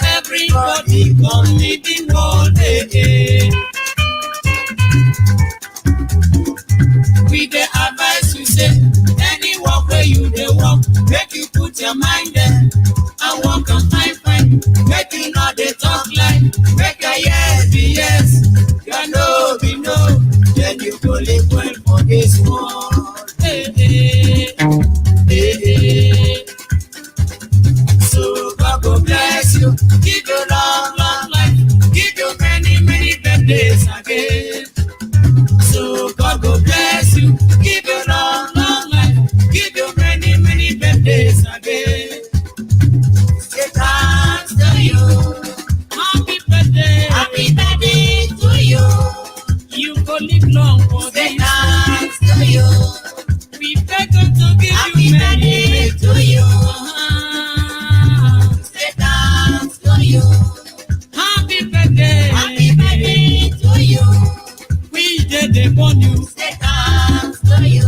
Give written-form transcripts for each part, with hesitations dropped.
Everybody come living all day. We dey advise you say, any work where you dey work, make you put your mind there and work and fine. Make you not dey talk like, make a yes be yes, your no be no, then you go live well for this world. So God go bless you, give you long life, give you many birthdays again. So God go bless you, give you long life, give you many birthdays again. Say thanks to you, happy birthday to you. You go live long for this. Say thanks to you, we beg God to give happy you many birthday to you. Say thanks to you, happy birthday to you. We did they born you. Say thanks to you.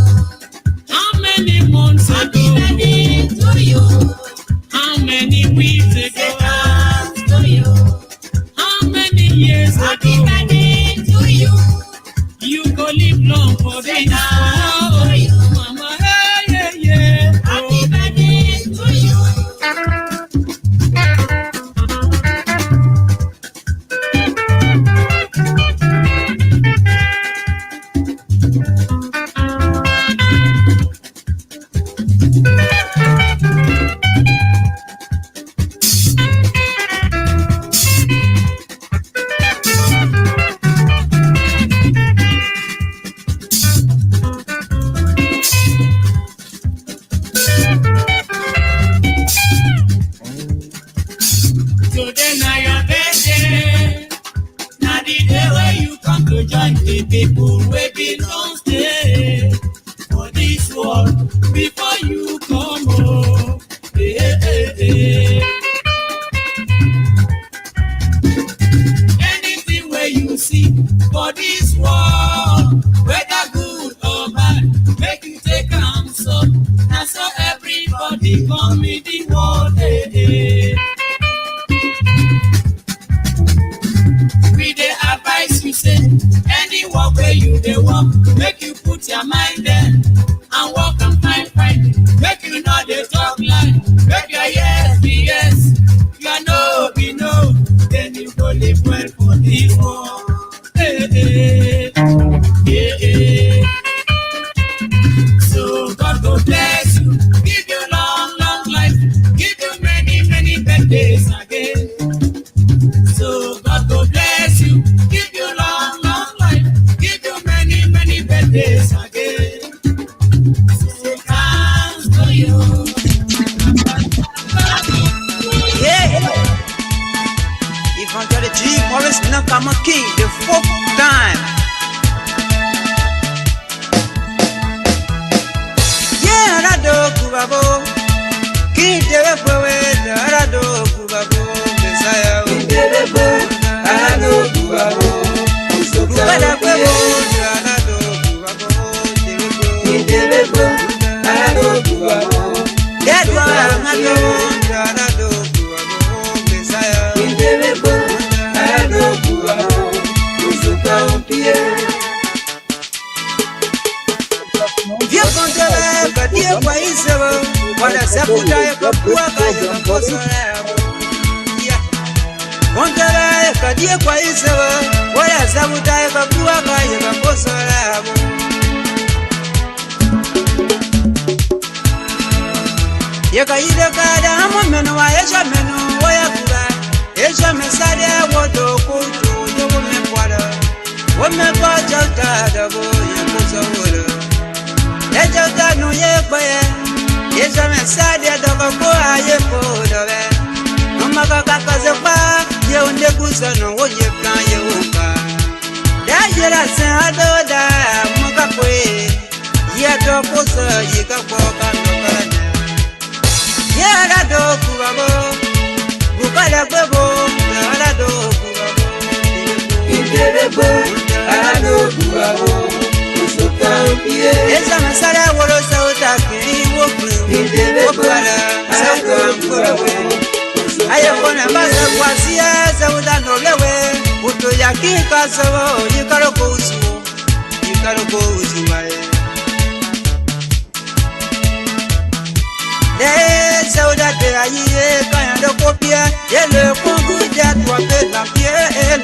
How many months ago? Happy birthday to you. How many weeks ago? Say thanks to you. How many years ago? Happy birthday to you. You go live long for this world. To you. Mama, yeah. Happy birthday to you. Today na your birthday. Na the day where you come to join the people wey bin don stay for this world before you come home. Anything wey you see for this world, whether good or bad, make you take am so. Na so everybody come in the world. We dey advise you say, any work where you dey work, make you put your mind there and work and fine. Make you not dey talk like, make your yes be yes, your no be no, then you go live well for this world. So God go bless you, give you long life, give you many birthdays again. So God go bless you, give you long life, give you many birthdays again. So thanks to you. Yeah. Evangelist Morris Nakamaki, the fourth time. Yeah, Rado Kubabo, King Derepo, Rado Kubabo, Messiah. Rado Kubabo, Rado Yakaida kada amomeno wa esha meno waya kuba esha mesade wodo kuto yobo mekwala wome kwa jauta dabo yakuso wodo ejauta no yekwe esha mesade dabo ko ayepo dobe nomaka kakaze pa ye onde kusono woye plan ye woka dajera sen adoda mukakwe ye do kuso yikakwa kanokana. Yeah, Rado Kubabo, Bukala Bebo, Rado Kubabo, Rado Kubabo, Esa Masara Wolo Sauta, Kiri Woku, Wokala, Sauta Kurawe, ayekona basa kwasia sauda nolewe uto yakika sawo yikaroko usu wae de sauda de ayi kayando kopia yele kongu ja twa pe la pie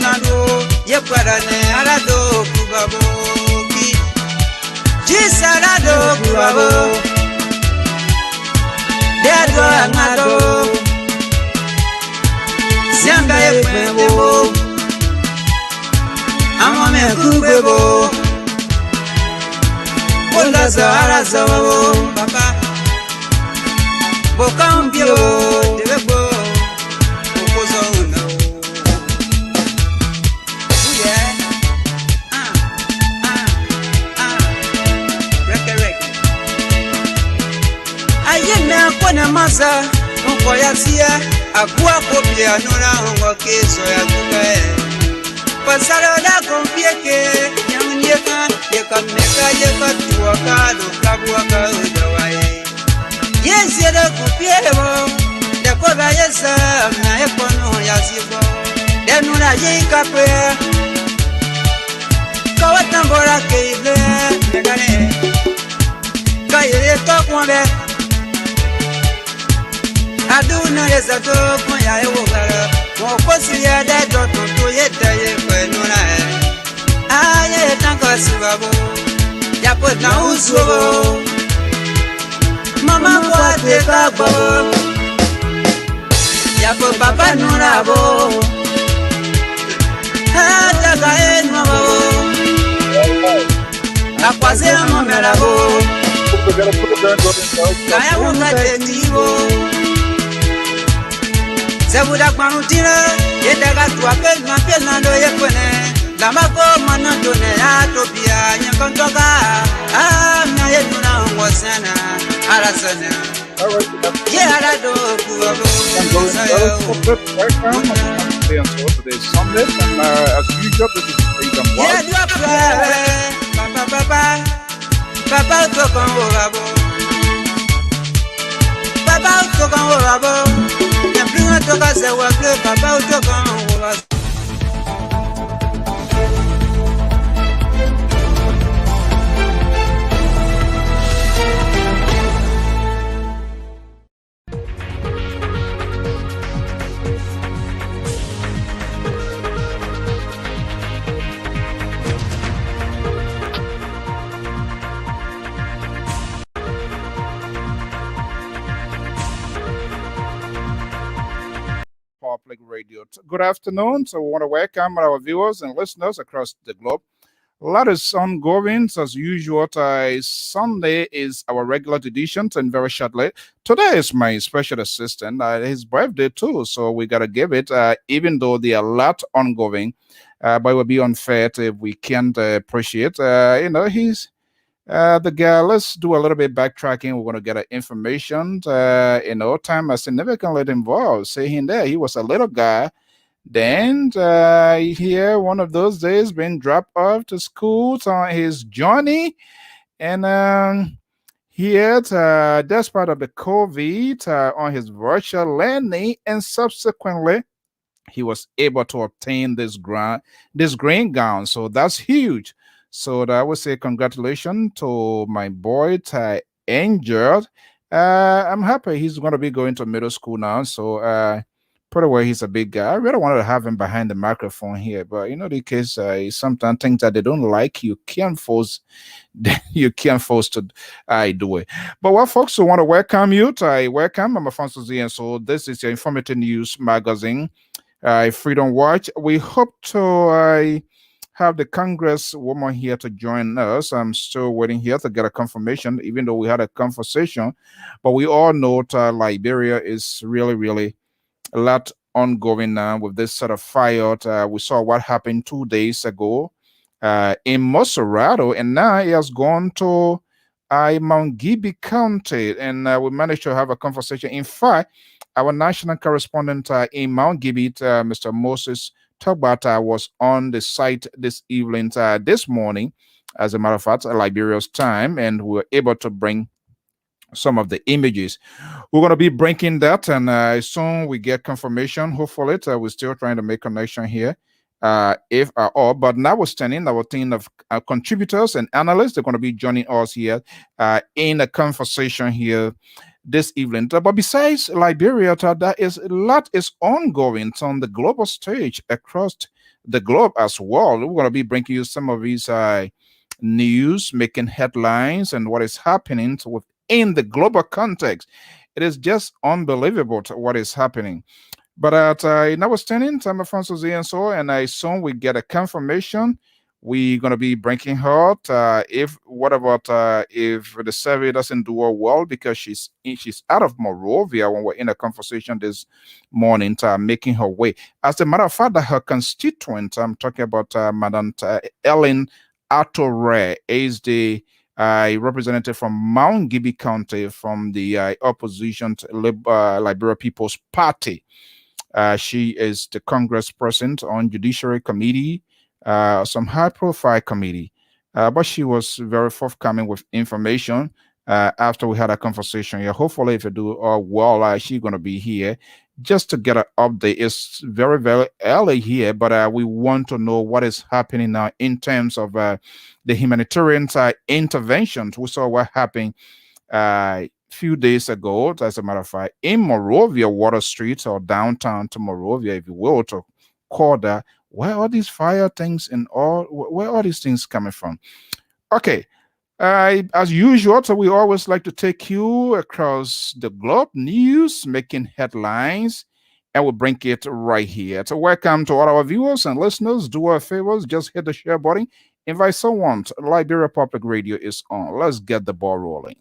nando ye parane arado kubabo ki jisarado kubabo de do ngado sianga ye kwebo amame kubebo Bola zara zawo papa Bokambio debebo Okozo no Yeah Reke Ayeme akona masa Nkoya siya Agua kopia nora hongo keso ya kukae Pasaro da konfieke Nyamnyeka Yeka meka yeka tuwaka Lukabuwaka udawaye Yes yeda kupiebo Dekoba yesa Na ekono yasibo Denura yeka pe Kawatambora keile Megane Kayere tokwambe Aduna yesa tokwanya ewogara Mokosi yada doto yeda yefe nura Aye tanka subabo Yapo na usubo Mama kwate kagbo Yapo papa nurabo Hata kae nwabo Akwaze momelabo Kaya wungate tibo Zebuda kwanutira Yedega tuwape Mapel nando yekwene Lamako manandone atopia Nyakontoka Amna yeduna ngosana Arasana Yeah, I don't Today's Sunday, and as usual, this is Freedom Yeah, Watch. Papa, tokan orabo. Papa, tokan orabo. Yampluna toka se wakle. Papa, tokan orabo. Public Radio. Good afternoon. So, we want to welcome our viewers and listeners across the globe. A lot is ongoing. So as usual, Sunday is our regular edition, and very shortly, today is my special assistant. His birthday too, so we gotta give it. Even though there are a lot ongoing, but it would be unfair if we can't appreciate. He's the guy. Let's do a little bit backtracking. We're gonna get information. Time has significantly involved. Saying there, he was a little guy. Then here, one of those days, being dropped off to school on his journey, and here, despite of the COVID, on his virtual learning, and subsequently, he was able to obtain this green gown. So that's huge. So I would say congratulations to my boy Ty Angel. I'm happy he's going to be going to middle school now. So pretty well, he's a big guy. I really wanted to have him behind the microphone here, but the case sometimes things that they don't like, you can't force. You can't force to do it. But what folks who want to welcome you, I welcome. I'm Afonso Z, and so this is your informative news magazine, Freedom Watch. We hope to have the Congress woman here to join us. I'm still waiting here to get a confirmation, even though we had a conversation. But we all know Liberia is really, really a lot ongoing now with this sort of fire. We saw what happened 2 days ago in Moserado, and now it has gone to MARGIBI County, and we managed to have a conversation. In fact, our national correspondent in MARGIBI, Mr. Moses Togbata, was on the site this evening, this morning, as a matter of fact, Liberia's time, and we were able to bring some of the images. We're going to be breaking that, and soon we get confirmation. Hopefully, we're still trying to make connection here, if at all. But notwithstanding, our team of contributors and analysts, they're going to be joining us here in a conversation here this evening. But besides Liberia, there is a lot is ongoing on the global stage across the globe as well. We're going to be bringing you some of these news, making headlines, and what is happening within the global context. It is just unbelievable what is happening. But notwithstanding, time of Francis and so, and I soon we get a confirmation. We're gonna be breaking her. If what about if the survey doesn't do her well because she's out of Monrovia when we're in a conversation this morning, making her way. As a matter of fact, that her constituent, I'm talking about Madam Ellen ATTOH, is the representative from MARGIBI County from the opposition to Liberia People's Party. She is the congressperson on Judiciary Committee, some high-profile committee. But she was very forthcoming with information after we had a conversation here. Hopefully, if you do well, she's going to be here just to get an update. It's very, very early here, but we want to know what is happening now in terms of the humanitarian interventions. We saw what happened few days ago, as a matter of fact, in Monrovia, Water Street, or downtown to Monrovia, if you will, to call that. Where are these fire things and all? Where are these things coming from? Okay. As usual, so we always like to take you across the globe, news, making headlines, and we'll bring it right here. So welcome to all our viewers and listeners. Do our favors, just hit the share button. Invite someone. Liberia Public Radio is on. Let's get the ball rolling.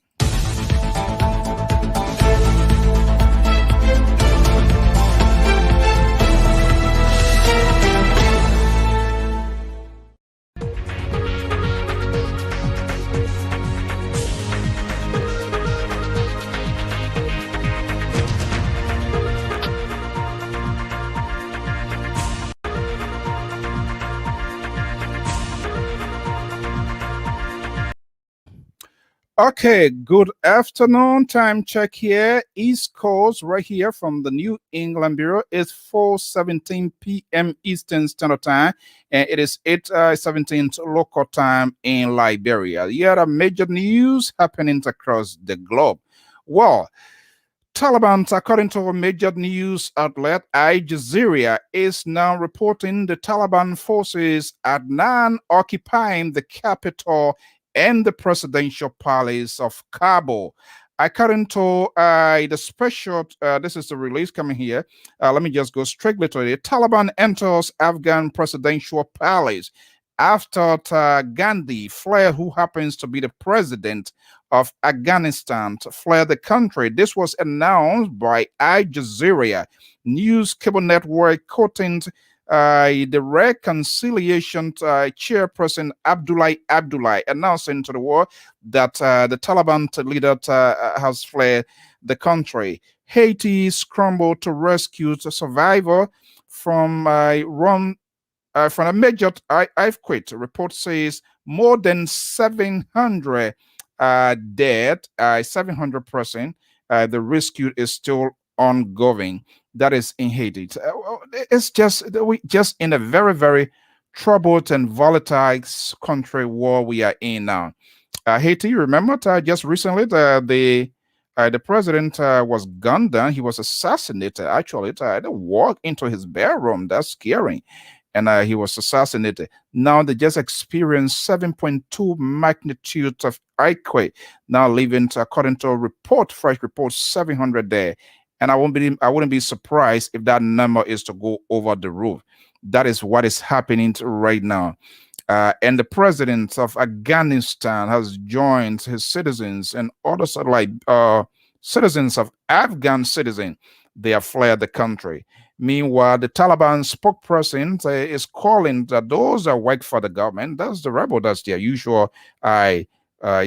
Okay, good afternoon. Time check here. East Coast, right here from the New England Bureau, is 4:17 p.m. Eastern Standard Time, and it is 8:17 local time in Liberia. Here are major news happening across the globe. Well, Taliban, according to a major news outlet, Al Jazeera, is now reporting the Taliban forces are now occupying the capital and the presidential palace of Kabul. According to the special, this is the release coming here. Let me just go straight to it. Taliban enters Afghan presidential palace after Gandhi fled, who happens to be the president of Afghanistan, fled the country. This was announced by Al Jazeera news cable network, quoting the reconciliation chairperson Abdullah announcing to the world that the Taliban leader has fled the country. Haiti scrambled to rescue the survivor from a major earthquake. Report says more than 700 dead, 700%. The rescue is still ongoing. That is in Haiti. It's just in a very, very troubled and volatile country war we are in now. Haiti, remember, just recently the president was gunned down. He was assassinated. Actually, they walked into his bedroom. That's scary. And he was assassinated. Now they just experienced 7.2 magnitude of earthquake. Now leaving, according to a report, fresh report, 700 there. And I wouldn't be surprised if that number is to go over the roof. That is what is happening right now. And the president of Afghanistan has joined his citizens and others like citizens of Afghan citizens. They have fled the country. Meanwhile, the Taliban spokesperson is calling that those that work for the government, that's the rebel, that's their usual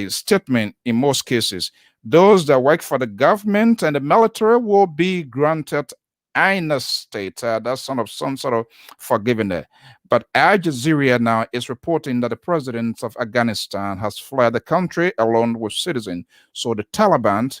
statement in most cases. Those that work for the government and the military will be granted Aina State. That's some sort of forgiving there. But Al Jazeera now is reporting that the president of Afghanistan has fled the country along with citizens. So the Taliban,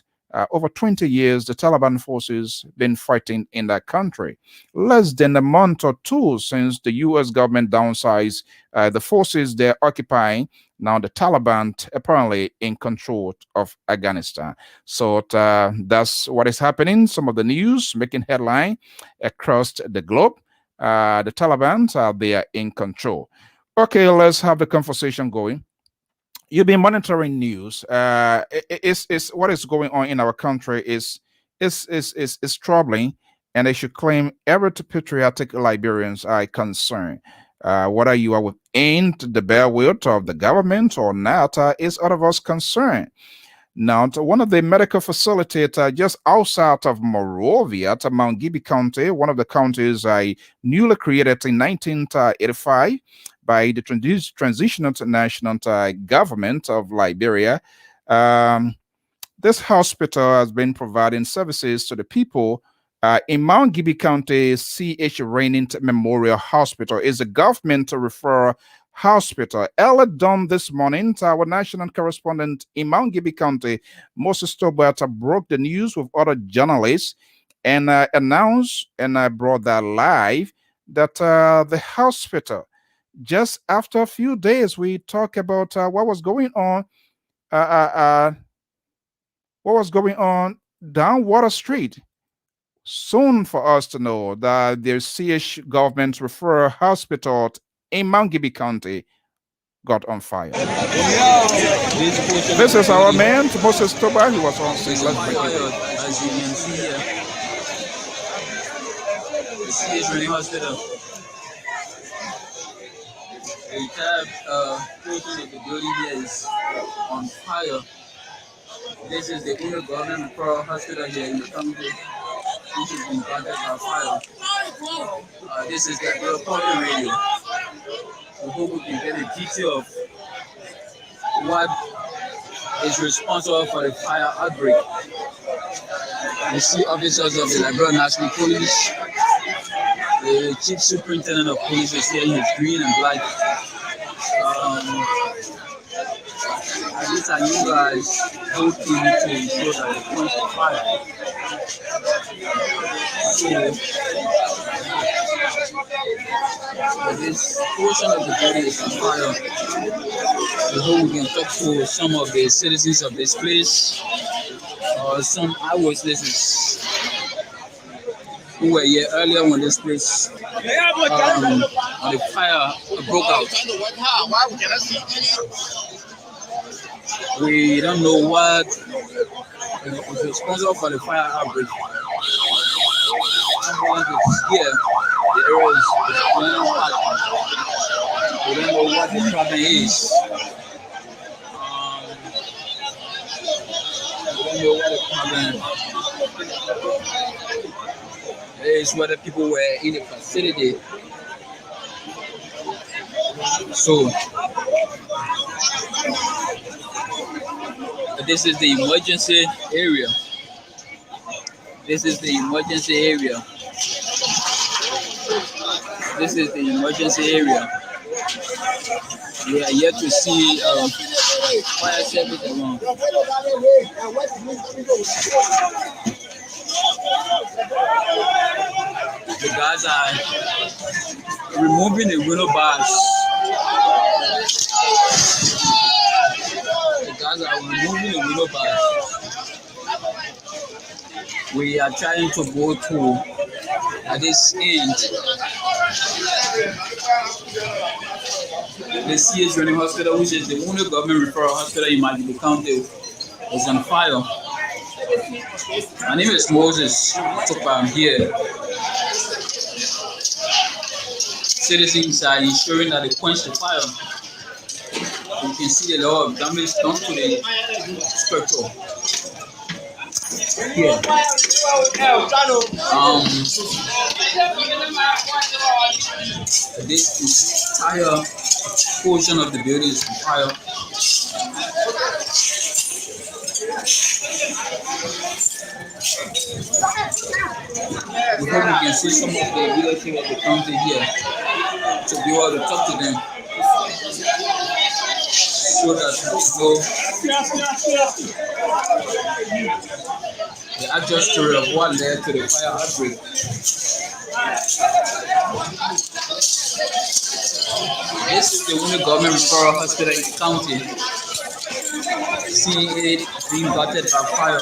over 20 years, the Taliban forces been fighting in that country. Less than a month or two since the U.S. government downsized the forces they're occupying. Now the Taliban apparently in control of Afghanistan. So that's what is happening. Some of the news making headline across the globe. The Taliban are there in control. Okay, let's have the conversation going. You've been monitoring news. Is what is going on in our country is troubling, and they should claim every patriotic Liberians are concerned. Whether you are within the bare will of the government or not, is out of us concerned. Now, to one of the medical facilities just outside of Monrovia, to MARGIBI County, one of the counties newly created in 1985 by the transitional national government of Liberia. This hospital has been providing services to the people in MARGIBI County. C.H. Rainint Memorial Hospital is a government referral hospital. Early dawn this morning, our national correspondent in MARGIBI County, Moses Tobert, broke the news with other journalists and announced, and I brought that live, that the hospital, just after a few days, we talk about what was going on down Water Street. Soon for us to know that the CH government referral hospital in MARGIBI County got on fire. This is our man, Moses Toba. He was on scene. Let's break it. As you can see here, the CH Rainint Hospital. The entire portion of the building here is on fire. This is the only government referral hospital here in the country which has been impacted by fire. This is the reporting radio. We hope we can get a detail of what is responsible for the fire outbreak. You see officers of the Liberia National Police. The chief superintendent of police is here in his green and black. These are you guys hoping to ensure that the point of fire. So, this portion of the building is on fire. We hope we can talk to some of the citizens of this place or some eyewitnesses who were here earlier when this place the fire broke out. We don't know what is responsible for the fire outbreak. Ambulance is here. The area is burning hot. We don't know what the problem is. We don't know what the problem is, whether people were in the facility. So, this is the emergency area. This is the emergency area. This is the emergency area. We are yet to see fire service around. The guys are removing the window bars. The guys are removing the window bars. We are trying to go to at this end. The CH Rainint Hospital, which is the only government referral hospital in MARGIBI County, is on fire. My name is Moses. I'm here. Citizens are ensuring that they quench the fire. You can see the level of damage done to the structure. Here. This entire portion of the building is on fire. We hope we can see some of the leadership of the county here to be able to talk to them so that we know the actual story of what led to the fire outbreak. This is the only government referral hospital in the county seeing it being battered by fire.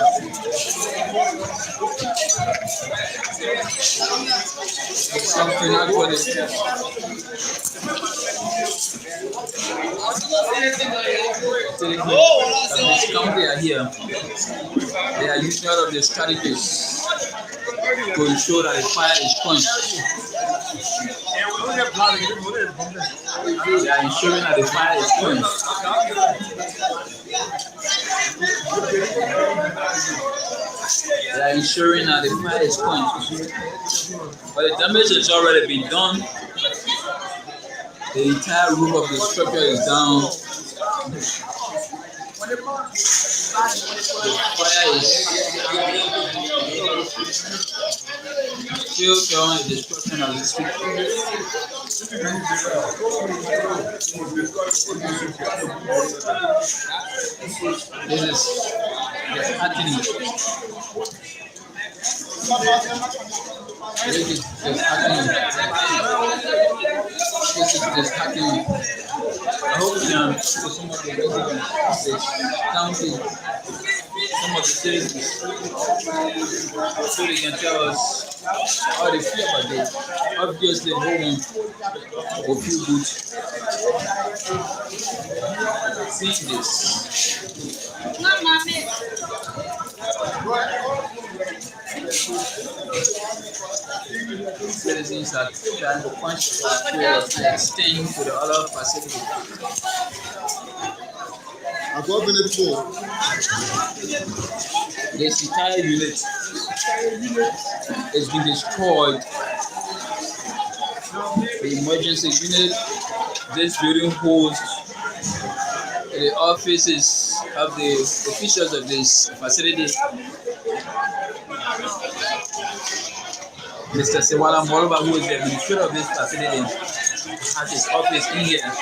It's something actually. This county are here. They are using all of the strategies to ensure that the fire is quenched. They are ensuring that the fire is quenched. They are ensuring that the fire is quenched. But the damage has already been done. The entire roof of the structure is down. The fire is still showing the destruction of the structure. This is happening. This is happening. I hope we can talk to some of the residents of this county, some of the citizens, so they can tell us how they feel about this. Obviously, no one will feel good seeing this. Citizens are trying to punch to extend to the other facility. This entire unit has been destroyed. The emergency unit, this building holds the offices of the officials of this facility. Mr. Sewala Moroba, who is the administrator of this facility, has his office in here.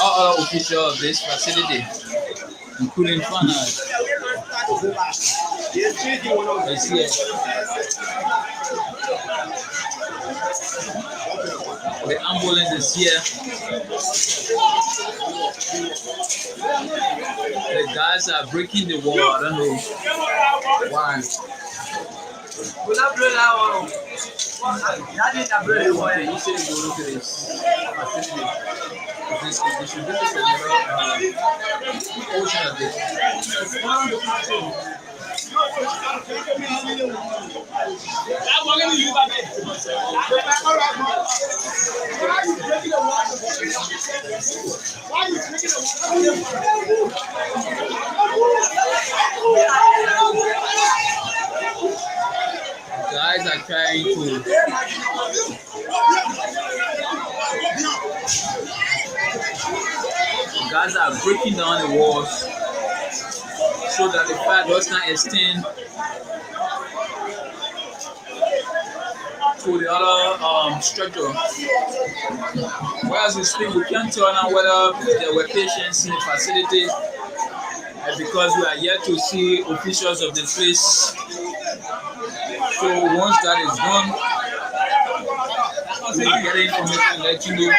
All other officials of this facility, including Fana, is here. The ambulance is here. The guys are breaking the wall. I don't know why. You say you go to this facility. This condition. This is another portion of it. Guys are trying to guys are breaking down the walls so that the fire does not extend to the other structure. Whereas we speak, we can't tell now whether there were patients in the facility, because we are yet to see officials of the place. So once that is done, we will get information and let you know.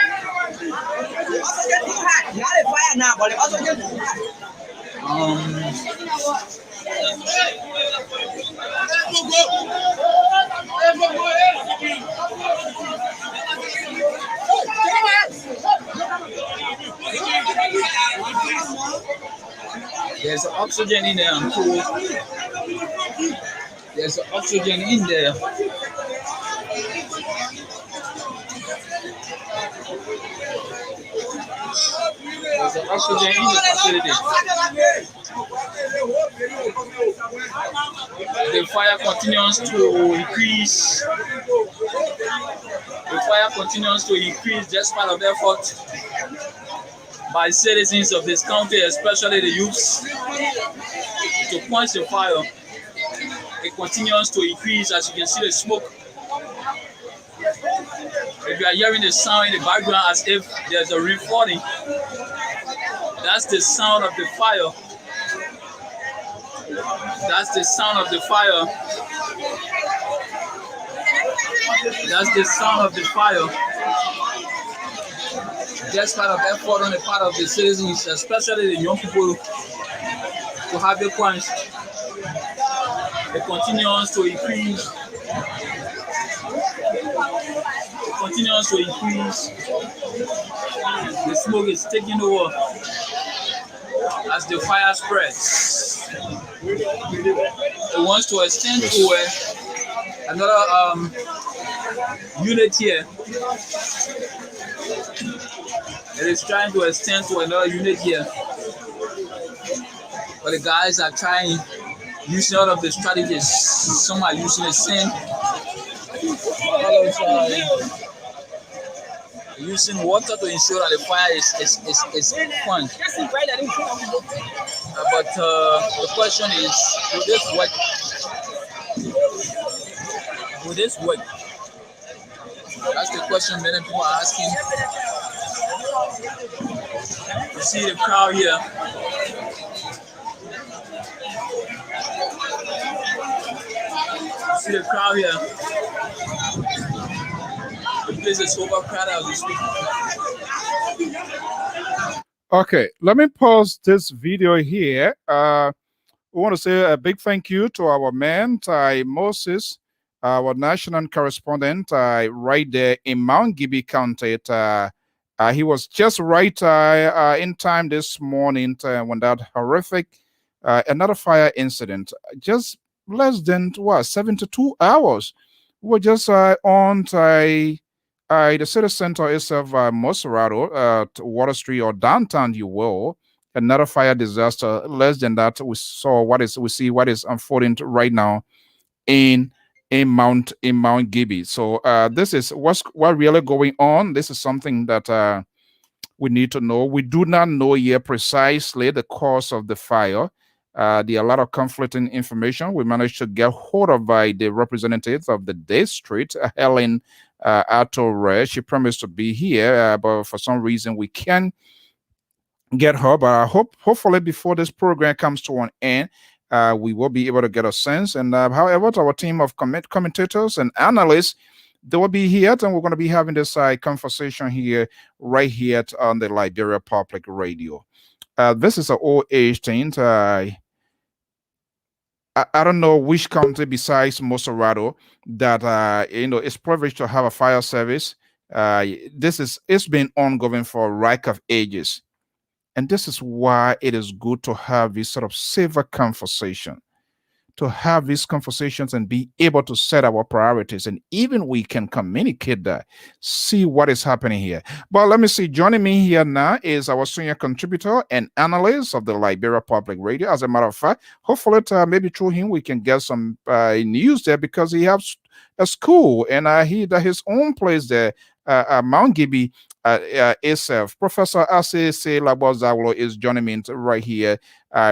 There's oxygen in there, I'm told. There's oxygen in there. There's oxygen in the facility. The fire continues to increase. The fire continues to increase despite of the effort by citizens of this county, especially the youths. to quench the fire, it continues to increase. As you can see the smoke. If you are hearing the sound in the background as if there's a rain falling, that's the sound of the fire. That's the sound of the fire. That's the sound of the fire. Despite of effort on the part of the citizens, especially the young people, to have it quenched, it continues to increase. It continues to increase. The smoke is taking over as the fire spreads. It wants to extend to another unit here. It is trying to extend to another unit here. But the guys are trying, using all of the strategies. Some are using the sand. Others are using water to ensure that the fire is quenched. But the question is, will this work? Will this work? That's the question many people are asking. You see the crowd here. You see the crowd here. The place is overcrowded as we speak. Okay, let me pause this video here. We want to say a big thank you to our man, Ty Moses, our national correspondent right there in MARGIBI County. He was just right in time this morning when that horrific another fire incident, just less than 72 hours. We were just on the city center itself, Moserado, Water Street or downtown, you will. Another fire disaster. Less than that, we see what is unfolding right now in MARGIBI. So this is what really going on. This is something that we need to know. We do not know yet precisely the cause of the fire. There are a lot of conflicting information. We managed to get hold of by the representative of the district, Helen ATTOH. She promised to be here, but for some reason we can't get her. But I hopefully before this program comes to an end, we will be able to get a sense. And however, our team of commentators and analysts, they will be here, and we're going to be having this conversation here, right here on the Liberia Public Radio. This is an old age thing. I don't know which county besides Moserado that is privileged to have a fire service. It's been ongoing for a rack of ages. And this is why it is good to have this sort of safer conversation, to have these conversations and be able to set our priorities. And even we can communicate that, see what is happening here. But let me see, joining me here now is our senior contributor and analyst of the Liberia Public Radio. As a matter of fact, hopefully maybe through him we can get some news there, because he has a school and he has his own place there, MARGIBI itself. Professor ACC Labozawlo is joining me right here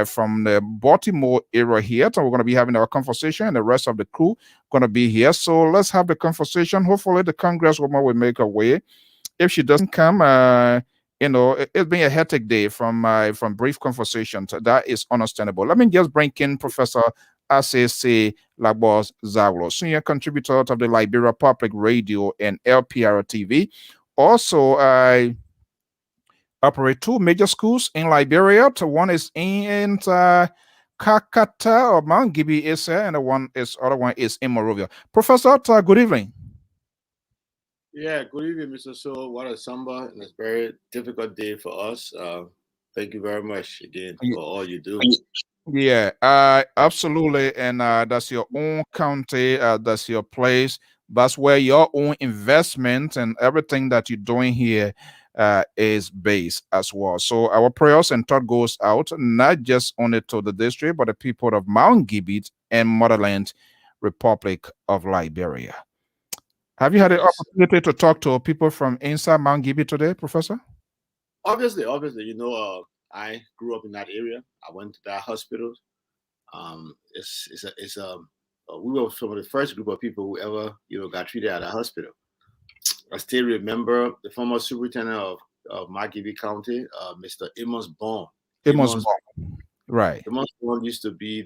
from the Baltimore area here. So we're going to be having our conversation, and the rest of the crew going to be here. So let's have the conversation. Hopefully the Congresswoman will make her way. If she doesn't come, it's been a hectic day from brief conversations. That is understandable. Let me just bring in Professor ACC Labozawlo, senior contributor of the Liberia Public Radio and Lpr-Tv. Also, I operate two major schools in Liberia. One is in Kakata or MARGIBI, and the other one is in Monrovia. Professor, good evening. Yeah, good evening, Mr. So. What a somber and a very difficult day for us. Thank you very much again for all you do. Yeah, absolutely. And that's your own county, that's your place. That's where your own investment and everything that you're doing here is based as well. So our prayers and thought goes out not just only to the district, but the people of MARGIBI and Motherland Republic of Liberia. Have you had the opportunity to talk to people from inside MARGIBI today, Professor? Obviously, I grew up in that area. I went to that hospital. We were some of the first group of people who ever got treated at a hospital. I still remember the former superintendent of MARGIBI County, Mr. Amos Bond. Amos Bond. Right. Amos Bond used to be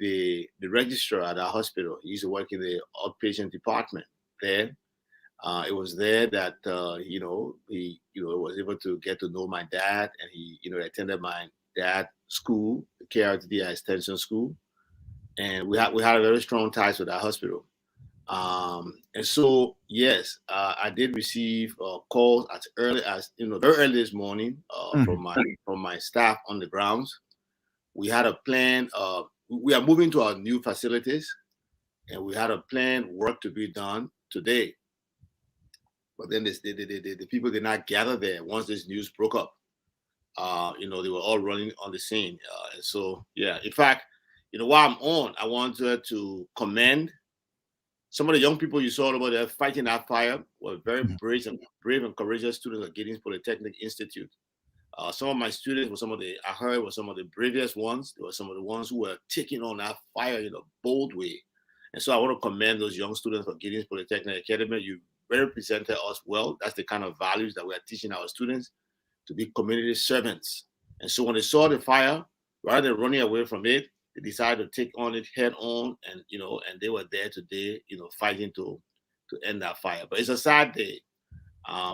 the registrar at our hospital. He used to work in the outpatient department there. It was there that he was able to get to know my dad, and he attended my dad's school, the KRTD Extension School, and we had a very strong ties with our hospital. And so yes, I did receive calls as early as very early this morning from my staff on the grounds. We had a plan. We are moving to our new facilities, and we had a planned work to be done today. But then the people did not gather there once this news broke up. They were all running on the scene. And so, yeah, in fact, while I'm on, I wanted to commend some of the young people you saw over there fighting that fire. Were very brave and courageous students at Giddings Polytechnic Institute. Some of my students were some of the bravest ones. They were some of the ones who were taking on that fire in a bold way. And so I want to commend those young students for Giddings Polytechnic Academy. You represented us well. That's the kind of values that we are teaching our students, to be community servants. And so when they saw the fire, rather than running away from it, they decided to take on it head on, and and they were there today, fighting to end that fire. But it's a sad day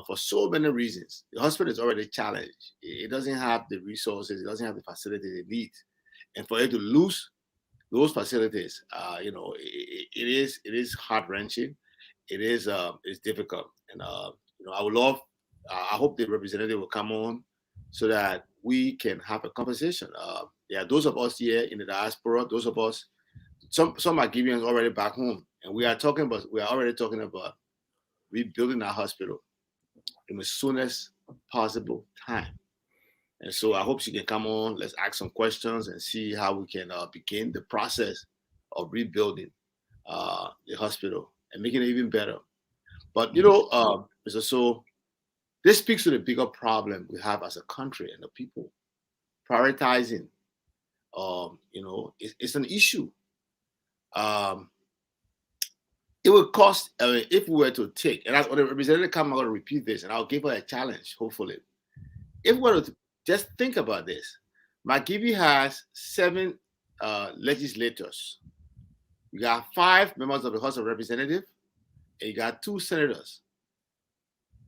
for so many reasons. The hospital is already challenged. It doesn't have the resources, it doesn't have the facilities it needs, and for it to lose those facilities, it is heart wrenching. It's difficult, and I would love. I hope the representative will come on so that we can have a conversation. Those of us here in the diaspora, those of us, some Margibians already back home, and we are already talking about rebuilding our hospital in the soonest possible time. And so I hope she can come on. Let's ask some questions and see how we can begin the process of rebuilding the hospital and making it even better. But Mr. So, this speaks to the bigger problem we have as a country and the people. Prioritizing, it's an issue. It would cost, if we were to take, and as the representative come, I'm going to repeat this, and I'll give her a challenge, hopefully. If we were to just think about this, Margibi has 7 legislators. You got 5 members of the House of Representatives, and you got 2 senators.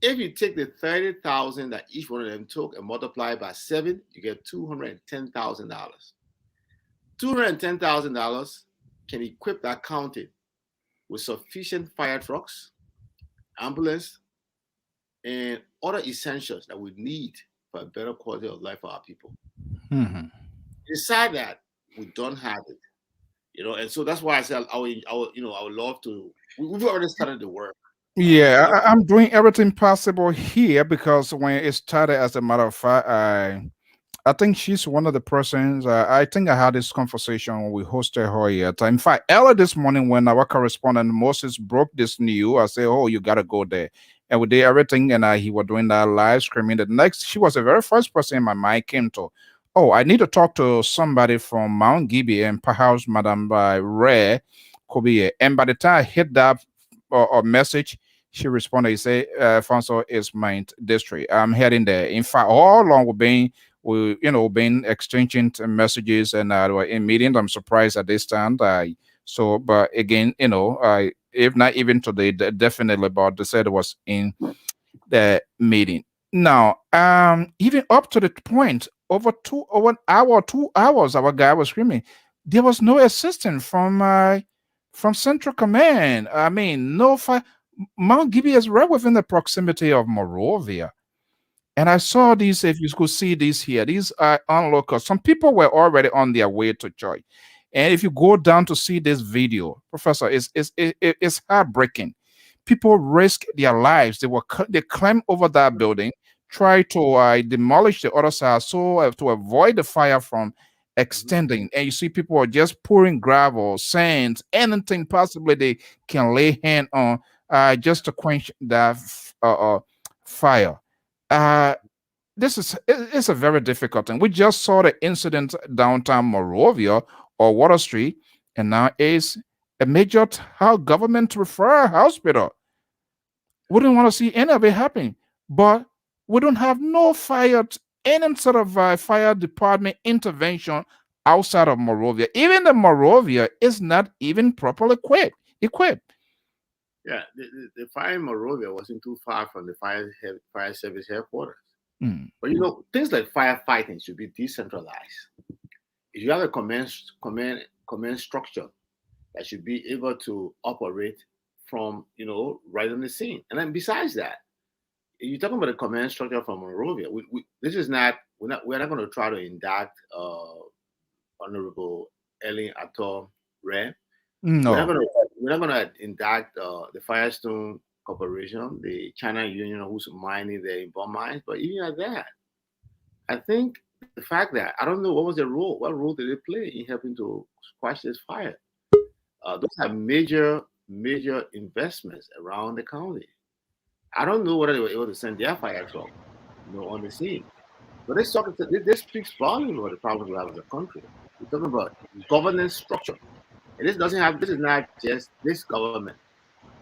If you take the 30,000 that each one of them took and multiply by 7, you get $210,000. $210,000 can equip that county with sufficient fire trucks, ambulance, and other essentials that we need for a better quality of life for our people. Beside that, we don't have it, and so that's why I said I would love to. We've already started the work. Yeah, I'm doing everything possible here, because when it started, as a matter of fact, I think she's one of the persons. I think I had this conversation when we hosted her here. In fact, earlier this morning, when our correspondent Moses broke this news, I said, "Oh, you gotta go there," and we did everything, and he was doing that live streaming. The next, she was the very first person in my mind came to. Oh, I need to talk to somebody from Mount Gibby, and perhaps Madam WREH could be here. And by the time I hit that message, she responded, "He said, Fonso is my district. I'm heading there." In fact, all along we've been exchanging messages, and we're in meetings. I'm surprised at this time. But again, if not even today, definitely. But they said it was in the meeting. Now, even up to the point, over an hour, 2 hours, our guy was screaming. There was no assistance from Central Command. I mean, no fire. Mount Gibby is right within the proximity of Morovia. And I saw these, if you could see these here, these are onlookers. Some people were already on their way to church. And if you go down to see this video, Professor, it's heartbreaking. People risk their lives. They climb over that building, try to demolish the other side so to avoid the fire from extending. And you see people are just pouring gravel, sand, anything possibly they can lay hand on, just to quench that fire. It's a very difficult thing. We just saw the incident downtown Morovia or Water Street. and now is a major how government referral hospital. We don't want to see any of it happening, but we don't have no any sort of fire department intervention outside of Morovia. Even the Morovia is not even properly equipped. Yeah, the fire in Morovia wasn't too far from the fire service headquarters. Mm. But you know, things like firefighting should be decentralized. If you have a command structure that should be able to operate from, you know, right on the scene. And then besides that, you're talking about a command structure from Monrovia. This is not we're not going to try to indict Honorable Ellen ATTOH WREH. No. We're not gonna indict the Firestone Corporation, the China Union who's mining their bomb mines. But even at that, I think the fact that I don't know what was the role, what role did they play in helping to squash this fire? Those are major investments around the county. I don't know whether they were able to send their fire truck, you know, on the scene. But this speaks volumes about the problems we have as a country. We're talking about governance structure. And this is not just this government,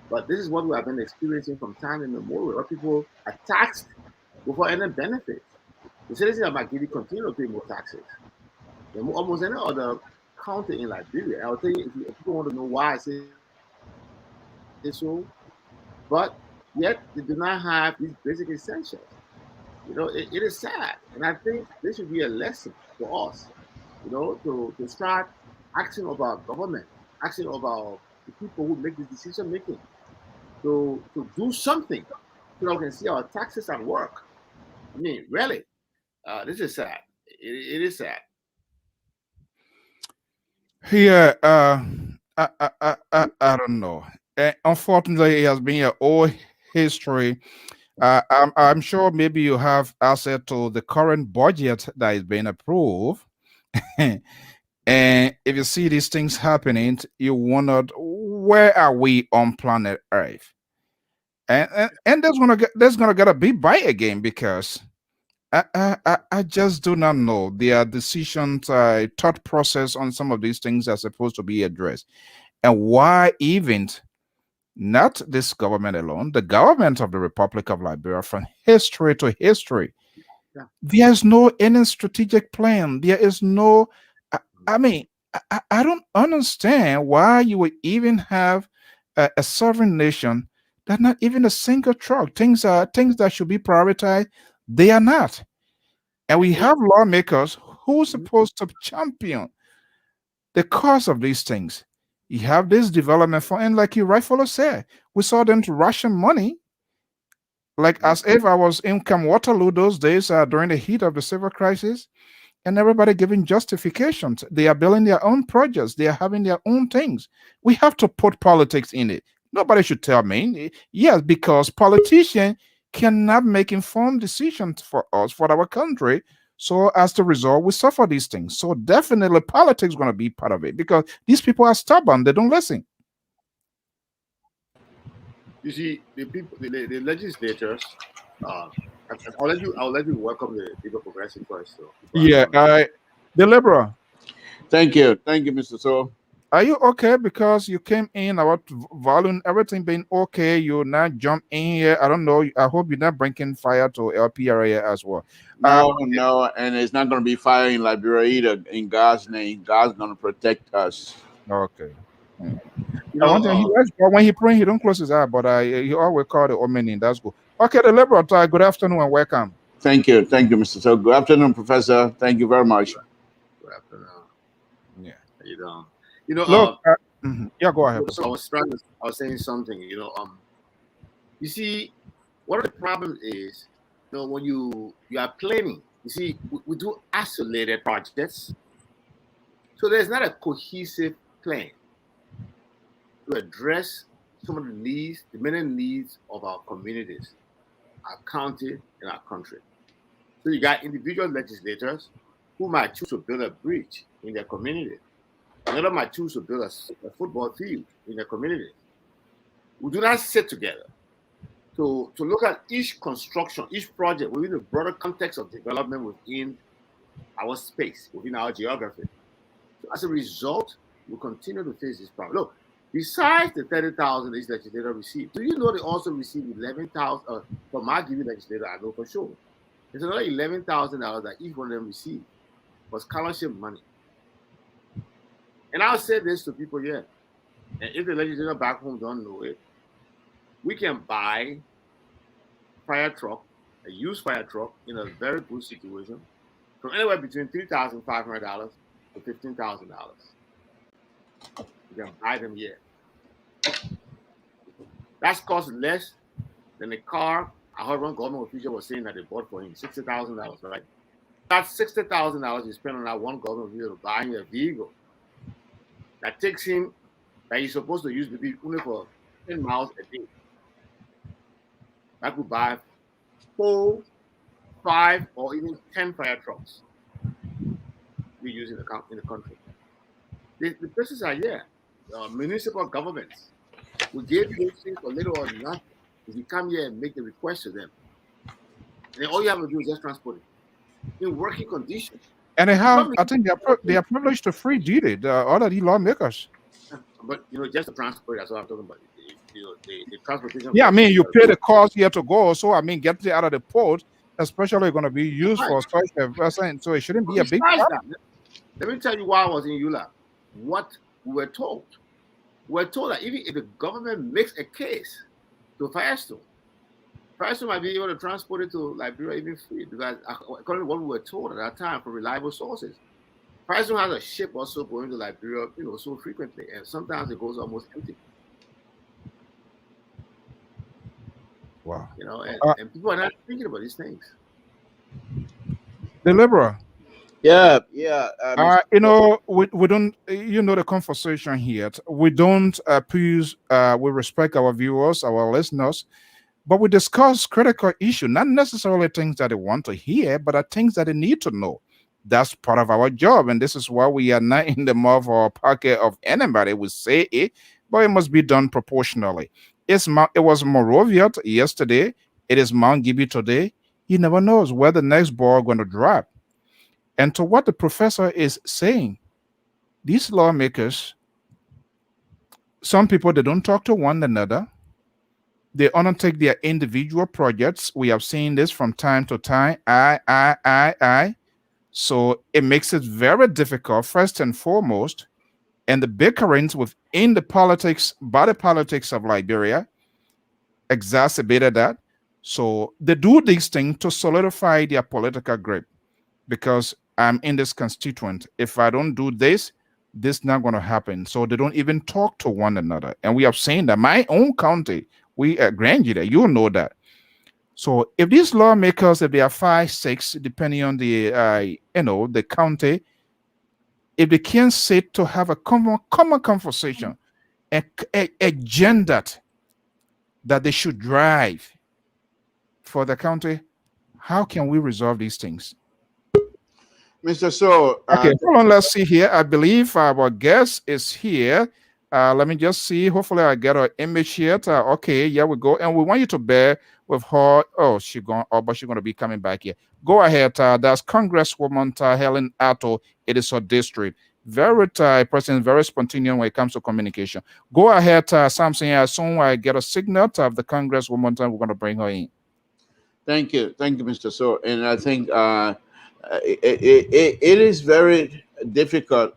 but this is what we have been experiencing from time immemorial, where people are taxed before any benefits. The citizens of MARGIBI continue to pay more taxes than almost any other county in Liberia. I'll tell you, if people want to know why I say so, but yet they do not have these basic essentials. You know, it is sad. And I think this should be a lesson for us, you know, to start asking about government, asking about the people who make this decision making, to do something so that we can see our taxes at work. I mean, really, this is sad. It is sad. Yeah, I don't know. Unfortunately, it has been an old history. I'm sure maybe you have access to the current budget that is being approved. And if you see these things happening, you wonder, where are we on planet Earth? And there's gonna get a big bite again, because I just do not know their decisions, thought process on some of these things are supposed to be addressed, and why even not this government alone, the government of the Republic of Liberia, from history to history, Yeah. there's no any strategic plan. There is no. I mean, I don't understand why you would even have a sovereign nation that not even a single truck. Things that should be prioritized, they are not. And we have lawmakers who are supposed to champion the cause of these things. You have this development fund, and like you rightfully said, we saw them to ration money, like as if I was in Camp Waterloo those days during the heat of the civil crisis, and everybody giving justifications. They are building their own projects, they are having their own things. We have to put politics in it. Nobody should tell me. Yes, because politicians cannot make informed decisions for us, for our country. So as a result, we suffer these things. So definitely politics is going to be part of it, because these people are stubborn. They don't listen. You see, the legislators. I'll let you welcome the people progressive first. So Yeah, the liberal. Thank you, Mr. So. Are you okay? Because you came in about volume, everything being okay. You now jump in here. I don't know. I hope you're not bringing fire to LPRA as well. No, and it's not going to be fire in Liberia either. In God's name, God's going to protect us. Okay. you know, When he pray, he don't close his eye, but he always call the omen. That's good. Okay, the liberal. Good afternoon and welcome. Thank you, Mr. So. Good afternoon, Professor. Thank you very much. Good afternoon. Yeah. You know. You know. Look. Yeah, go ahead. So I was saying something. You know. You see, one of the problems is, you know, when you are planning. You see, we do isolated projects, so there's not a cohesive plan to address some of the needs, the many needs of our communities, our county, and our country. So you got individual legislators who might choose to build a bridge in their community. Another might choose to build a football field in their community. We do not sit together to look at each construction, each project within the broader context of development within our space, within our geography. So as a result, will continue to face this problem. Look, besides the 30,000 each legislator received, do you know they also received 11,000 from MARGIBI legislator? I know for sure. There's another $11,000 that each one of them received was scholarship money. And I'll say this to people here, and if the legislator back home don't know it, we can buy fire truck, a used fire truck in a very good situation, from anywhere between $3,500 to $15,000. You can buy them here. That's cost less than the car I heard one government official was saying that they bought for him, $60,000, right? That's $60,000 you spend on that one government official buying a vehicle that takes him, that he's supposed to use the vehicle only for 10 miles a day. That could buy 4, 5, or even 10 fire trucks we use in the country. The places are here. Municipal governments. We gave you those things for little or nothing. If you come here and make the request to them, and then all you have to do is just transport it in working conditions. And they have, I think they are privileged to free duty, all of the lawmakers. But just the transport, that's what I'm talking about. The transportation. Yeah, I mean, you pay the cost here to go. So I mean, get it out of the port, especially going to be used for such a vessel. So it shouldn't be a big problem. Let me tell you why I was in Eula. What we were told. We were told that even if the government makes a case to Firestone might be able to transport it to Liberia even free, because according to what we were told at that time from reliable sources, Firestone has a ship also going to Liberia, so frequently, and sometimes it goes almost empty. Wow. And people are not thinking about these things. The Liberal. Yeah. We don't, the conversation here. We don't please, we respect our viewers, our listeners, but we discuss critical issues, not necessarily things that they want to hear, but are things that they need to know. That's part of our job, and this is why we are not in the mouth or pocket of anybody. We say it, but it must be done proportionally. It was Monrovia yesterday. It is MARGIBI today. You never knows where the next ball is going to drop. And to what the professor is saying, these lawmakers, some people, they don't talk to one another. They undertake their individual projects. We have seen this from time to time. I. So it makes it very difficult, first and foremost, and the bickerings within the body politics of Liberia exacerbated that. So they do these things to solidify their political grip, because I'm in this constituent. If I don't do this, this is not going to happen. So they don't even talk to one another. And we have seen that my own county, we at Grandview, you know that. So if these lawmakers, if they are 5, 6, depending on the the county, if they can't sit to have a common conversation, a agenda that they should drive for the county, how can we resolve these things? Mr. So, okay, hold on, let's see here. I believe our guest is here. Let me just see. Hopefully I get her image here. Okay, yeah, we go. And we want you to bear with her. Oh, she's gone. Oh, but she's going to be coming back here. Go ahead. That's Congresswoman Helen ATTOH. It is her district. Very person, very spontaneous when it comes to communication. Go ahead, Samson. As soon as I get a signal of the Congresswoman, we're going to bring her in. Thank you, Mr. So. And I think it is very difficult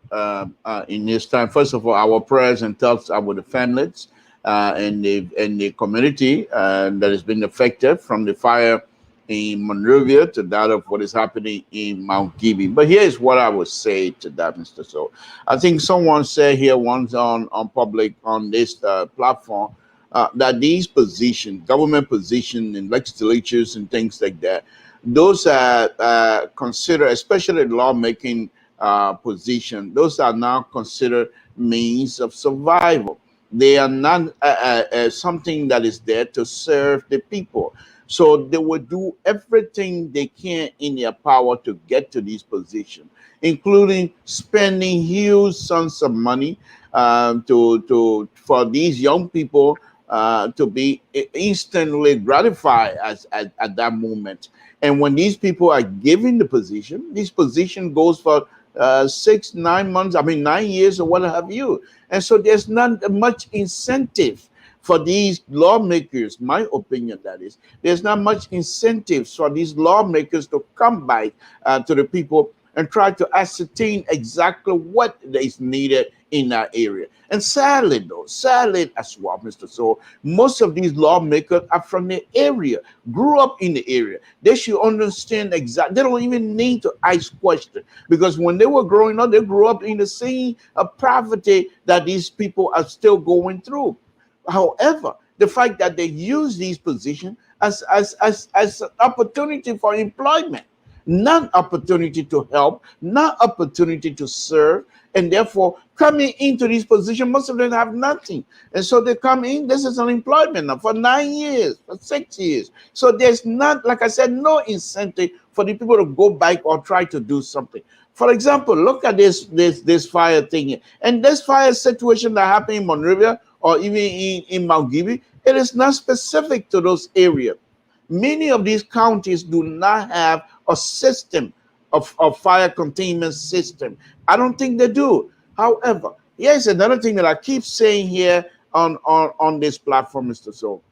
in this time. First of all, our prayers and thoughts are with the families and the community that has been affected from the fire in Monrovia to that of what is happening in MARGIBI. But here is what I would say to that, Mr. So. I think someone said here once on public on this platform that these positions, government positions in legislatures and things like that, those are considered, especially the lawmaking position, those are now considered means of survival. They are not something that is there to serve the people. So they will do everything they can in their power to get to these positions, including spending huge sums of money for these young people to be instantly gratified at that moment. And when these people are given the position, this position goes for 6, 9 months, 9 years or what have you. And so there's not much incentive for these lawmakers, my opinion that is, there's not much incentives for these lawmakers to come back to the people and try to ascertain exactly what is needed in that area. And sadly as well, Mr. So, most of these lawmakers are from the area, grew up in the area. They should understand exactly. They don't even need to ask questions, because when they were growing up, they grew up in the same poverty that these people are still going through. However, the fact that they use these positions as an opportunity for employment, not opportunity to help, not opportunity to serve, and therefore coming into this position, most of them have nothing. And so they come in, this is unemployment now for 9 years, for 6 years. So there's not, like I said, no incentive for the people to go back or try to do something. For example, look at this fire thing here. And this fire situation that happened in Monrovia or even in MARGIBI, it is not specific to those areas. Many of these counties do not have a system of fire containment system. I don't think they do. However, here's another thing that I keep saying here on this platform, Mr. So.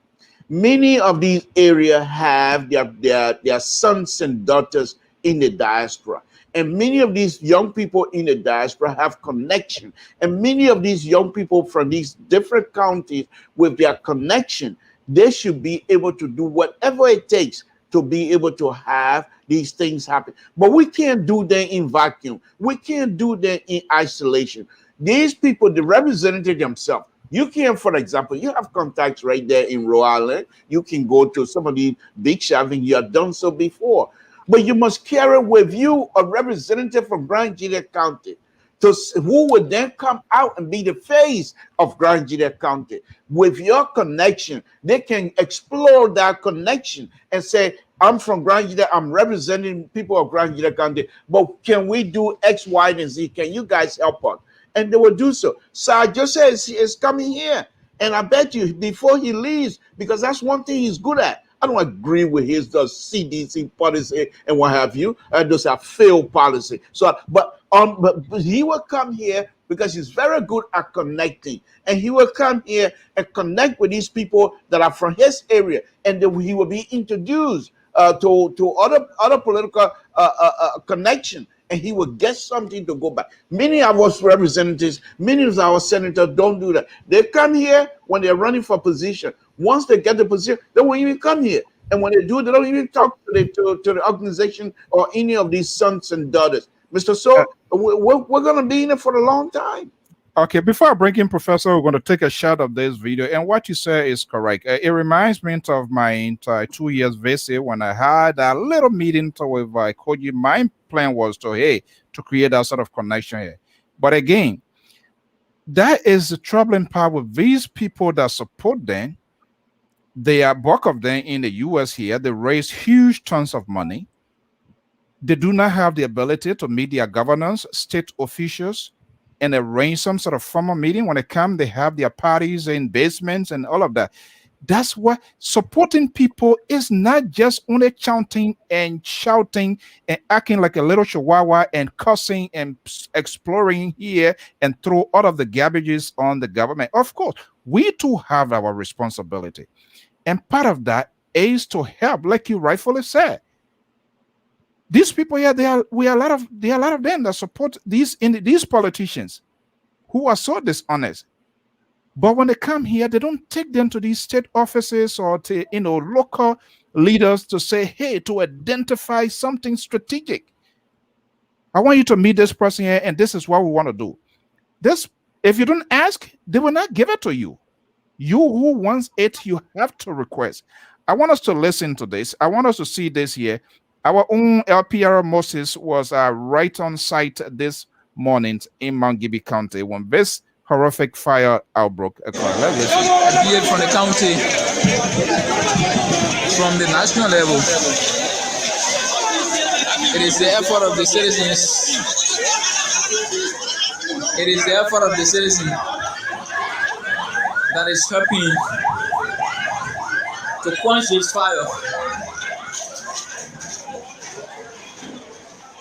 Many of these areas have their sons and daughters in the diaspora. And many of these young people in the diaspora have connection. And many of these young people from these different counties, with their connection, they should be able to do whatever it takes to be able to have these things happen. But we can't do that in vacuum. We can't do that in isolation. These people, the representative themselves, you can, for example, you have contacts right there in Rhode Island. You can go to some of the big shops, and you have done so before. But you must carry with you a representative from Grand Gillette County, who would then come out and be the face of Grand Gillette County. With your connection, they can explore that connection and say, I'm from Grand Gillette, I'm representing people of Grand Gillette County, but can we do X, Y, and Z? Can you guys help us? And they will do so. So Joseph is coming here. And I bet you before he leaves, because that's one thing he's good at. I don't agree with his CDC policy and what have you. Those are failed policy. So, but he will come here because he's very good at connecting, and he will come here and connect with these people that are from his area, and then he will be introduced to other political connection, and he will get something to go back. Many of us representatives, many of our senators don't do that. They come here when they're running for position. Once they get the position, they won't even come here. And when they do, they don't even talk to the organization or any of these sons and daughters. Mr. So, we're going to be in it for a long time. Okay, before I bring in Professor, we're going to take a shot of this video. And what you say is correct. It reminds me of my 2 years visit when I had a little meeting with Koji. My plan was to create that sort of connection here. But again, that is the troubling part with these people that support them. They are, bulk of them in the US here, they raise huge tons of money. They do not have the ability to meet their governors, state officials, and arrange some sort of formal meeting. When they come, they have their parties in basements and all of that. That's why supporting people is not just only chanting and shouting and acting like a little chihuahua and cussing and exploring here and throw all of the garbages on the government. Of course, we too have our responsibility. And part of that is to help, like you rightfully said. These people here, there are a lot of them that support these politicians who are so dishonest. But when they come here, they don't take them to these state offices or to local leaders to say, hey, to identify something strategic. I want you to meet this person here, and this is what we want to do. This, if you don't ask, they will not give it to you. You who wants it, you have to request. I want us to listen to this. I want us to see this here. Our own LPR Moses was right on site this morning in MARGIBI County when this horrific fire outbroke. Let's listen. Appeared from the county, from the national level. It is the effort of the citizens. It is the effort of the citizens that is helping to quench this fire.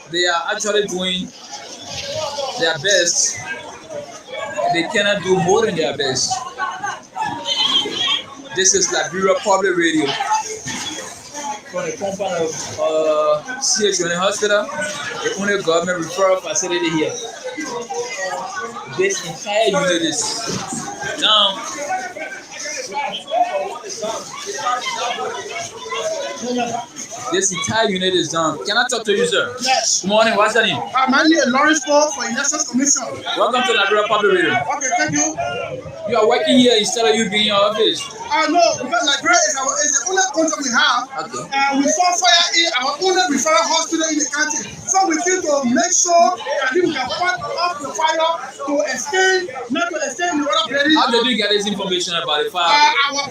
They are actually doing their best, they cannot do more than their best. This is Liberia Public Radio from the compound of CH Hospital, the only government referral facility here. This entire unit is down. This entire unit is down. Can I talk to you, sir? Yes. Good morning. What's your name? My name is Lawrence Paul for Elections Commission. Welcome to Liberia Public Radio. Okay, thank you. You are working here instead of you being in your office. No, because Liberia is the only country we have. Okay. We saw fire in our only referral hospital in the country. So we feel to make sure that we can fight off the fire to extend, not to extend the other building. How did you get this information about the fire? Our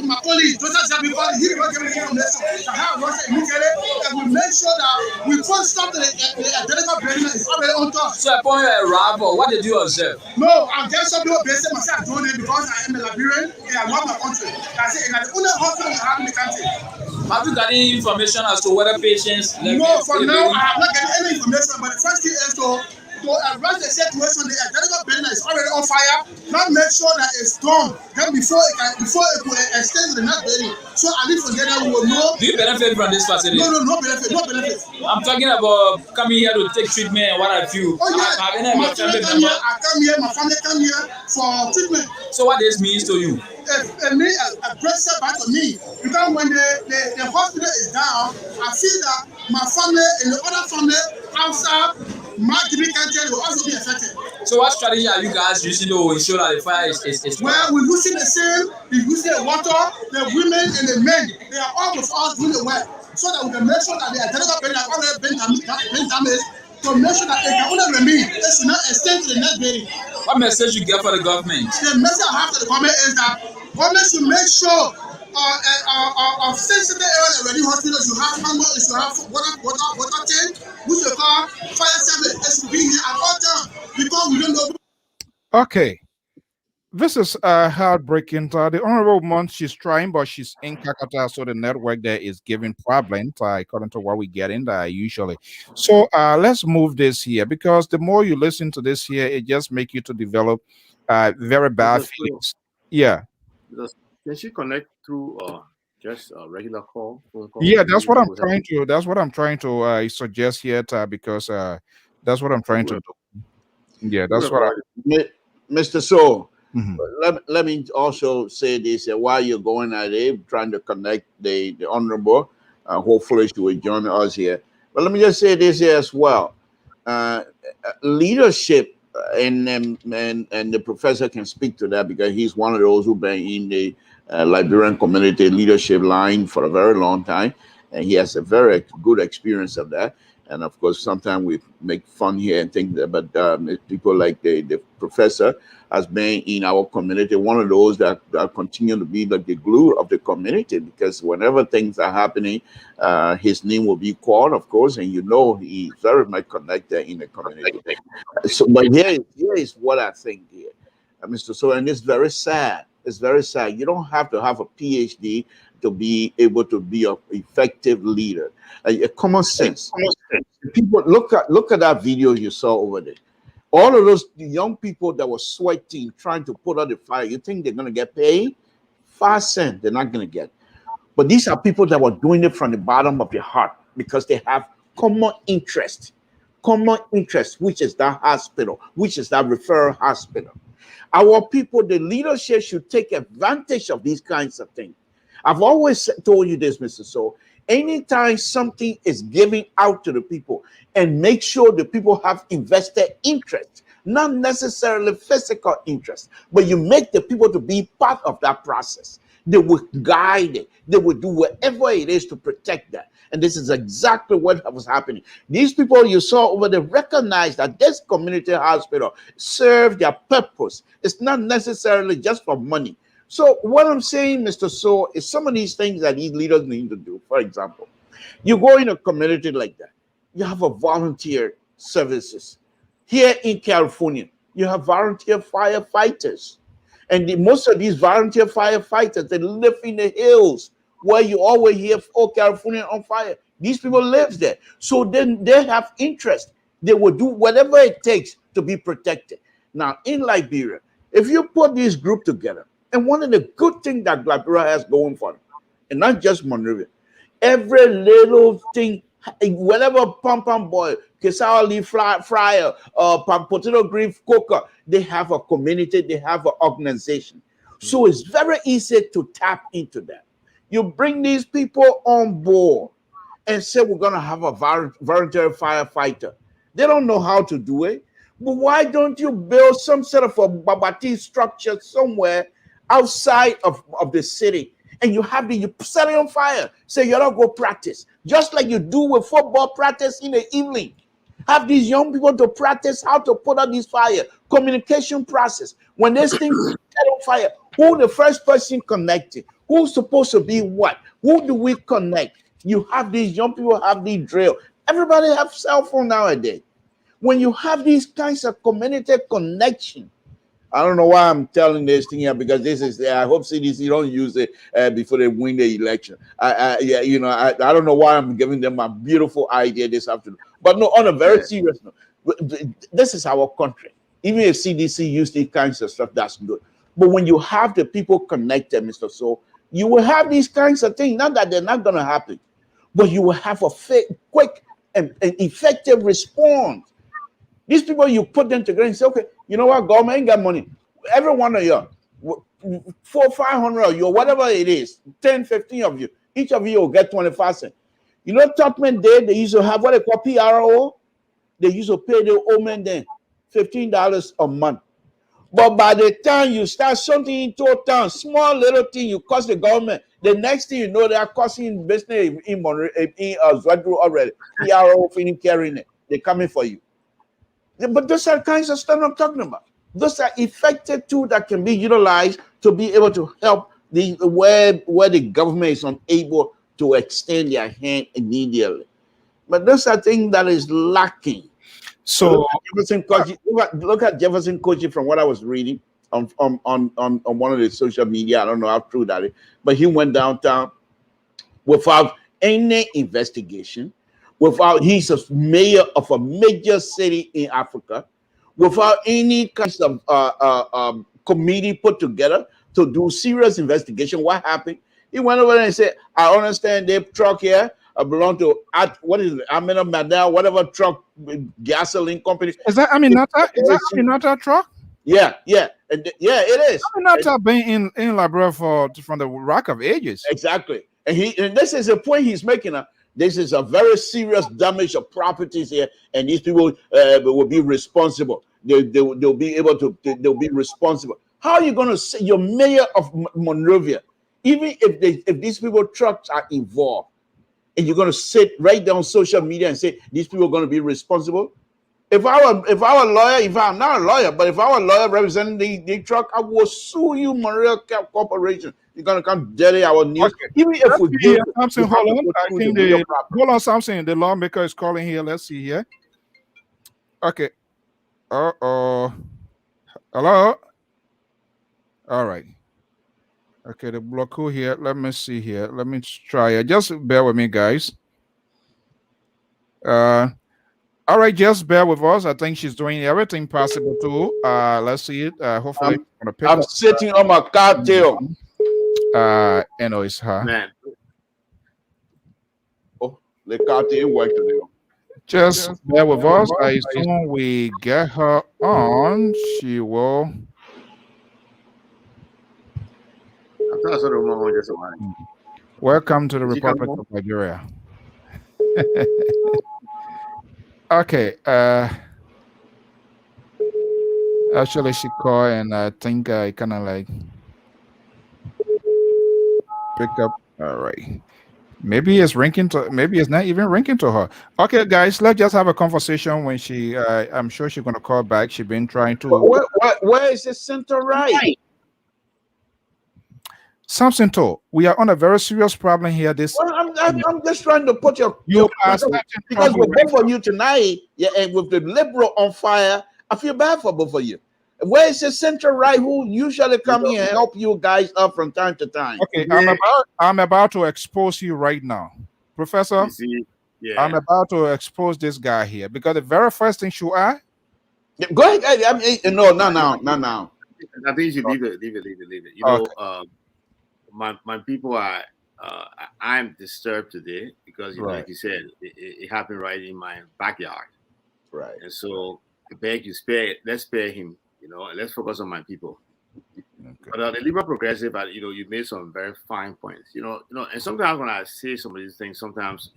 my colleague, Joseph Zabi, because he was giving information. I have rushed immediately and we make sure that we first stop the identical building is already on top. So upon your arrival, what did you observe? No, I'm just some people based myself doing it because I am a Liberian and I love my country. I say it's the only hospital we have in the country. Have you got any information as to whether patients left? No, for now I have not getting any information, but the first thing is to address the situation. The identical building is already on fire. Now make sure that it's done. Then before it will extend to the next building. So at least from there we will know. Do you benefit from this facility? No benefit. I'm talking about coming here to take treatment and what have you. Oh yeah, my family come here. I come here. My family come here for treatment. So what this means to you? It means a great setback to me because when the hospital is down, I feel that my family and the other family outside MARGIBI country will also be affected. So what strategy are you guys using to ensure that the fire is well, we're using the same, we're using the water, the women and the men, they are all with us doing the work so that we can make sure that the identical building has already been damaged to make sure that it can only remain. It's not extend to the next building. What message you get for the government? The message I have to the government is that government should make sure of sensitive areas already hospitals, you have farmers, you have water tank, which you call fire service. It should be here at all times because we don't know. Okay. This is heartbreaking. The Honorable Month, she's trying, but she's in Kakata, so the network there is giving problems according to what we get in there usually. So let's move this here because the more you listen to this here, it just makes you to develop very bad feelings. Yeah. Can she connect through just a regular phone call? Yeah, that's what I'm trying to. That's what I'm trying to suggest here, because that's what I'm trying to do. Yeah, that's what Mr. So. Mm-hmm. Let me also say this while you're going at it, trying to connect the honorable. Hopefully she will join us here. But let me just say this here as well. Leadership, and the professor can speak to that because he's one of those who've been in the Liberian community leadership line for a very long time, and he has a very good experience of that. And of course, sometimes we make fun here and think that, but people like the professor has been in our community, one of those that continue to be like the glue of the community, because whenever things are happening, his name will be called, of course, and he's very much connected in the community. So, but here is what I think here, Mr. So, and it's very sad. It's very sad. You don't have to have a PhD to be able to be an effective leader. Common sense. People look at that video you saw over there. All of those young people that were sweating, trying to put out the fire, you think they're going to get paid? 5 cents, they're not going to get. But these are people that were doing it from the bottom of their heart because they have common interest, which is that hospital, which is that referral hospital. Our people, the leadership should take advantage of these kinds of things. I've always told you this, Mr. So, anytime something is given out to the people, and make sure the people have invested interest, not necessarily physical interest, but you make the people to be part of that process. They will guide it. They will do whatever it is to protect that. And this is exactly what was happening. These people you saw over there recognize that this community hospital serves their purpose. It's not necessarily just for money. So what I'm saying, Mr. So, is some of these things that these leaders need to do. For example, you go in a community like that, you have a volunteer services. Here in California, you have volunteer firefighters. And most of these volunteer firefighters, they live in the hills where you always hear, oh, California on fire. These people live there. So then they have interest. They will do whatever it takes to be protected. Now, in Liberia, if you put this group together, and one of the good things that Liberia has going for them, and not just Monrovia, every little thing, whatever pump boy, cassava leaf fryer, potato green cooker, they have a community, they have an organization. So it's very easy to tap into that. You bring these people on board and say, we're going to have a voluntary firefighter. They don't know how to do it. But why don't you build some sort of a Babati structure somewhere outside of the city? And you set it on fire. Say, you don't go practice. Just like you do with football practice in the evening. Have these young people to practice how to put out this fire. Communication process. When this thing set on fire, who the first person connected? Who's supposed to be what? Who do we connect? You have these young people have these drill. Everybody have cell phone nowadays. When you have these kinds of community connection, I don't know why I'm telling this thing here, because this is, I hope CDC don't use it before they win the election. I don't know why I'm giving them a beautiful idea this afternoon. But no, on a very serious note, this is our country. Even if CDC use these kinds of stuff, that's good. But when you have the people connected, Mr. So, you will have these kinds of things. Not that they're not going to happen, but you will have a quick and effective response. These people, you put them together and say, okay, you know what, government ain't got money. Every one of you, 400, 500 of you, whatever it is, 10, 15 of you, each of you will get 25 cents. You know, Topman Day, they used to have what they call PRO. They used to pay the old men then $15 a month. But by the time you start something in town, small little thing, you cost the government. The next thing you know, they are costing business in Zwadru already. PRO feeling carrying it. They're coming for you. But those are kinds of stuff I'm talking about. Those are effective tools that can be utilized to be able to help where the government is unable to extend their hand immediately. But those are things that is lacking. So look at Jefferson Koji from what I was reading on one of the social media. I don't know how true that is, but he went downtown without any investigation. He's a mayor of a major city in Africa, without any kinds of committee put together to do serious investigation. What happened? He went over there and said, I understand their truck here belong to what is it? Amina Madal, whatever truck gasoline company. Is that Aminata? Is that Aminata truck? Yeah, it is. Aminata been in Liberia from the Rock of Ages. Exactly, and this is the point he's making. This is a very serious damage of properties here, and these people will be responsible. They'll be able to. They'll be responsible. How are you going to say you're mayor of Monrovia, even if these people trucks are involved, and you're going to sit right down social media and say these people are going to be responsible? If I were a lawyer, if I'm not a lawyer, but if I were a lawyer representing the truck, I will sue you, Monrovia Corporation. You're gonna come dirty our news. Okay. Even if we do something, hold on. I think hold on, something. The lawmaker is calling here. Let's see here. Okay. Hello. All right. Okay, the block here. Let me see here. Let me try it. Just bear with me, guys. All right, just bear with us. I think she's doing everything possible too. Let's see it. Hopefully, I'm sitting on my cocktail. You know, it's her. Man. Oh, the cocktail worked today. Just bear with us. As soon as we get her on, she will. Welcome to the Republic of Nigeria. Okay. Actually, she called, and I think I kind of like pick up. All right. Maybe it's ringing to. Maybe it's not even ringing to her. Okay, guys, let's just have a conversation when she. I'm sure she's gonna call back. She's been trying to. Where is the center right? Something to. We are on a very serious problem here. I'm just trying to put your because with both of you tonight, and with the liberal on fire, I feel bad for both of you. Where is the center right who usually come here and help you guys up from time to time? Okay, I'm about to expose you right now, Professor. I'm about to expose this guy here because the very first thing you are, Go ahead. I mean, no, not now, not now. I think you should leave it. You Okay. know, my people are. I'm disturbed today because Right. like you said, it happened right in my backyard, Right. and so I beg you, spare. Let's spare him. You know, and let's focus on my people. Okay. But the liberal progressive, you made some very fine points. And sometimes when I say some of these things, sometimes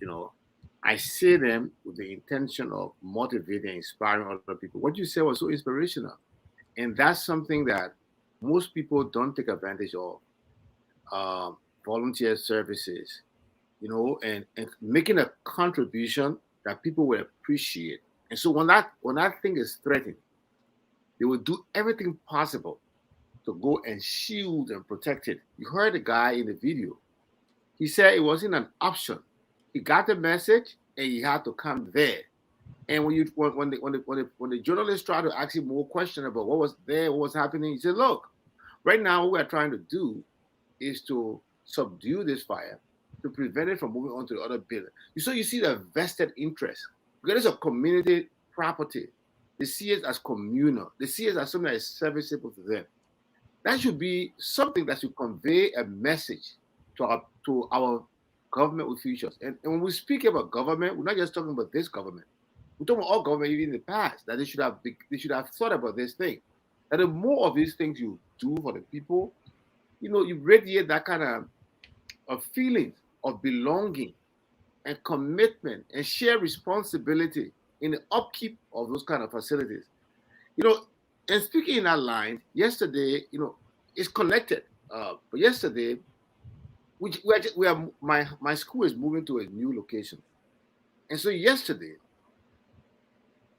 I say them with the intention of motivating, inspiring other people. What you said was so inspirational, and that's something that most people don't take advantage of. Volunteer services, and making a contribution that people will appreciate. And so when that thing is threatened, they will do everything possible to go and shield and protect it. You heard the guy in the video. He said it wasn't an option. He got the message and he had to come there. And when the journalists tried to ask him more questions about what was there, what was happening, he said, "Look, right now what we're trying to do is to subdue this fire, to prevent it from moving on to the other building." You see the vested interest. Because it's a community property. They see it as communal. They see it as something that is serviceable to them. That should be something that should convey a message to our government officials. And when we speak about government, we're not just talking about this government. We're talking about all government even in the past, that they should have thought about this thing. That the more of these things you do for the people, you radiate that kind of feelings of belonging and commitment and shared responsibility in the upkeep of those kind of facilities. And speaking in that line, yesterday, it's connected. But yesterday, my school is moving to a new location, and so yesterday,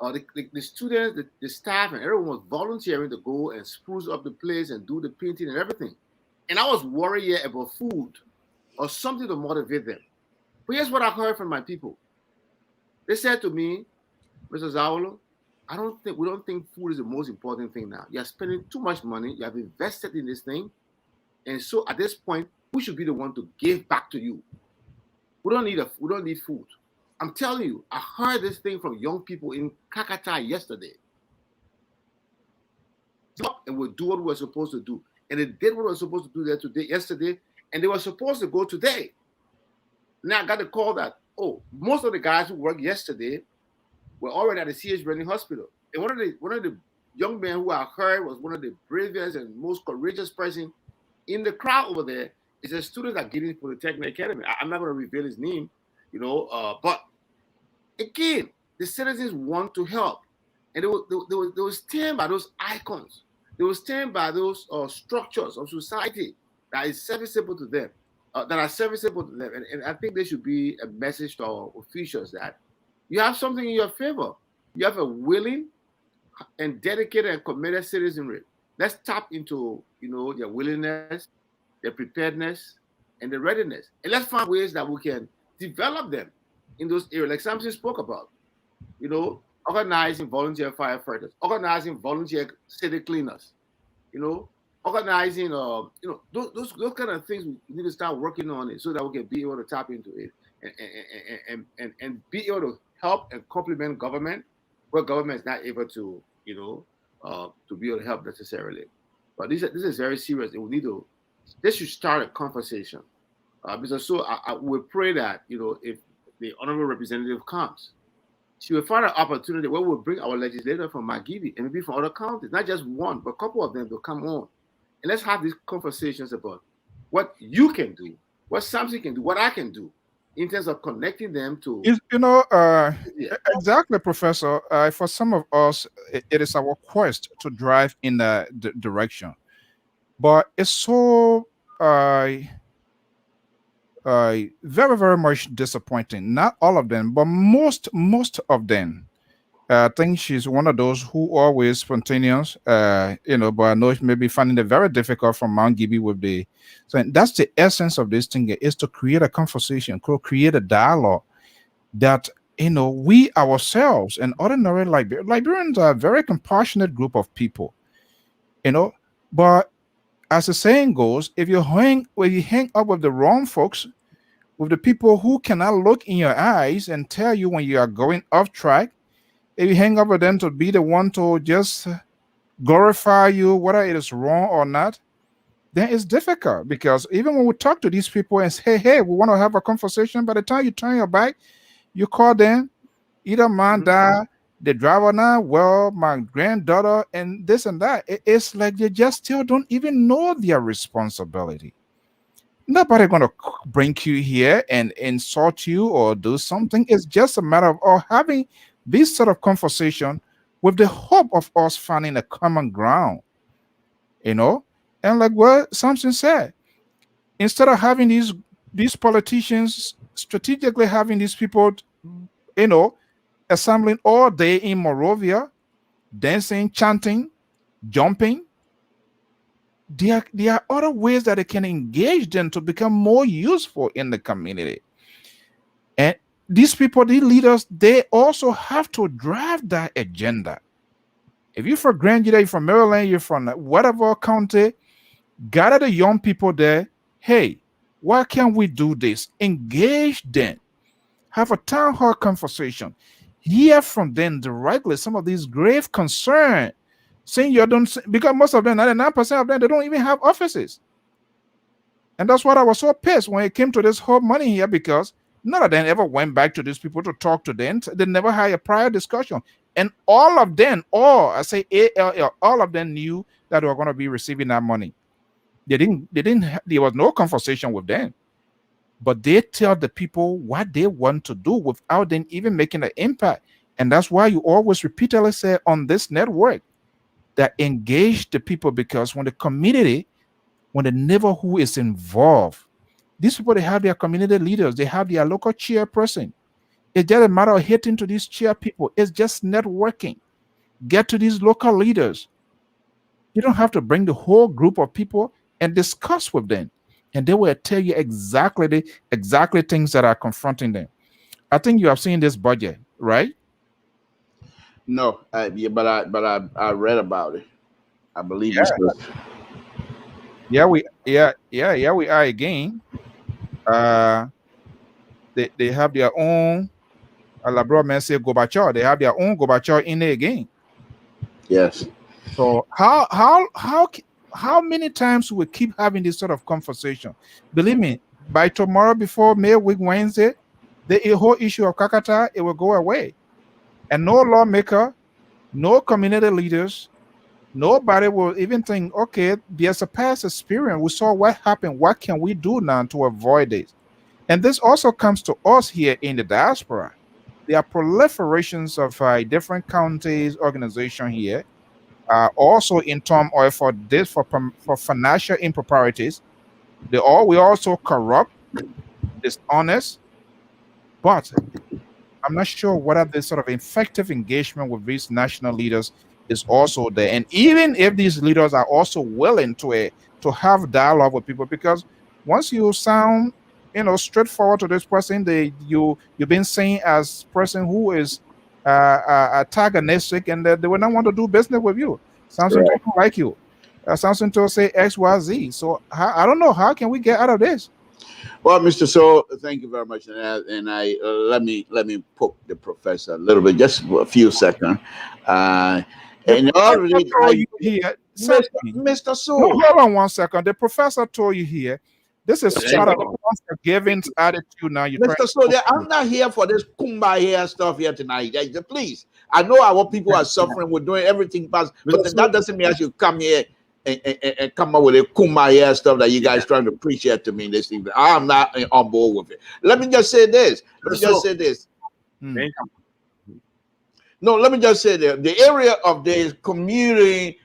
the students, the staff, and everyone was volunteering to go and spruce up the place and do the painting and everything. And I was worried about food or something to motivate them. But here's what I heard from my people. They said to me, "Mr. Zawolo, we don't think food is the most important thing now. You're spending too much money. You have invested in this thing. And so at this point, we should be the one to give back to you. We don't need food." I'm telling you, I heard this thing from young people in Kakata yesterday. And we'll do what we're supposed to do. And they did what we were supposed to do yesterday, and they were supposed to go today. Now I got the call that, most of the guys who worked yesterday were already at the CH Rennie Hospital. And one of the young men who I heard was one of the bravest and most courageous person in the crowd over there is a student at Guinness Polytechnic Academy. I'm not going to reveal his name, but again, the citizens want to help. And they will stand by those icons. They will stand by those structures of society that is serviceable to them, And I think there should be a message to our officials that you have something in your favor. You have a willing and dedicated and committed citizenry. Let's tap into, their willingness, their preparedness, and their readiness. And let's find ways that we can develop them in those areas, like Samson spoke about. Organizing volunteer firefighters, organizing volunteer city cleaners, organizing, those kind of things. We need to start working on it so that we can be able to tap into it and be able to help and complement government where government is not able to, to be able to help necessarily. But this is very serious. This should start a conversation. Because so I will pray that, if the honorable representative comes, she will find an opportunity where we'll bring our legislator from MARGIBI and maybe from other counties, not just one, but a couple of them to come on. And let's have these conversations about what you can do, what Samson can do, what I can do in terms of connecting them to. Exactly, Professor. For some of us, it is our quest to drive in that direction. But it's so very, very much disappointing. Not all of them, but most of them. I think she's one of those who always spontaneous, but I know she may be finding it very difficult from MARGIBI with the. So that's the essence of this thing, is to create a conversation, create a dialogue that, we ourselves and ordinary Liberians are a very compassionate group of people, but as the saying goes, if you hang up with the wrong folks, with the people who cannot look in your eyes and tell you when you are going off track, if you hang up with them to be the one to just glorify you, whether it is wrong or not, then it's difficult. Because even when we talk to these people and say, hey, we want to have a conversation, by the time you turn your back, you call them, either man die, the driver now, well, my granddaughter, and this and that. It's like they just still don't even know their responsibility. Nobody gonna bring you here and insult you or do something. It's just a matter of having this sort of conversation with the hope of us finding a common ground, you know. And like what Samson said, instead of having these politicians strategically having these people, you know, assembling all day in Morovia, dancing, chanting, jumping, there are other ways that they can engage them to become more useful in the community. And these people, these leaders, they also have to drive that agenda. If you're from Grand, you're from Maryland, you're from whatever county, gather the young people there. Hey, why can't we do this? Engage them. Have a town hall conversation. Hear from them directly some of these grave concerns. Saying you don't, because most of them, 99% of them, they don't even have offices. And that's what I was so pissed when it came to this whole money here, because none of them ever went back to these people to talk to them. They never had a prior discussion. And all of them, all of them knew that they were going to be receiving that money. There was no conversation with them. But they tell the people what they want to do without them even making an impact. And that's why you always repeatedly say on this network that engage the people, because when the community, when the neighborhood is involved, these people, they have their community leaders, they have their local chairperson. It's just a matter of hitting to these chair people. It's just networking. Get to these local leaders. You don't have to bring the whole group of people and discuss with them, and they will tell you exactly things that are confronting them. I think you have seen this budget, right? No, yeah, but I read about it. I believe Yeah. it's we are again. They have their own. Labro man say Gorbachev. They have their own Gorbachev in there again. yes. So how many times we keep having this sort of conversation? Believe me, by tomorrow, before May week Wednesday, the whole issue of Kakata, it will go away. And no lawmaker, no community leaders, nobody will even think, okay, there's a past experience. We saw what happened. What can we do now to avoid this? And this also comes to us here in the diaspora. There are proliferations of different counties, organization here. Also in terms of for financial improprieties, we also corrupt, dishonest, but I'm not sure whether this sort of effective engagement with these national leaders is also there. And even if these leaders are also willing to have dialogue with people, because once you sound, straightforward to this person, you've been seen as person who is antagonistic, and they will not want to do business with you. Samson don't like you. Samson to say X, Y, Z. So I don't know, how can we get out of this? Well, Mr. So, thank you very much. And I let me poke the professor a little bit, just for a few seconds. And already, Mr. So, no, hold on 1 second. The professor told you here. This is sort of a forgiving attitude now. Mr. So, I'm not here for this kumbaya stuff here tonight. Please, I know our people are suffering. We're doing everything possible, but that doesn't mean I should come here and come up with a kumbaya stuff that you guys trying to preach here to me this evening. I'm not on board with it. Let me just say this. No, let me just say that the area of the community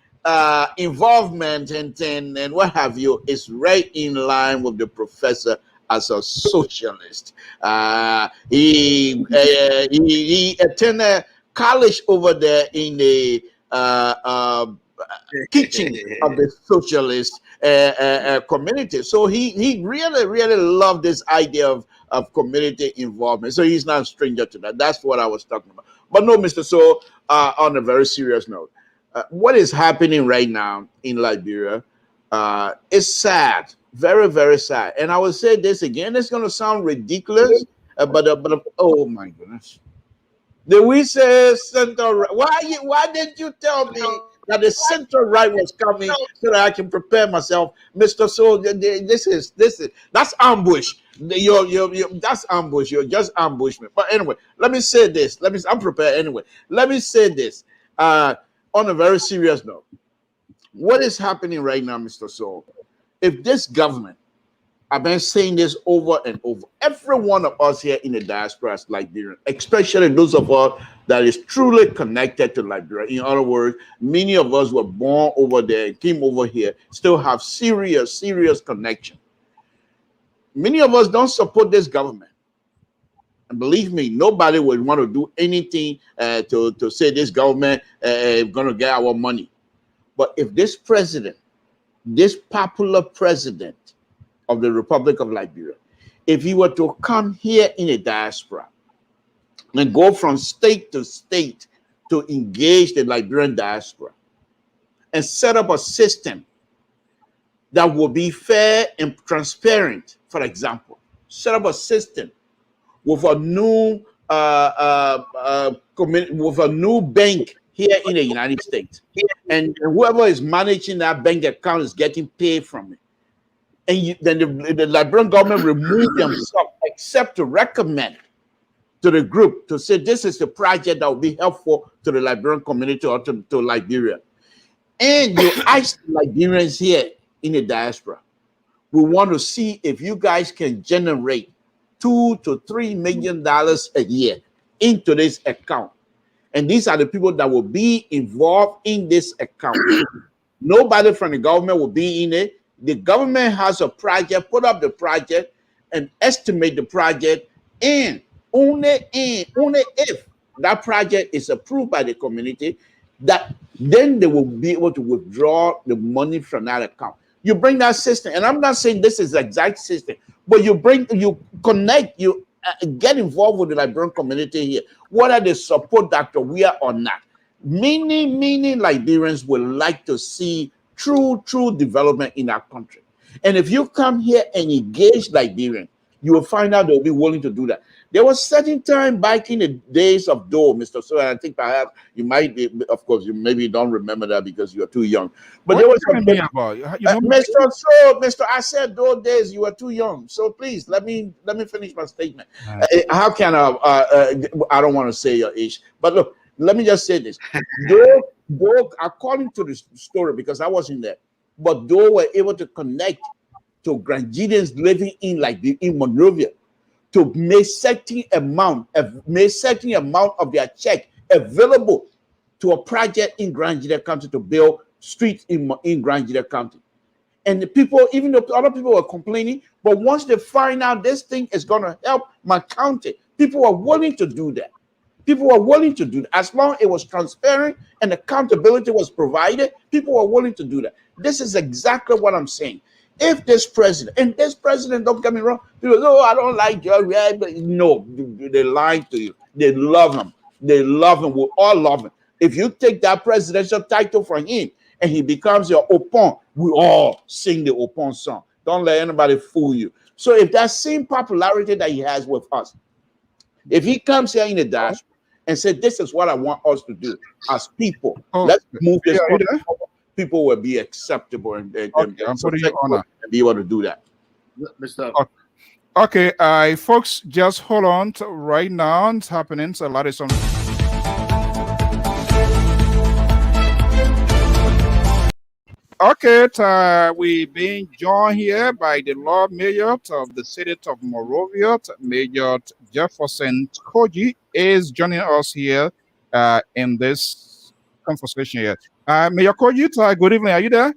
involvement and what have you is right in line with the professor as a socialist. He attended college over there in the kitchen of the socialist community. So he really loved this idea of community involvement. So he's not a stranger to that. That's what I was talking about. But no, Mr. So, on a very serious note, what is happening right now in Liberia is sad, very, very sad. And I will say this again, it's going to sound ridiculous, but oh my goodness. Did we say center right? Why didn't you tell me that the center right was coming so that I can prepare myself, Mr. So this is that's ambush. That's ambush. You're just ambushment. But anyway, let me say this. I'm prepared anyway. Let me say this. On a very serious note, what is happening right now, Mr. Soul? If this government, I've been saying this over and over. Every one of us here in the diaspora is Liberian, especially those of us that is truly connected to Liberia. In other words, many of us were born over there, came over here, still have serious connection. Many of us don't support this government. And believe me, nobody would want to do anything to say this government is going to get our money. But if this president, this popular president of the Republic of Liberia, if he were to come here in a diaspora and go from state to state to engage the Liberian diaspora and set up a system that will be fair and transparent, for example, set up a system with a new bank here in the United States, and whoever is managing that bank account is getting paid from it. And then the Liberian government remove themselves except to recommend to the group to say this is the project that will be helpful to the Liberian community or to Liberia. And you ask Liberians here in the diaspora, we want to see if you guys can generate $2 to $3 million a year into this account. And these are the people that will be involved in this account. Nobody from the government will be in it. The government has a project, put up the project and estimate the project, and only if that project is approved by the community, that then they will be able to withdraw the money from that account. You bring that system, and I'm not saying this is the exact system, but you connect, you get involved with the Liberian community here, whether they support Dr. Weah or not. Many Liberians would like to see true development in our country. And if you come here and engage Liberian, you will find out they'll be willing to do that. There was certain time back in the days of Doe, Mr. So, and I think perhaps you might be, of course, you maybe don't remember that because you're too young. But there was Mr. So, I said those days you were too young. So please let me finish my statement. How can I don't want to say your age, but look, let me just say this. Though, according to the story, because I wasn't there, but though were able to connect to Granadians living in Monrovia to make certain amount of their check available to a project in Granada County to build streets in Granada County. And the people, even though other people were complaining, but once they find out this thing is going to help my county, people are willing to do that. People were willing to do that. As long as it was transparent and accountability was provided, people were willing to do that. This is exactly what I'm saying. If this president, don't get me wrong, people say, oh, I don't like George, but no, they lied to you. They love him. They love him. We all love him. If you take that presidential title from him and he becomes your opponent, we all sing the opponent song. Don't let anybody fool you. So if that same popularity that he has with us, if he comes here in the diaspora and said, this is what I want us to do as people, let's move this forward, people will be acceptable and be able to do that. Mr. Okay, folks, just hold on right now. It's happening. So a lot is on. Okay, we being joined here by the Lord Mayor of the city of Monrovia, Major Jefferson Koji, is joining us here in this conversation here. Mayor Koji, good evening. Are you there?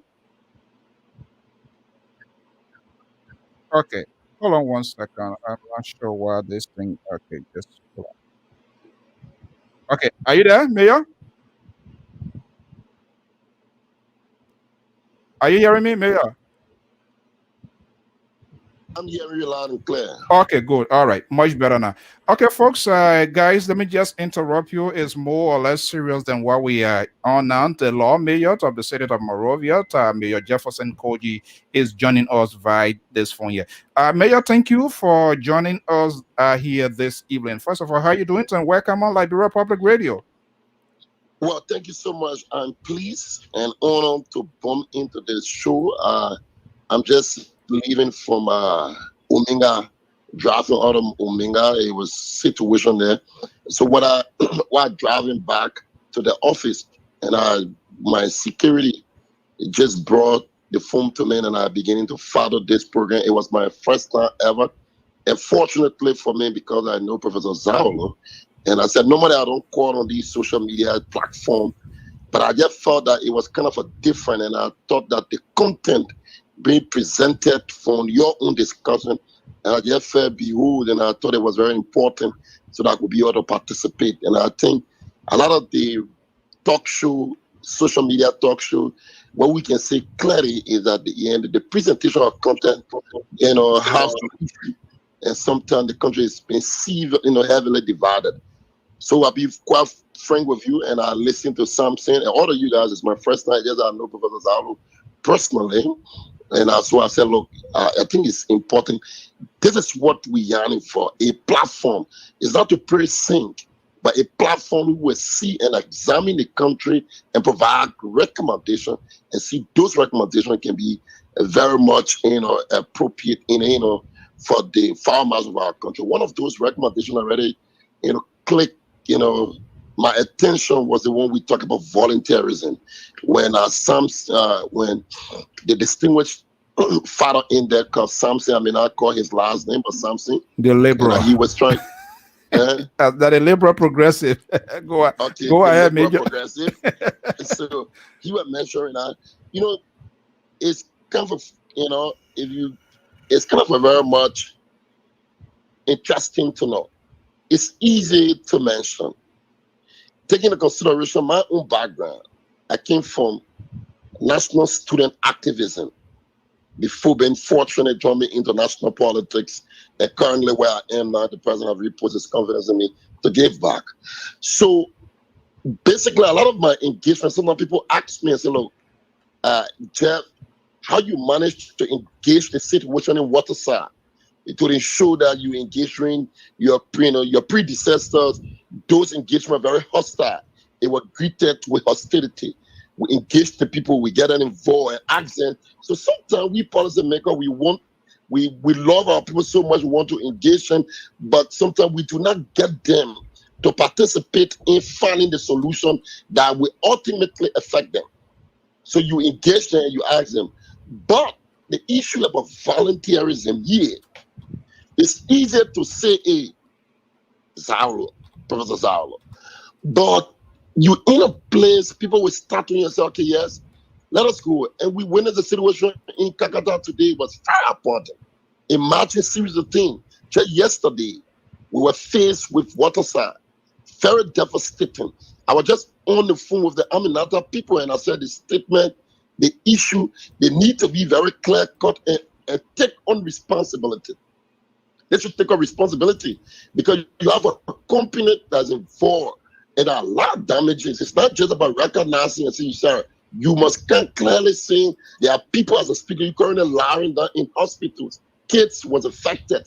Okay, hold on one second. I'm not sure why this thing. Okay, just hold on. Okay, are you there, Mayor? Are you hearing me, Mayor? I'm hearing you loud and clear. Okay, good. All right, much better now. Okay, folks, guys, let me just interrupt you. It's more or less serious than what we are on now. The law mayor of the city of Monrovia, Mayor Jefferson Koji, is joining us via this phone here. Mayor, thank you for joining us here this evening. First of all, how are you doing? And welcome on Liberia Public Radio. Well, thank you so much. I'm pleased and honored to bump into this show. I'm just leaving from Ominga, driving out of Ominga. It was situation there. So while driving back to the office, and my security just brought the phone to me, and I beginning to follow this program. It was my first time ever, and fortunately for me, because I know Professor Zaulo, and I said normally I don't call on these social media platform, but I just felt that it was kind of a different, and I thought that the content being presented from your own discussion, and I just felt behold, and I thought it was very important so that I could be able to participate. And I think a lot of the talk show, social media talk show, what we can say clearly is that the presentation of content, has to be, and sometimes the country is perceived, heavily divided. So I'll be quite frank with you, and I listen to something, and all of you guys, it's my first time, yes, I know Professor Zalo personally, and so I said, look, I think it's important. This is what we're yearning for, a platform. It's not to praise sing, but a platform we will see and examine the country and provide recommendations, and see those recommendations can be very much, appropriate, for the farmers of our country. One of those recommendations already, clicked, my attention was the one we talk about volunteerism. When when the distinguished father in there called Samson, I mean, I call his last name, but Samson. The liberal. He was trying. That a liberal progressive. Go ahead, Major. Progressive. So he was mentioning that, it's kind of, it's kind of a very much interesting to know. It's easy to mention. Taking into consideration my own background, I came from national student activism before being fortunate to join me into national politics, and currently where I am now, the president have reposed his confidence in me to give back. So basically, a lot of my engagement, some people ask me and say, look, Jeff, how you managed to engage the situation in Waterside? It would ensure that you engage in your predecessors. Those engagements were very hostile. They were greeted with hostility. We engage the people, we get them involved and ask them. So sometimes we policymakers, we love our people so much, we want to engage them, but sometimes we do not get them to participate in finding the solution that will ultimately affect them. So you engage them and you ask them. But the issue about volunteerism here, it's easier to say, hey, Zaro, Professor Zaro, but you in a place, people will start to say, okay, yes, let us go. And we went in the situation in Kakata today was very important. Imagine series of things. Just yesterday, we were faced with Waterside. Very devastating. I was just on the phone with the Aminata people, and I said the statement, the issue, they need to be very clear-cut and take on responsibility. They should take on responsibility because you have a company that's involved in a lot of damages. It's not just about recognizing and saying, sir, you must clearly see there are people as a speaker you currently lying down in hospitals. Kids was affected.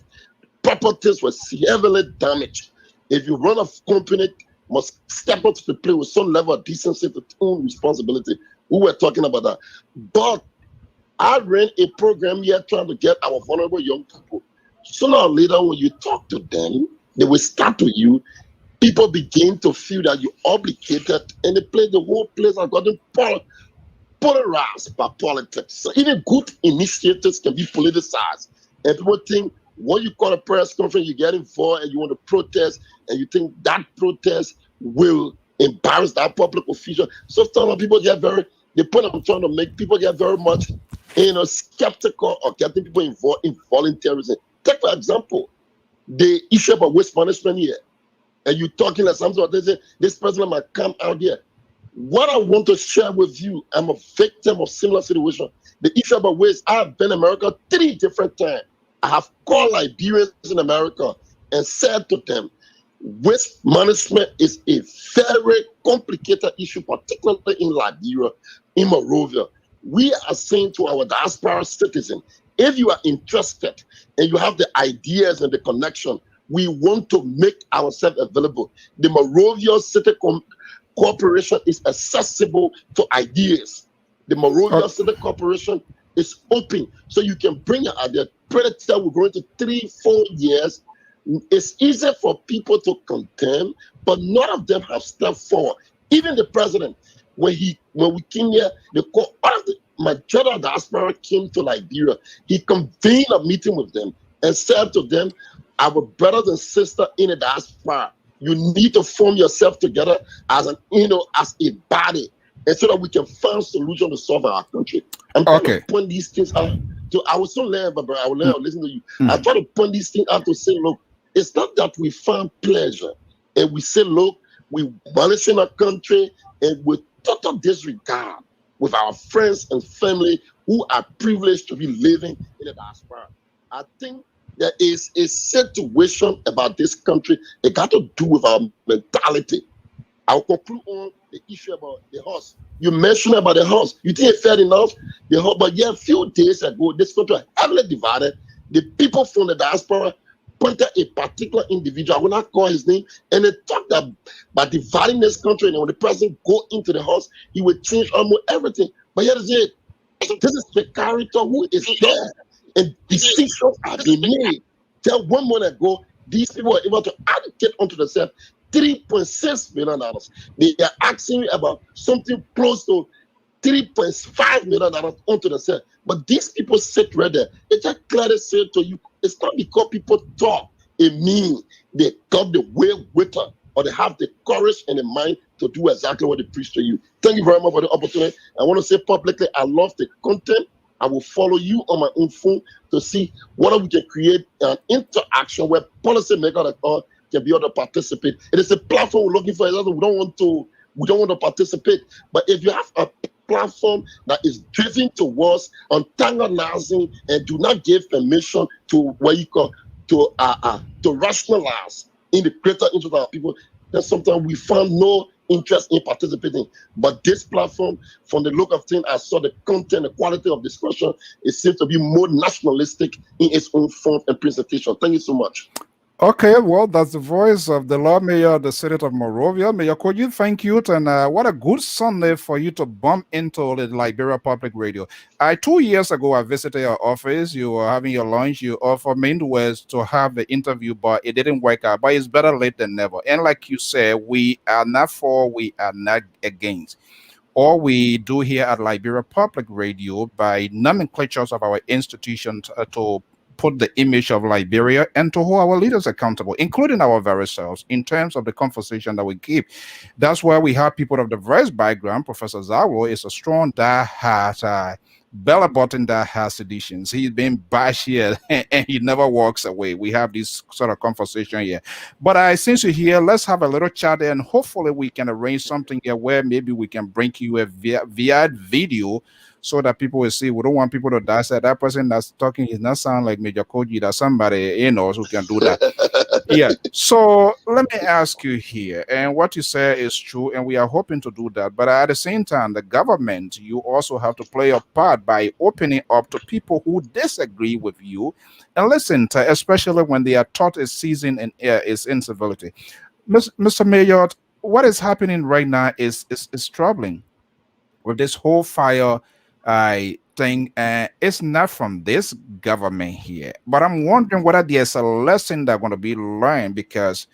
Properties was heavily damaged. If you run a company, must step up to the plate with some level of decency to own responsibility. We were talking about that. But I ran a program here trying to get our vulnerable young people. Sooner or later, when you talk to them, they will start with you. People begin to feel that you're obligated, and the whole place has gotten polarized by politics. So even good initiatives can be politicized. And people think when you call a press conference, you get involved and you want to protest, and you think that protest will embarrass that public official. Sometimes people get the point I'm trying to make, people get very much skeptical of getting people involved in volunteerism. Take, for example, the issue about waste management here. And you're talking like something about this person might come out here. What I want to share with you, I'm a victim of similar situation. The issue about waste, I've been in America 3 different times. I have called Liberians in America and said to them, waste management is a very complicated issue, particularly in Liberia, in Monrovia. We are saying to our diaspora citizens, if you are interested and you have the ideas and the connection, we want to make ourselves available. The Monrovia City Corporation is accessible to ideas. The Monrovia City Corporation is open, so you can bring your idea. Predator will go into 3-4 years. It's easy for people to condemn, but none of them have stepped forward. Even the president, when we came here, all of the majority of the diaspora came to Liberia. He convened a meeting with them and said to them, our brothers and sisters in the diaspora, you need to form yourself together as as a body, and so that we can find solution to solve our country. I'm trying to point these things out. I will soon learn, but I will learn. Listen to you. I try to point these things out to say, look, it's not that we find pleasure and we say, look, we manage in our country and with total disregard with our friends and family who are privileged to be living in the diaspora. I think there is a situation about this country. It got to do with our mentality. I'll conclude on the issue about the horse. You mentioned about the horse. You think it's fair enough? The horse, but yeah, a few days ago, this country was heavily divided. The people from the diaspora pointed a particular individual, I will not call his name, and they talked about dividing this country, and when the president go into the house, he would change almost everything. But here is it. This is the character who is there, and decisions are being made. Till 1 month ago, these people were able to allocate onto themselves $3.6 million. They are asking about something close to $3.5 million onto themselves. But these people sit right there. They just clearly say to you, it's not because people talk. It means they got the will with her, or they have the courage and the mind to do exactly what they preach to you. Thank you very much for the opportunity. I want to say publicly, I love the content. I will follow you on my own phone to see whether we can create an interaction where policymakers can be able to participate. It is a platform we're looking for. We don't want to participate. But if you have a platform that is driven towards antagonizing and do not give permission to what you call to rationalize in the greater interest of our people, then sometimes we find no interest in participating. But this platform, from the look of things, I saw the content, the quality of discussion, it seems to be more nationalistic in its own form and presentation. Thank you so much. Okay, well, that's the voice of the Lord Mayor of the State of Monrovia. Mayor Kogi, thank you. And what a good Sunday for you to bump into the Liberia Public Radio. 2 years ago, I visited your office. You were having your lunch. You offered me to have the interview, but it didn't work out. But it's better late than never. And like you said, we are not for, we are not against. All we do here at Liberia Public Radio by nomenclatures of our institutions to put the image of Liberia and to hold our leaders accountable, including our very selves, in terms of the conversation that we keep. That's why we have people of diverse background. Professor Zawo is a strong die-hard, belly button die-hard seditions. He's been bashed here and he never walks away. We have this sort of conversation here. But since you're here, let's have a little chat and hopefully we can arrange something here where maybe we can bring you a via video so that people will see. We don't want people to die. So that person that's talking is not sound like Major Koji, that somebody who can do that. Yeah. So let me ask you here, and what you say is true, and we are hoping to do that. But at the same time, the government, you also have to play a part by opening up to people who disagree with you and listen to, especially when they are taught is season and is incivility. Mr. Mayor, what is happening right now is troubling with this whole fire thing. It's not from this government here, but I'm wondering whether there's a lesson that's going to be learned, because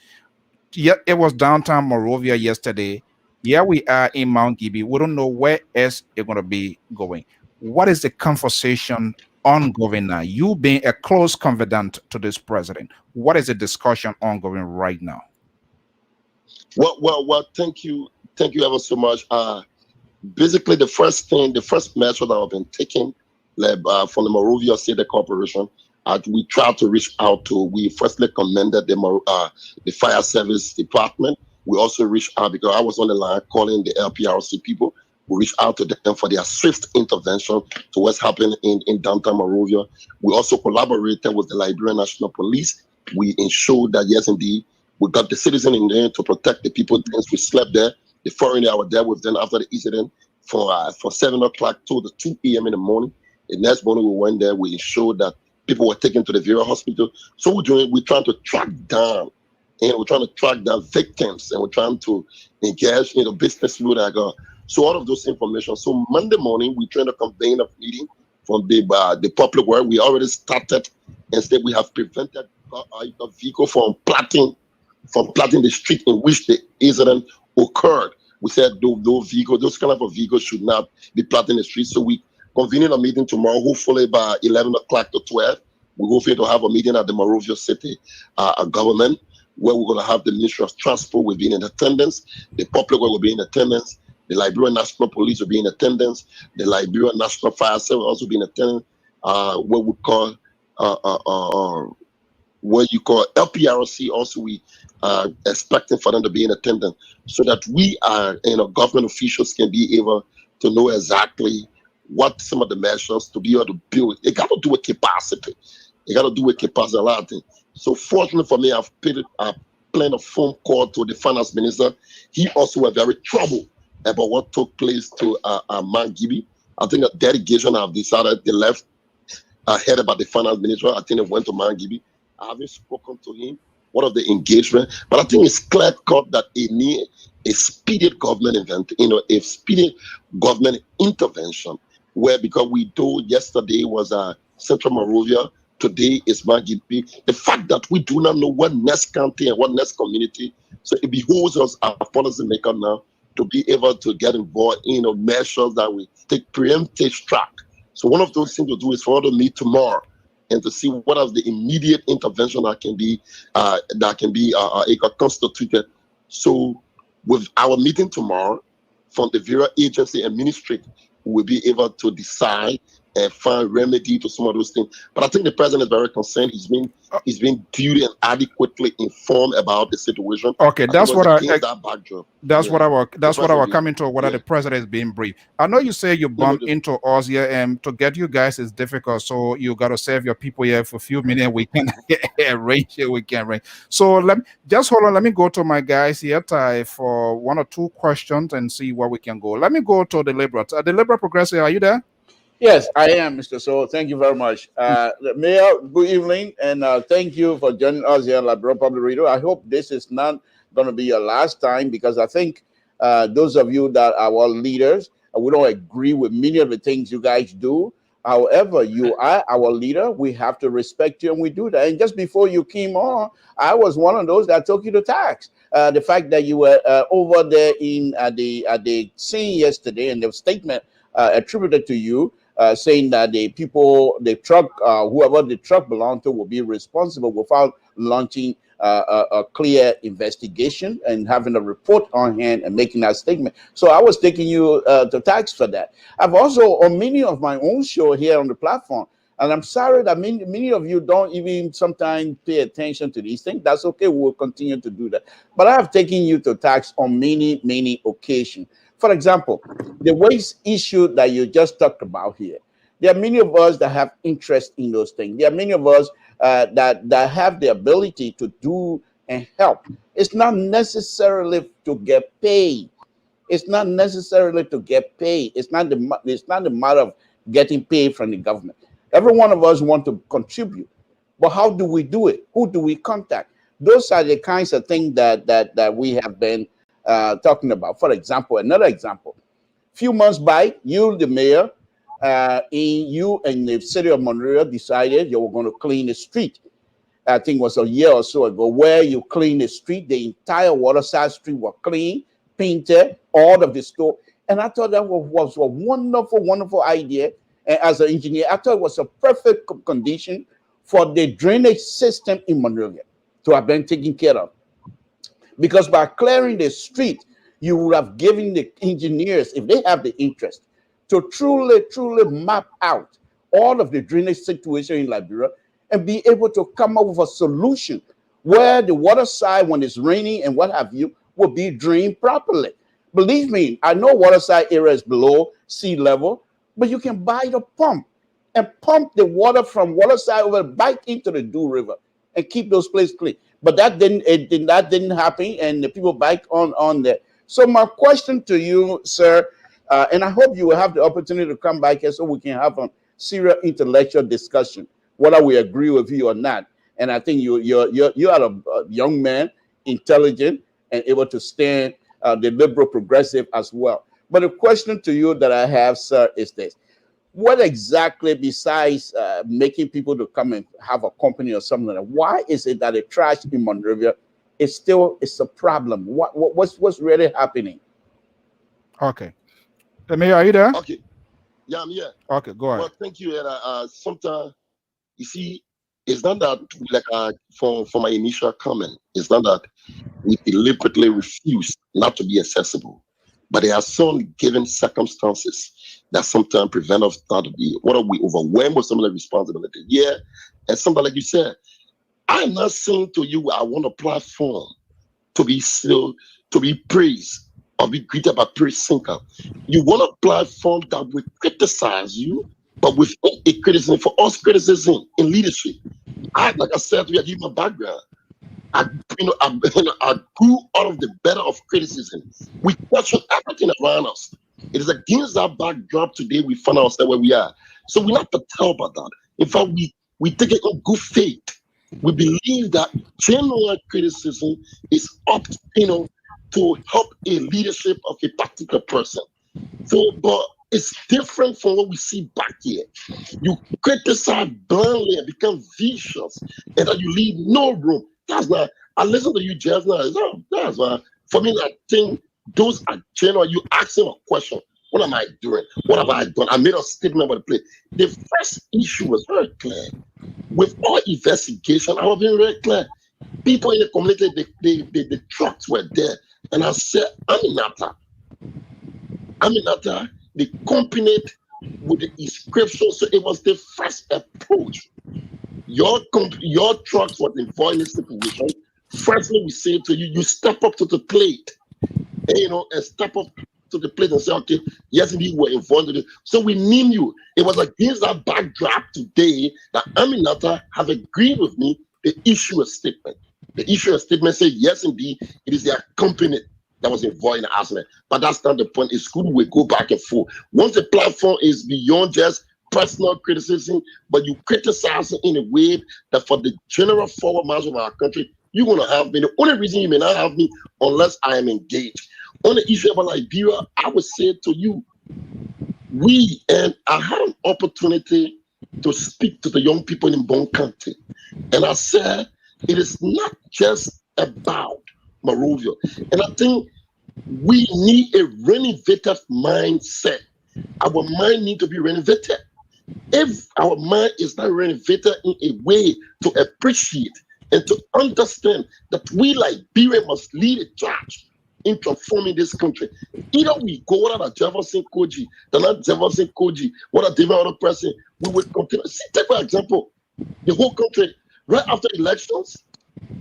it was downtown Monrovia yesterday. Yeah, we are in MARGIBI. We don't know where else it's going to be going. What is the conversation ongoing now? You being a close confidant to this president, what is the discussion ongoing right now? Well, thank you ever so much. Basically, the first measure that I've been taking from the Monrovia City Corporation, we tried to reach out to. We firstly commended the fire service department. We also reached out because I was on the line calling the Lpr-Tv people. We reached out to them for their swift intervention to what's happening in downtown Monrovia. We also collaborated with the Liberian National Police. We ensured that, yes, indeed, we got the citizen in there to protect the people. Since we slept there, the foreign day I was there with them after the incident for 7 o'clock to the 2 a.m. in the morning. The next morning we went there. We ensured that people were taken to the VRA hospital. So we're trying to track down, and we're trying to track down victims, and we're trying to engage business people that got. So all of those information. So Monday morning we trying to convene a meeting from the public where we already started. Instead, we have prevented a vehicle from platting the street in which the incident occurred. We said those kind of vehicles should not be platting the street. So we convening a meeting tomorrow, hopefully by 11 o'clock to 12. We're hoping to have a meeting at the Monrovia City government, where we're going to have the Ministry of Transport will be in attendance, the public will be in attendance, the Liberian National Police will be in attendance, the Liberian National Fire Service will also be in attendance, what we call what you call Lpr-Tv also we are expecting for them to be in attendance, so that we are, government officials can be able to know exactly what some of the measures to be able to build. It got to do with capacity. It got to do with capacity, a lot of things. So fortunately for me, I've planned a phone call to the finance minister. He also was very troubled about what took place to MARGIBI. I think a delegation have decided they left headed by the finance minister. I think they went to MARGIBI. I haven't spoken to him. What of the engagement? But I think it's clear cut that it needs a speedy government event, a speedy government intervention. Where, because we told yesterday was Central Monrovia, today is MARGIBI. The fact that we do not know what next county and what next community, so it behoves us as policymakers now to be able to get involved in measures that we take preemptive track. So one of those things to do is for us to meet tomorrow and to see what is the immediate intervention that can be constituted. So with our meeting tomorrow, from the VRA agency and ministry, we will be able to decide and find remedy to some of those things. But I think the president is very concerned. He's been duly and adequately informed about the situation. Okay, that's what I coming to. Whether the president is being briefed. I know you say you bump into us here, and to get you guys is difficult. So you got to save your people here for a few minutes. We can arrange it. We can arrange. So let me just hold on. Let me go to my guys here for 1 or 2 questions and see where we can go. Let me go to the Liberal. The Liberal Progressive, are you there? Yes, I am, Mr. So. Thank you very much. Mayor, good evening, and thank you for joining us here at Liberal Public Radio. I hope this is not going to be your last time, because I think those of you that are our leaders, we don't agree with many of the things you guys do. However, you are our leader. We have to respect you, and we do that. And just before you came on, I was one of those that took you to tax. The fact that you were over there at the scene yesterday, and the statement attributed to you, saying that the truck, whoever the truck belonged to, will be responsible without launching a clear investigation and having a report on hand and making that statement. So I was taking you to tax for that. I've also, on many of my own show here on the platform, and I'm sorry that many of you don't even sometimes pay attention to these things. That's okay. We'll continue to do that. But I have taken you to tax on many occasions. For example, the waste issue that you just talked about here. There are many of us that have interest in those things. There are many of us that have the ability to do and help. It's not necessarily to get paid. It's not necessarily to get paid. It's not the matter of getting paid from the government. Every one of us want to contribute. But how do we do it? Who do we contact? Those are the kinds of things that we have been talking about. For example, another example, a few months back, you, the mayor, you and the city of Monrovia decided you were going to clean the street. I think it was a year or so ago, where you clean the street. The entire Waterside Street was clean, painted, all of the store. And I thought that was a wonderful idea. And as an engineer, I thought it was a perfect condition for the drainage system in Monrovia to have been taken care of. Because by clearing the street, you would have given the engineers, if they have the interest, to truly map out all of the drainage situation in Liberia and be able to come up with a solution where the water side, when it's raining and what have you, will be drained properly. Believe me, I know waterside area is below sea level, but you can buy the pump and pump the water from waterside over back into the Dew River and keep those places clean. But that didn't happen, and the people back on there. So my question to you, sir, and I hope you will have the opportunity to come back here so we can have a serious intellectual discussion, whether we agree with you or not. And I think you are a young man, intelligent, and able to stand the liberal progressive as well. But the question to you that I have, sir, is this. What exactly, besides making people to come and have a company or something like that, why is it that the trash in Monrovia is a problem? What's really happening? Okay. Mayor, are you there? Okay. Yeah, I'm here. Okay, go ahead. Well, thank you. And sometimes, you see, it's not that, like, for my initial comment, it's not that we deliberately refuse not to be accessible, but there are some given circumstances that sometimes prevent us not to be, what are we overwhelmed with some of the responsibility? Yeah, and something like you said, I'm not saying to you I want a platform to be praised or be greeted by praise sinker. You want a platform that will criticize you, but with a criticism. For us, criticism in leadership, like I said, we are giving my background. I grew out of the better of criticism. We question everything around us. It is against that backdrop today we find ourselves where we are. So we're not to tell about that. In fact, we take it in good faith. We believe that genuine criticism is up, to help a leadership of a particular person. So, but it's different from what we see back here. You criticize blindly and become vicious, and then you leave no room. That's not. I listen to you just now. That's why, for me, I think those are genuine. You ask him a question. What am I doing? What have I done? I made a statement about the play. The first issue was very clear. With all investigation, I was being very clear. People in the community, the trucks were there. And I said, Aminata, they accompanied with the inscription. So it was the first approach. Your trucks were involved in this situation. Firstly, we say to you, you step up to the plate. And, and step up to the plate and say, okay, yes, indeed, we're involved in it. So we name you. It was against that backdrop today that Aminata have agreed with me to issue a statement. The issue of statement says, yes, indeed, it is their company that was involved in the accident. But that's not the point. It's good we go back and forth. Once the platform is beyond just personal criticism, but you criticize it in a way that for the general forward march of our country, you're going to have me. The only reason you may not have me unless I am engaged. On the issue about Liberia, I would say to you, and I had an opportunity to speak to the young people in Bon County. And I said, it is not just about Monrovia. And I think we need a renovated mindset. Our mind needs to be renovated. If our mind is not renovated in a way to appreciate and to understand that we Liberia must lead a charge in transforming this country. Either we go out of Jefferson Koji, they're not Jefferson Koji, what a different other person, we will continue. See, take for example, the whole country, right after elections,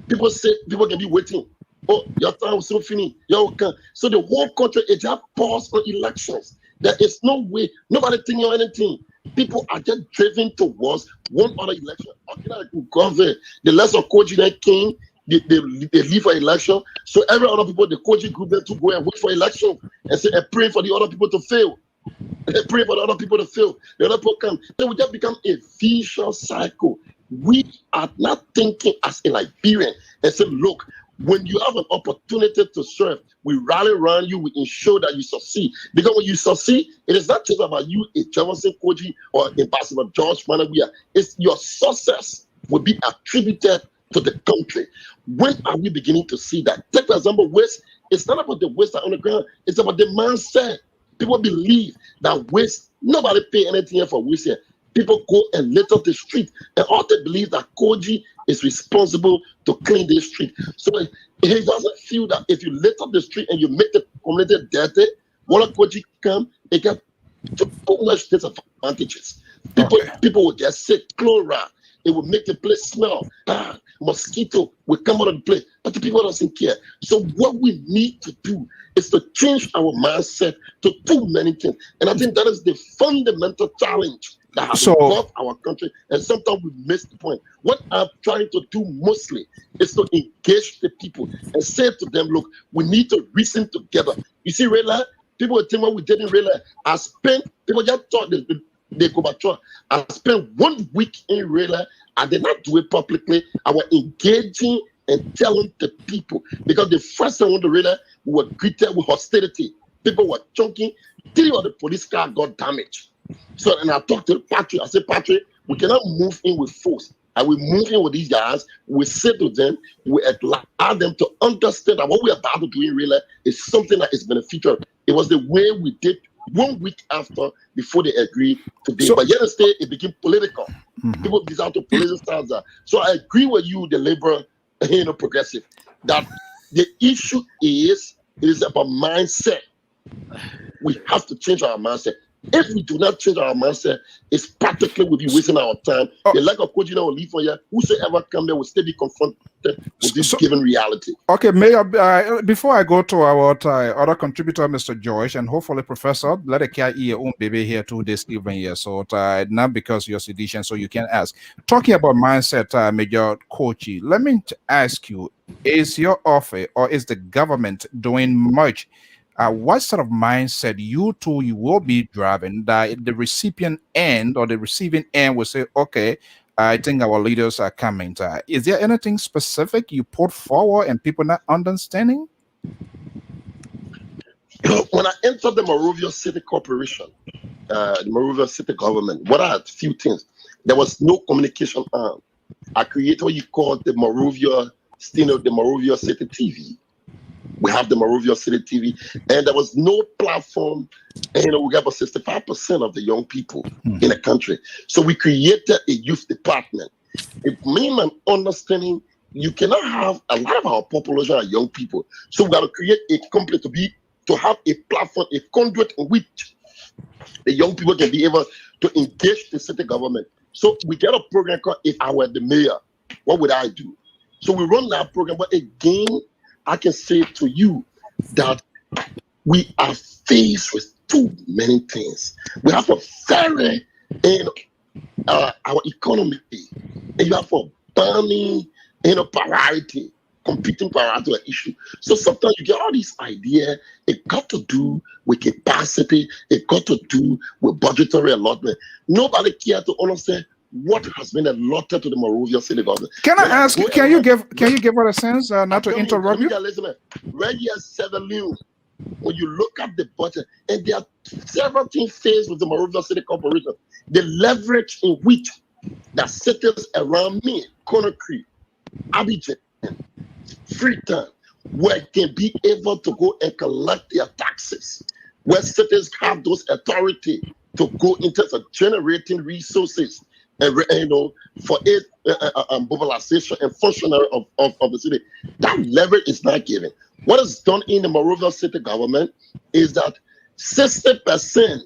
people can be waiting. Oh, your time will soon finish. So the whole country is just paused on elections. There is no way, nobody thinking of anything. People are just driven towards one other election. Okay, I could go there. The lesser Koji that came, they leave for election. So every other people, the Koji group, there to go and wait for election and say, and pray for the other people to fail. And pray for the other people to fail. The other people come. Then we just become a vicious cycle. We are not thinking as a Liberian and say, look, when you have an opportunity to serve, we rally around you, we ensure that you succeed. Because when you succeed, it is not just about you, a Jefferson Koji or Ambassador George Manawia. It's your success will be attributed to the country. When are we beginning to see that? Take for example, waste. It's not about the waste on the ground. It's about the mindset. People believe that waste, nobody pay anything here for waste here. People go and litter the street, and all they believe that Koji is responsible to clean the street. So he doesn't feel that if you litter the street and you make the community dirty, when Koji come, it get too much disadvantages. People will get sick, chloride. it will make the place smell. Mosquito will come out of the place, but the people doesn't care. So what we need to do is to change our mindset to do many things. And I think that is the fundamental challenge that has involved our country. And sometimes we miss the point. What I'm trying to do mostly is to engage the people and say to them, look, we need to reason together. You see, Rayla, people will think what we didn't realize. People just thought they go back to. I spent 1 week in Rayla. I did not do it publicly. I was engaging and telling the people, because the first time I went to Rayla, we were greeted with hostility. People were choking. 3 of the police cars got damaged. So, and I talked to Patrick. I said, Patrick, we cannot move in with force. And we move in with these guys. We say to them, we allow them to understand that what we're about to do in Rayla is something that is beneficial. It was the way we did 1 week after, before they agreed to this. But yesterday, it became political. People desire to politicize that. So I agree with you, the labor, progressive, that the issue is about mindset. We have to change our mindset. If we do not change our mindset, it's practically we'll be wasting our time. The lack of coaching will leave for you. Whosoever come there will still be confronted with this given reality. Okay, Mayor, before I go to our other contributor, Mr. George, and hopefully Professor, let a care your own baby here too this evening here. So not because you're sedition, so you can ask. Talking about mindset, Major Kochi, let me ask you, is your office or is the government doing much? What sort of mindset you will be driving that the recipient end or the receiving end will say, okay, I think our leaders are coming. Is there anything specific you put forward and people not understanding? When I entered the Monrovia City Corporation, the Monrovia City government, what are a few things? There was no communication arm. I created what you call the Monrovia City TV. We have the Monrovia City TV, and there was no platform. And we got about 65% of the young people in the country. So we created a youth department. It means an understanding you cannot have a lot of our population are young people. So we got to create a company to have a platform, a conduit in which the young people can be able to engage the city government. So we get a program called If I Were the Mayor, What Would I Do? So we run that program, but again, I can say to you that we are faced with too many things. We have a very, our economy, and you have a burning, priority, competing priority issue. So sometimes you get all these ideas. It got to do with capacity. It got to do with budgetary allotment. Nobody cares to understand what has been allotted to the Monrovia City government. Can I ask? Can you give us a sense? Not to interrupt you. Right here, 7 million. When you look at the budget, and there are several things faced with the Monrovia City Corporation. The leverage in which the cities around me, Conakry, Abidjan, Freetown, where it can be able to go and collect their taxes, where cities have those authority to go in terms of generating resources. For it, mobilization and functionary of the city, that leverage is not given. What is done in the Monrovia City government is that 60%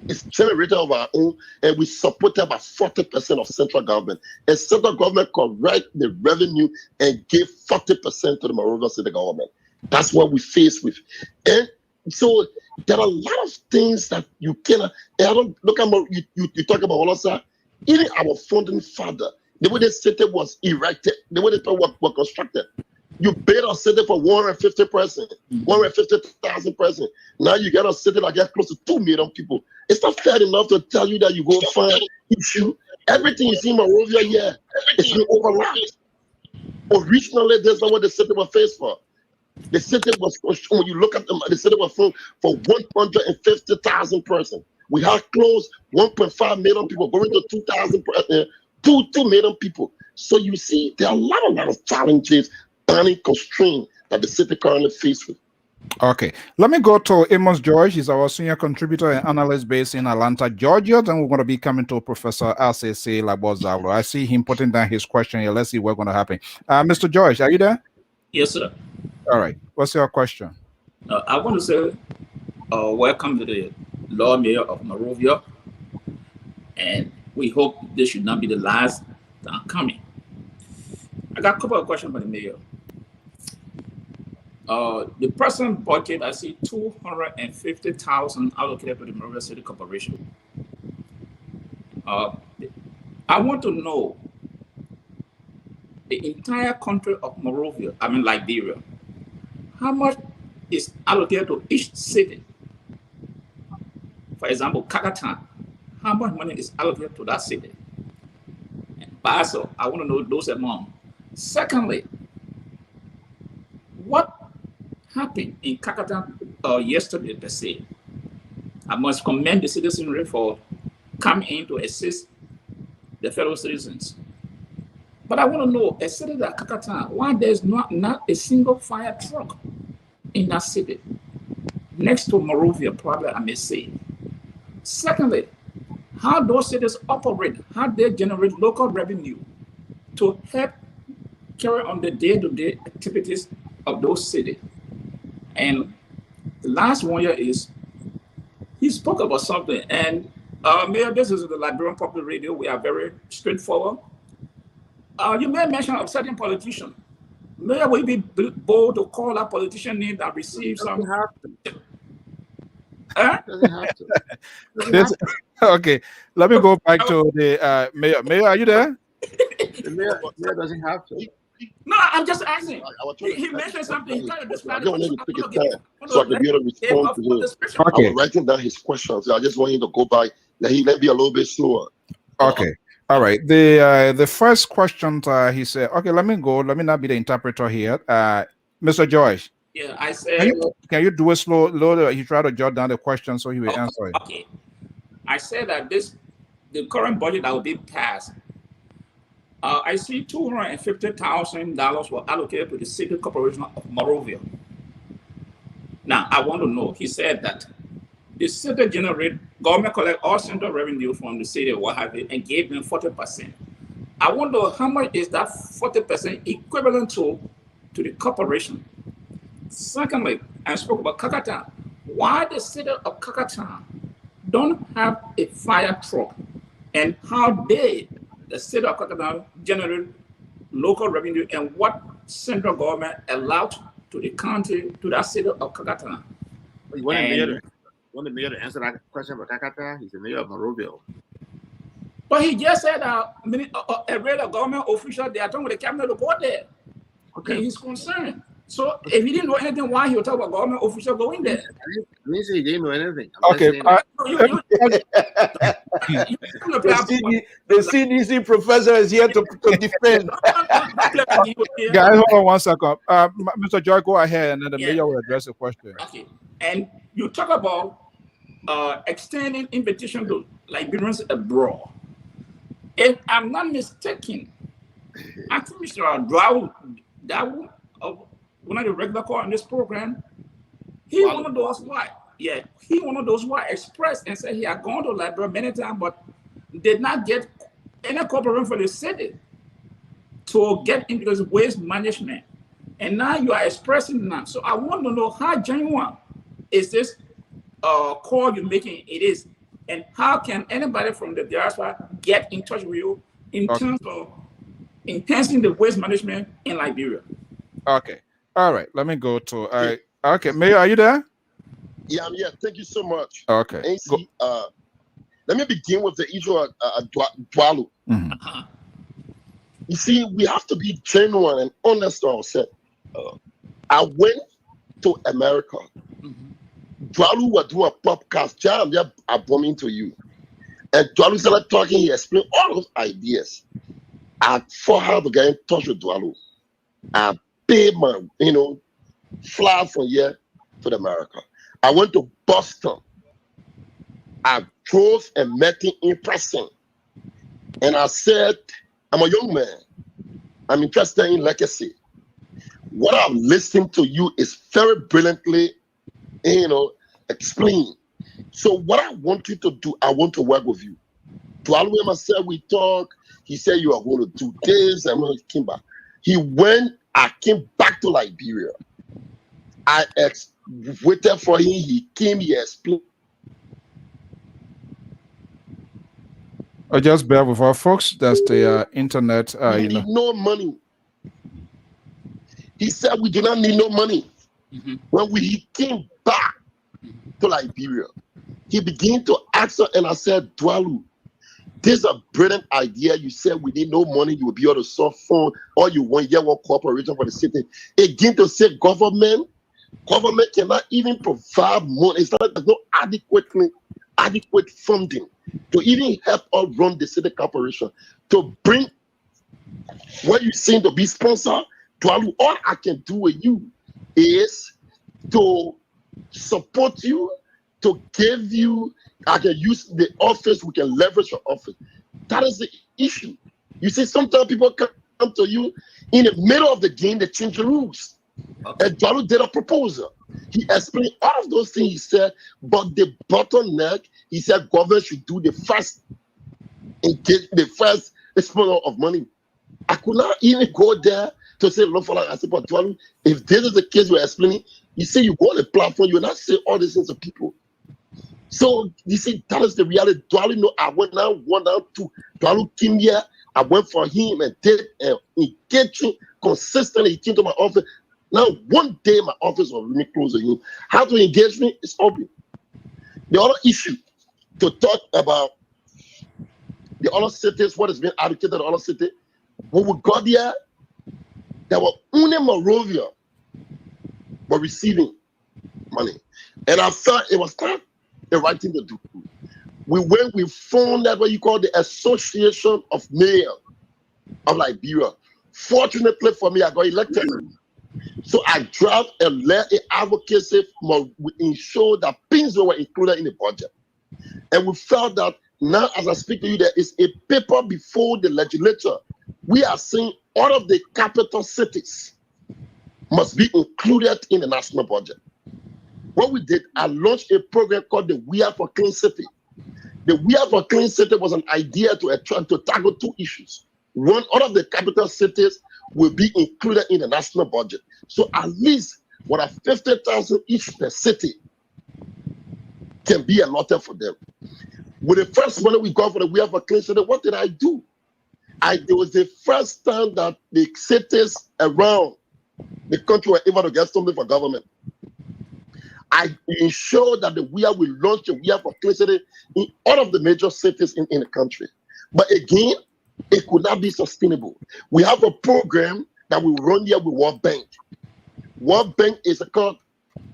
is generated of our own, and we support about 40% of central government. And central government correct the revenue and give 40% to the Monrovia City government. That's what we face with. And so there are a lot of things that you cannot. I don't look at you talk about Wolosa. Even our founding father, the way the city was erected, the way the thing was constructed, you build a city for 150 person, 150,000 person. Now you get a city that gets close to 2 million people. It's not fair enough to tell you that you go find issue. Everything you see in Monrovia here, it's been overlapped. Originally, that's not what the city was faced for. The city was, when you look at the city was for 150,000 persons. We have close 1.5 million people going to 2 million people. So you see, there are a lot of challenges, planning constraints that the city currently faces with. Okay, let me go to Amos George. He's our senior contributor and analyst based in Atlanta, Georgia. Then we're going to be coming to Professor RCC Labozalo. I see him putting down his question here. Let's see what's going to happen. Mr. George, are you there? Yes, sir. All right. What's your question? I want to say welcome to the Lord Mayor of Monrovia, and we hope this should not be the last that are coming. I got a couple of questions for the mayor. The present budget, I see 250,000 allocated to the Monrovia City Corporation. I want to know the entire country of Monrovia, I mean Liberia, how much is allocated to each city? For example, Kakatan, how much money is allocated to that city? And Basel, I want to know those amounts. Secondly, what happened in Kakatan yesterday, they say? I must commend the citizenry for coming in to assist the fellow citizens. But I want to know, a city like Kakatan, why there's not a single fire truck in that city? Next to Monrovia, probably, I may say. Secondly, how those cities operate, how they generate local revenue to help carry on the day-to-day activities of those cities. And the last one here is, he spoke about something, and Mayor, this is the Liberian Public Radio. We are very straightforward. You made mention of certain politician. Mayor, will you be bold to call a politician name that receives some? Doesn't have to. Okay, let me go back to the mayor. Mayor, are you there? The mayor doesn't have to. No, I'm just asking. He mentioned something. He kind of described I don't want him to take his time so I can be able to respond to him. Okay. I was writing down his questions. I just want him to go by. Let be a little bit slower. Okay. All right. The first question he said, okay, let me go. Let me not be the interpreter here. Mr. Joyce. Yeah, I said. Can you do it slow? He tried to jot down the question so he will answer it. Okay. I said that the current budget that will be passed, I see $250,000 were allocated to the City Corporation of Monrovia. Now, I want to know, he said that the city government collect all central revenue from the city, what have you, and gave them 40%. I wonder how much is that 40% equivalent to the corporation? Secondly, I spoke about Kakatan. Why the city of Kakatan don't have a fire truck, and how the city of Kakatan generate local revenue, and what central government allowed to the county, to that city of Kakatan? You want the mayor to answer that question about Kakata? He's the mayor of Monrovia. But he just said a regular government official, they are talking with the cabinet report there. Okay, and he's concerned. So if he didn't know anything, why he would talk about government official going there? I didn't say he didn't know anything. Okay. The CDC professor is here to defend. Guys, hold on 1 second. Mr. Joy, go ahead, and then the mayor will address the question. Okay. And you talk about extending invitation to Liberians abroad. If I'm not mistaken, I think Mr. Dawu, one of the regular call on this program, he one of those who expressed and said he had gone to Liberia many times, but did not get any cooperation for the city to get into this waste management. And now you are expressing that. So I want to know how genuine is this call you're making? It is, and how can anybody from the diaspora get in touch with you in terms of enhancing the waste management in Liberia? Okay. All right. Let me go to. Okay, Mayor, are you there? Yeah, I'm here. Thank you so much. Okay. AC, let me begin with the issue of Dwalu. Mm-hmm. You see, we have to be genuine and honest to ourselves. I went to America. Dwalu was doing a podcast. Jam, they're bombing to you. And Dwalu started talking. He explained all those ideas. I fought hard to get in touch with Dwalu. I paid my, fly from here to America. I went to Boston. I drove and met him in person. And I said, I'm a young man. I'm interested in legacy. What I'm listening to you is very brilliantly, explained. So what I want you to do, I want to work with you. Dwalu and said, we talk. He said, you are going to do this. I'm going to come back. He went, I came back to Liberia. I waited for him. He came, he explained. just bear with our folks. That's the internet. We need no money. He said we do not need no money. When he came back to Liberia, he began to ask her, and I said, Dwalu, this is a brilliant idea. You said we need no money. You will be able to solve phone. All you want, you want cooperation for the city. Again, to say government cannot even provide money. It's not there's no adequate funding to even help us run the city corporation. To bring what you seem to be sponsored, Dwalu, all I can do with you is to support you, to give you, I can use the office, we can leverage your office. That is the issue. You see, sometimes people come to you in the middle of the game, they change the rules. Okay. And Dwalu did a proposal. He explained all of those things he said, but the bottleneck, he said government should do the first exposure of money. I could not even go there to say, look for like I said, but Dwalu, if this is the case we're explaining, you say you go on the platform, you will not say all these things to people. So you see, that is the reality. Dwalu, no, I went now, 1 down 2. Dwalu came here, I went for him and did engaging consistently. He came to my office. Now, one day my office was really close to him. How to engage me is open. The other issue to talk about the other cities, what has been allocated to other cities, when we got there, there were only Morovia were receiving money. And I felt it was not the right thing to do. We formed that what you call the Association of Mayors of Liberia. Fortunately for me, I got elected. So I dropped a letter advocacy to ensure that things were included in the budget. And we felt that now, as I speak to you, there is a paper before the legislature. We are saying all of the capital cities must be included in the national budget. What we did, I launched a program called the We Are for Clean City. The We Are for Clean City was an idea to tackle 2 issues. One, all of the capital cities will be included in the national budget. So at least what are 50,000 each per city can be allotted for them. With the first money we got for the We Are for Clean City, what did I do? It was the first time that the cities around the country were able to get something for government. I ensured that the We Are will launch the We Are for Clean City in all of the major cities in the country. But again, it could not be sustainable. We have a program that we run here with World Bank. World Bank is called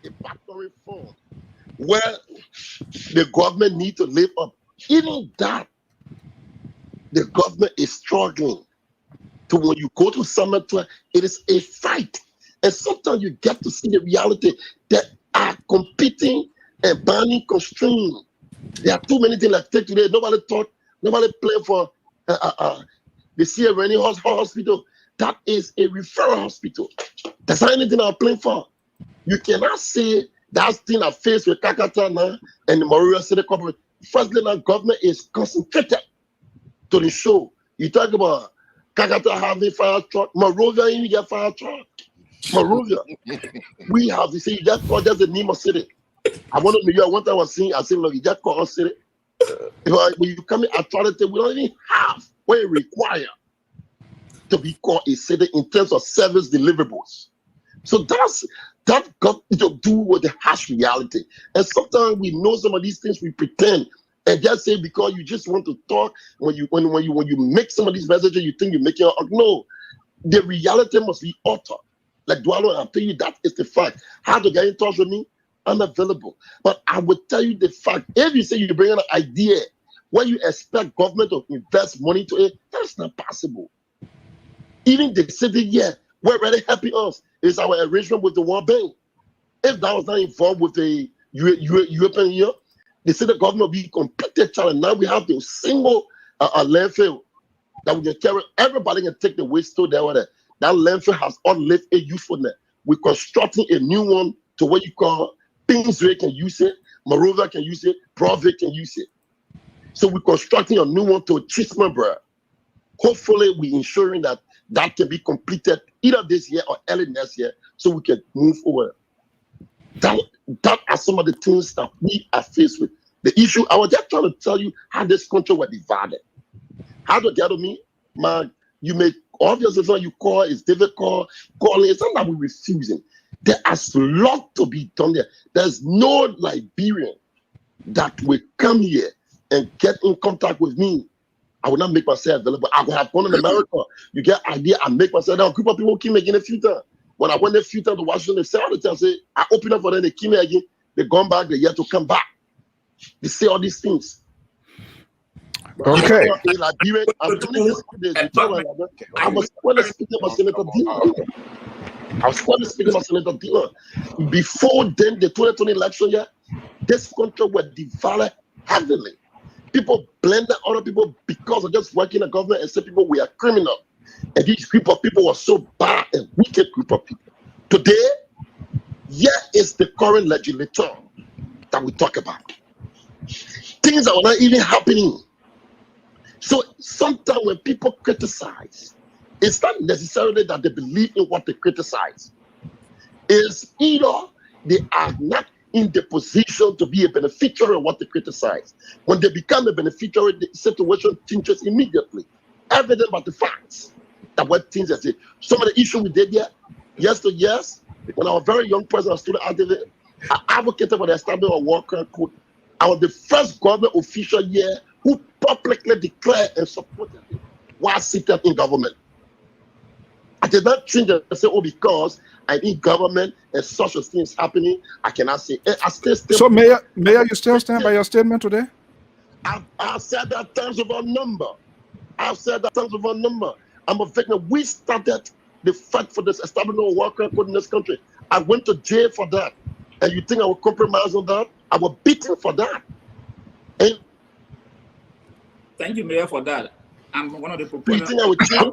a partnering fund where the government needs to live up. Even that, the government is struggling. To when you go to summit, it is a fight. And sometimes you get to see the reality that are competing and banning constraints. There are too many things like take today. Nobody play for the CRNE hospital. That is a referral hospital. That's not anything I'm playing for. You cannot say that thing I face with Kakata now and the Morovia City Corporation. Firstly, now government is concentrated to the show. You talk about Kakata having fire truck, Morovia even get fire truck. Morovia. We have to say you just call just the name of city. I want to know one time I was saying, I said, look, you just call us city. When you come in authority, we don't even have what it requires to be called a city in terms of service deliverables. So that got to do with the harsh reality. And sometimes we know some of these things, we pretend and just say because you just want to talk, when you make some of these messages, you think you're making it. No, the reality must be utter. Like Dwalu, I'll tell you that is the fact. How to get in touch with me? I'm available. But I will tell you the fact. If you say you bring an idea where you expect government to invest money to it, that's not possible. Even the city here, we're already helping us. It's our arrangement with the World Bank. If that was not involved with the European Union, the city government will be completely challenged. Now we have the single landfill that we can carry. Everybody can take the waste to there. That landfill has outlived a usefulness. We're constructing a new one to what you call Pingsway can use it, Morovia can use it, Broward can use it. So we're constructing a new one to Chismabra. Hopefully, we're ensuring that that can be completed either this year or early next year so we can move over. That are some of the things that we are faced with. The issue, I was just trying to tell you how this country was divided. how to get to me, man, you make obviously when you call, it's difficult calling. It's not that we're refusing. There is a lot to be done there. There's no Liberian that will come here and get in contact with me. I will not make myself available. I would have gone in America. You get idea, I make myself. There are a group of people who came again in the future. When I went in the future to Washington, they say all the time, say, I open up for them, they came here again, they gone back, they're yet to come back. They say all these things. Okay. I'm telling you this, I was when speaking about Senator Dillon. I was when speaking about Senator Dillon. Before then, the 2020 election year, this country was divided heavily. People blended other people because of just working in the government and say people were criminal. And this group of people was so bad and wicked group of people. Today, here is the current legislature that we talk about. Things are not even happening. So sometimes when people criticize, it's not necessarily that they believe in what they criticize. It's either they are not in the position to be a beneficiary of what they criticize. When they become a beneficiary, the situation changes immediately. Evident but the facts that what things they say. Some of the issues we did here, yes to yes, when I was a very young person, I was student activist, I advocated for the establishment of war crime code. I was the first government official here who publicly declared and supported it while seated in government. I did not think that say, oh, because I'm in government and such a thing is happening, I cannot say. I still. So, Mayor, you still stand by your statement today? I've said that times of a number. I've said that times of a number. I'm a victim. We started the fight for this establishment of war crime code in this country. I went to jail for that. And you think I will compromise on that? I was beaten for that. And thank you, Mayor, for that. I'm one of the proponents. You think I would change?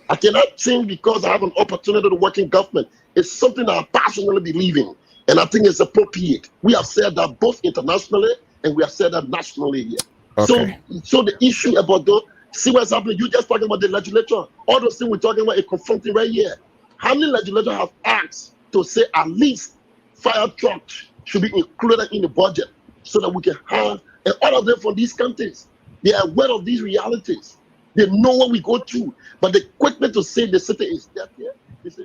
I cannot change because I have an opportunity to work in government. It's something that I passionately believe in, and I think it's appropriate. We have said that both internationally and we have said that nationally here. Okay. So the issue about the see what's happening. You just talking about the legislature. All those things we're talking about are confronting right here. How many legislators have asked to say at least fire trucks should be included in the budget so that we can have and all of them from these countries? They are aware of these realities. They know what we go through, but the quickness to say the city is dead here. They say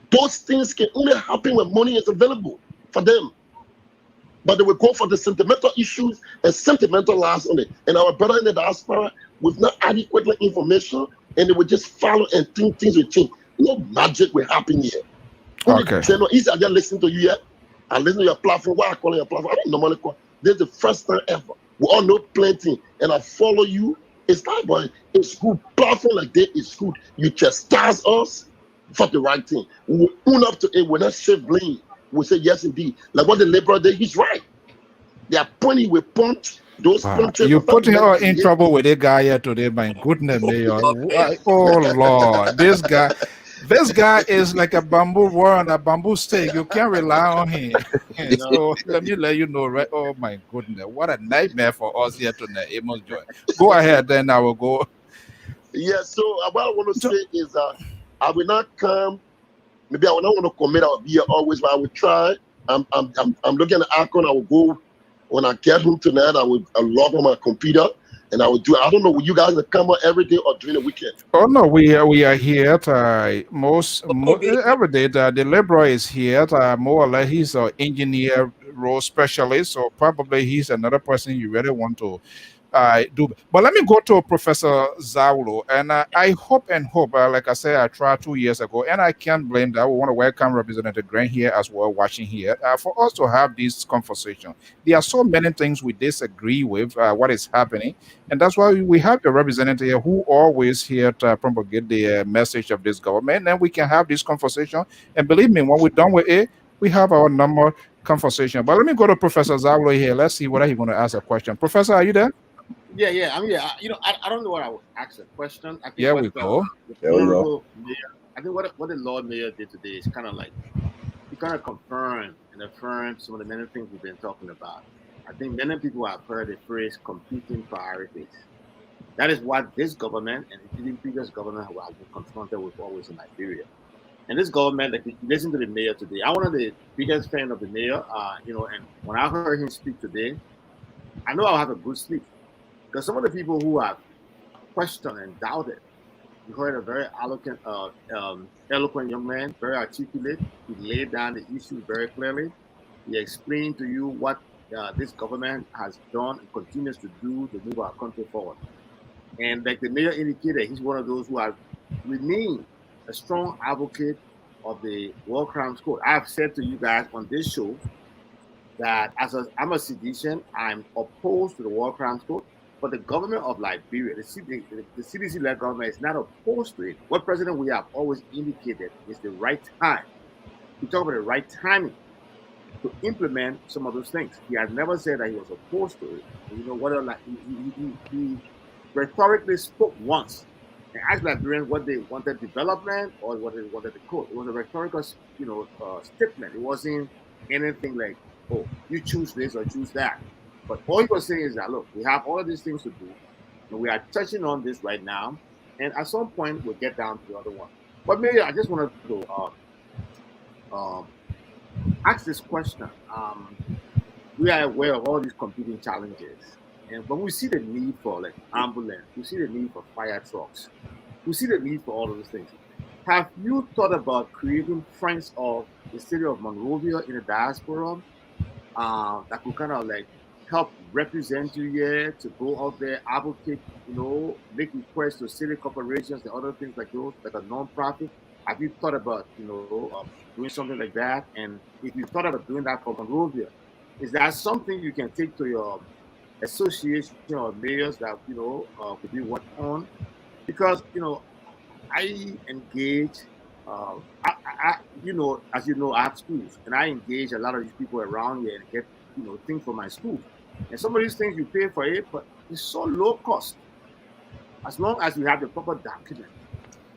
those things can only happen when money is available for them. But they will go for the sentimental issues and sentimental lies on it. And our brother in the diaspora with not adequate information, and they will just follow and think things will change. No magic will happen here. Okay. Is I just listening to you yet? I listen to your platform. Why I call it your platform? I don't normally call. This is the first time ever. We all know plenty, and I follow you. It's not, but it's good. Platform like that is good. You chastise us for the right thing. We own up to it. We're not shift blame. We say yes, indeed. Like what the Lpr did, he's right. They are pointing with punch. Those punches. You putting her in trouble with a guy here today. My goodness, Mayor. Oh Lord, this guy is like a bamboo worm, a bamboo stick. You can't rely on him. So let me let you know, right? Oh my goodness, what a nightmare for us here tonight. Amos Joy. Go ahead, then I will go. Yeah. So what I want to say is, I will not come. Maybe I will not want to commit. I'll be here always, but I will try. I'm looking at Akon. I will go when I get home tonight. I'll log on my computer. And I will do. I don't know. Will you guys come out every day or during the weekend? Oh no, we are here. Most every day. The laborer is here. More or less, he's an engineer role specialist. So probably he's another person you really want to do. But let me go to Professor Zawlo, and I hope, like I said, I tried 2 years ago, and I can't blame that. We want to welcome Representative Grant here as well, watching here, for us to have this conversation. There are so many things we disagree with what is happening, and that's why we have a representative here who always here to propagate the message of this government, and we can have this conversation. And believe me, when we're done with it, we have our normal conversation. But let me go to Professor Zawlo here. Let's see whether he's going to ask a question. Professor, are you there? Yeah, I'm here. I don't know what I would ask a question. I think there we go. I think what the Lord Mayor did today is kind of like he kind of confirmed and affirmed some of the many things we've been talking about. I think many people have heard the phrase competing priorities. That is what this government and the previous government have been confronted with always in Liberia. And this government, like listen to the mayor today. I'm one of the biggest fans of the mayor. And when I heard him speak today, I know I'll have a good sleep. Because some of the people who have questioned and doubted. You heard a very eloquent young man, very articulate. He laid down the issue very clearly. He explained to you what this government has done and continues to do to move our country forward. And like the mayor indicated, he's one of those who have remained a strong advocate of the War Crimes Code. I've said to you guys on this show that I'm a citizen, I'm opposed to the War Crimes Code, but the government of Liberia, the CDC-led government, is not opposed to it. What President we have always indicated is the right time. We talk about the right timing to implement some of those things. He has never said that he was opposed to it. You know, whether like he rhetorically spoke once and asked Liberians what they wanted development or what they wanted the code. It was a rhetorical, statement. It wasn't anything like, oh, you choose this or choose that. But all he was saying is that, look, we have all of these things to do, and we are touching on this right now, and at some point we'll get down to the other one. But maybe I just wanted to ask this question. We are aware of all these competing challenges, but we see the need for like ambulance, we see the need for fire trucks, we see the need for all of those things. Have you thought about creating friends of the city of Monrovia in the diaspora that could kind of like help represent you here to go out there, advocate, make requests to city corporations and other things like those, like a non-profit? Have you thought about, doing something like that? And if you thought about doing that for Monrovia, is that something you can take to your association of mayors that, could be worked on? Because, I engage, as you know, I have schools, and I engage a lot of these people around here and get, things for my school. And some of these things you pay for it, but it's so low cost. As long as you have the proper document,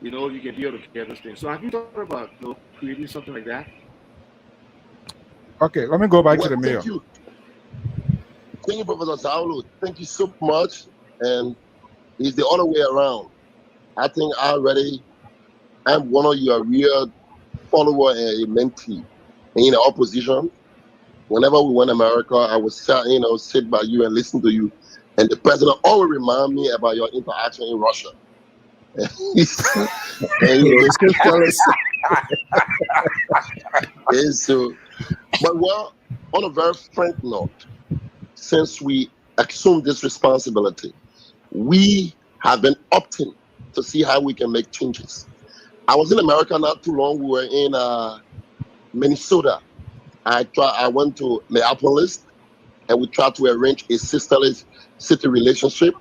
you can be able to get those things. So have you thought about creating something like that? Okay, let me go back to the mayor. Thank you, Professor Saulo. Thank you so much. And it's the other way around. I think I'm one of your real follower and a mentee. And in the opposition, whenever we went to America, I would sit by you and listen to you. And the president always remind me about your interaction in Russia. And so, but well, on a very frank note, since we assume this responsibility, we have been opting to see how we can make changes. I was in America not too long. We were in Minnesota. I went to Minneapolis, and we tried to arrange a sisterly city relationship.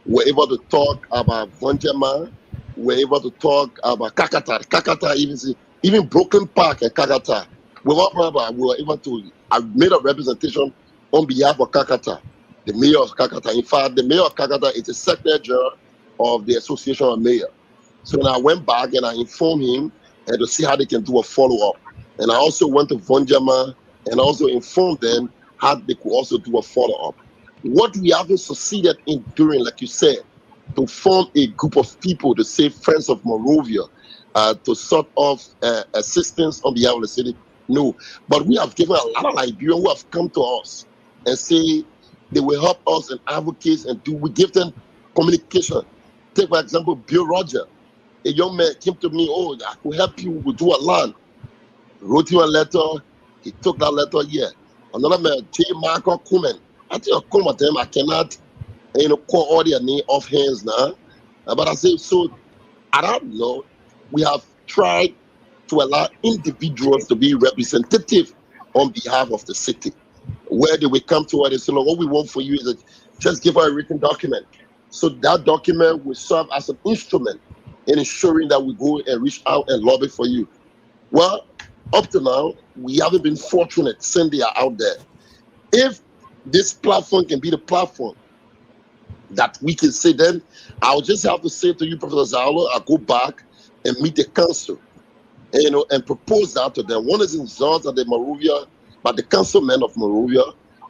We're able to talk about Vonjema. We're able to talk about Kakata, even Brooklyn Park and Kakata. We were able to. I made a representation on behalf of Kakata, the mayor of Kakata. In fact, the mayor of Kakata is the secretary general of the Association of Mayors. So then I went back and I informed him and to see how they can do a follow-up. And I also went to Vonjema and also informed them how they could also do a follow-up. What we haven't succeeded in doing, like you said, to form a group of people to say Friends of Monrovia, to sort of assistance on behalf of the city, no. But we have given a lot of Liberians who have come to us and say they will help us and advocate and we give them communication. Take, for example, Bill Roger. A young man came to me, I could help you, we'll do a land. Wrote you a letter, he took that letter here. Another man, J. Marco Kuman. I think I'll call my time, I cannot, call all their name off hands now. But I say, so, I don't know, we have tried to allow individuals to be representative on behalf of the city. Where they will come to us and say, look, what we want for you is just give us a written document. So that document will serve as an instrument in ensuring that we go and reach out and lobby for you. Well, up to now, we haven't been fortunate since they are out there. If this platform can be the platform that we can say, then I'll just have to say to you, Professor Saulo, I'll go back and meet the council, and propose that to them. One is in Zones at the Monrovia, but the councilman of Monrovia,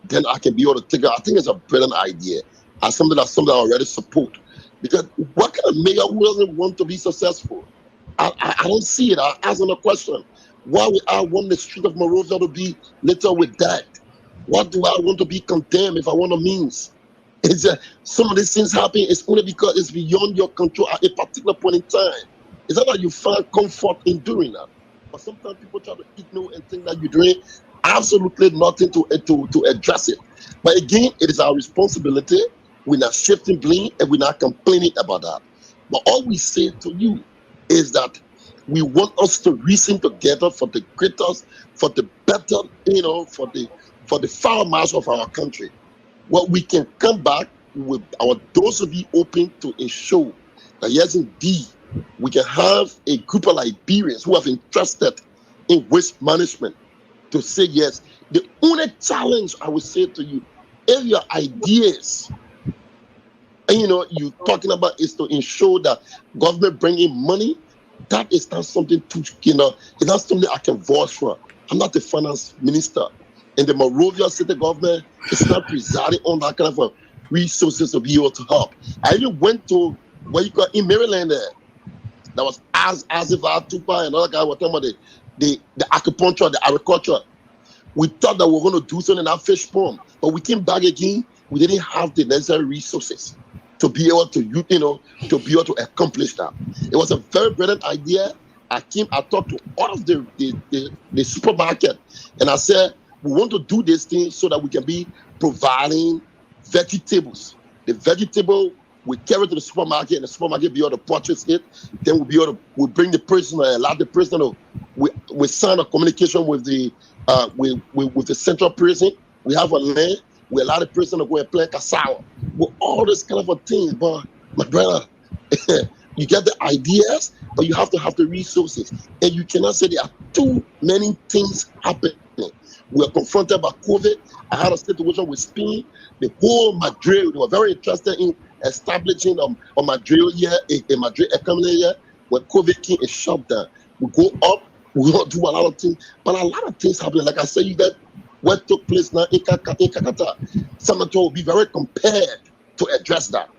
then I can be able to take it. I think it's a brilliant idea. As something I already support. Because what kind of mayor who doesn't want to be successful? I don't see it. I ask them a question. Why would I want the street of Monrovia to be littered with that? What do I want to be condemned if I want a means? It's some of these things happen. It's only because it's beyond your control at a particular point in time. It's not that you find comfort in doing that, but sometimes people try to ignore and think that you're doing absolutely nothing to address it. But again, it is our responsibility. We're not shifting blame and we're not complaining about that. But all we say to you is that we want us to reason together for the greatest, for the better, for the far march of our country. Well, we can come back with our doors to be open to ensure that yes, indeed, we can have a group of Liberians who have entrusted in waste management to say yes. The only challenge I would say to you, if your ideas, and you're talking about is to ensure that government bring in money, that is not something to, it's not something I can vouch for. I'm not the finance minister. And the Monrovia city government is not presiding on that kind of resources to be able to help. I even went to where you got in Maryland there. That was as if I took by another guy was talking about the acupuncture, the agriculture. We thought that we were going to do something in that fish pond, but we came back again. We didn't have the necessary resources to be able to, to be able to accomplish that. It was a very brilliant idea. I talked to all of the supermarket, and I said, we want to do this thing so that we can be providing vegetables. The vegetable we carry to the supermarket, and the supermarket be able to purchase it. Then we'll bring the prisoner, allow the prisoner. We sign a communication with the with the central prison. We have a land. We allow the prisoner to go and plant cassava. With all this kind of a thing, but my brother, you get the ideas, but you have to have the resources, and you cannot say there are too many things happening. We are confronted by COVID. I had a situation with Spain. The whole Madrid, they were very interested in establishing a Madrid here, a Madrid economy here. When COVID came, it shut down. We go up, we don't do a lot of things, but a lot of things happen. Like I said, you get what took place now in Kakata. Senator will be very compared to address that.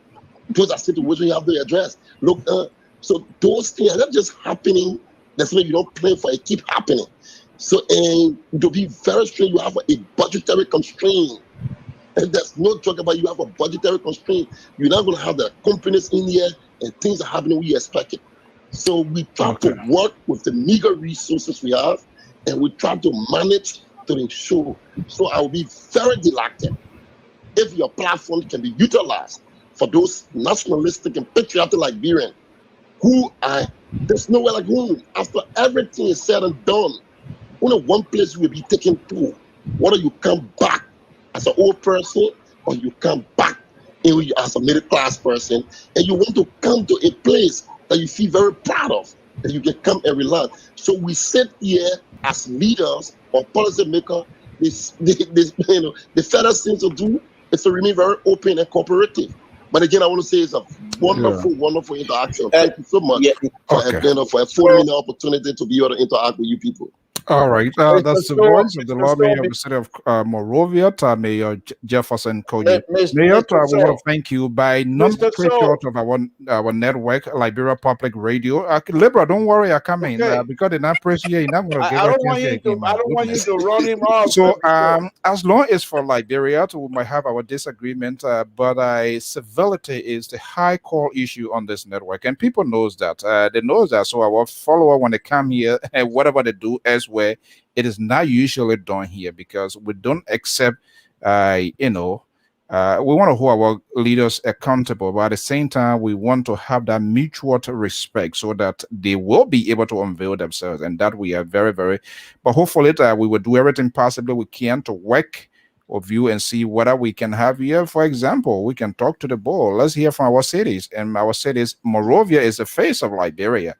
Those are situations you have to address. Look, so those things are not just happening. That's why you don't plan for it, keep happening. So, and to be very straight, you have a budgetary constraint. And there's no talk about you have a budgetary constraint. You're not going to have the companies in here and things are happening when you expect it. So we try to work with the meager resources we have, and we try to manage to ensure. So I will be very delighted if your platform can be utilized for those nationalistic and patriotic Liberians who are, there's nowhere like home. After everything is said and done, only one place you will be taken to. Whether you come back as an old person or you come back as a middle class person, and you want to come to a place that you feel very proud of, that you can come and relax. So we sit here as leaders or policymakers. The first thing to do is to remain very open and cooperative. But again, I want to say it's a wonderful interaction. Thank you so much for affording me the opportunity to be able to interact with you people. All right, that's the voice of the Lord Mayor of the city of Monrovia, Mayor Jefferson Koji. Mayor, I want to thank you by non-patriot of our network, Liberia Public Radio. Libra, don't worry, I'm coming because they're not press here. You're not going to give us I don't want you to run him off. So, as long as for Liberia, we might have our disagreement, but civility is the high call issue on this network, and people knows that. They know that. So our follower, when they come here, and whatever they do elsewhere, it is not usually done here because we don't accept, we want to hold our leaders accountable, but at the same time, we want to have that mutual respect so that they will be able to unveil themselves, and that we are very, but hopefully we will do everything possible we can to work with you and see whether we can have here. For example, we can talk to the board. Let's hear from our cities, and our cities, Monrovia is the face of Liberia.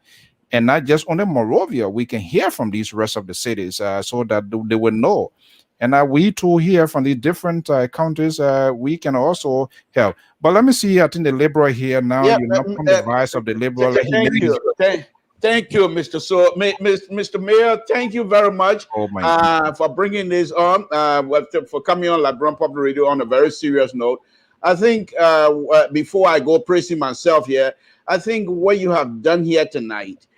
And not just only Monrovia, we can hear from these rest of the cities so that they will know. And we too hear from the different counties, we can also help. But let me see, I think the Liberal here now, you're not from the vice of the Liberal. Thank you, Mr. So, Mr. Mayor, thank you very much for bringing this on, for coming on Liberia Public Radio on a very serious note. I think before I go praising myself here, I think what you have done here tonight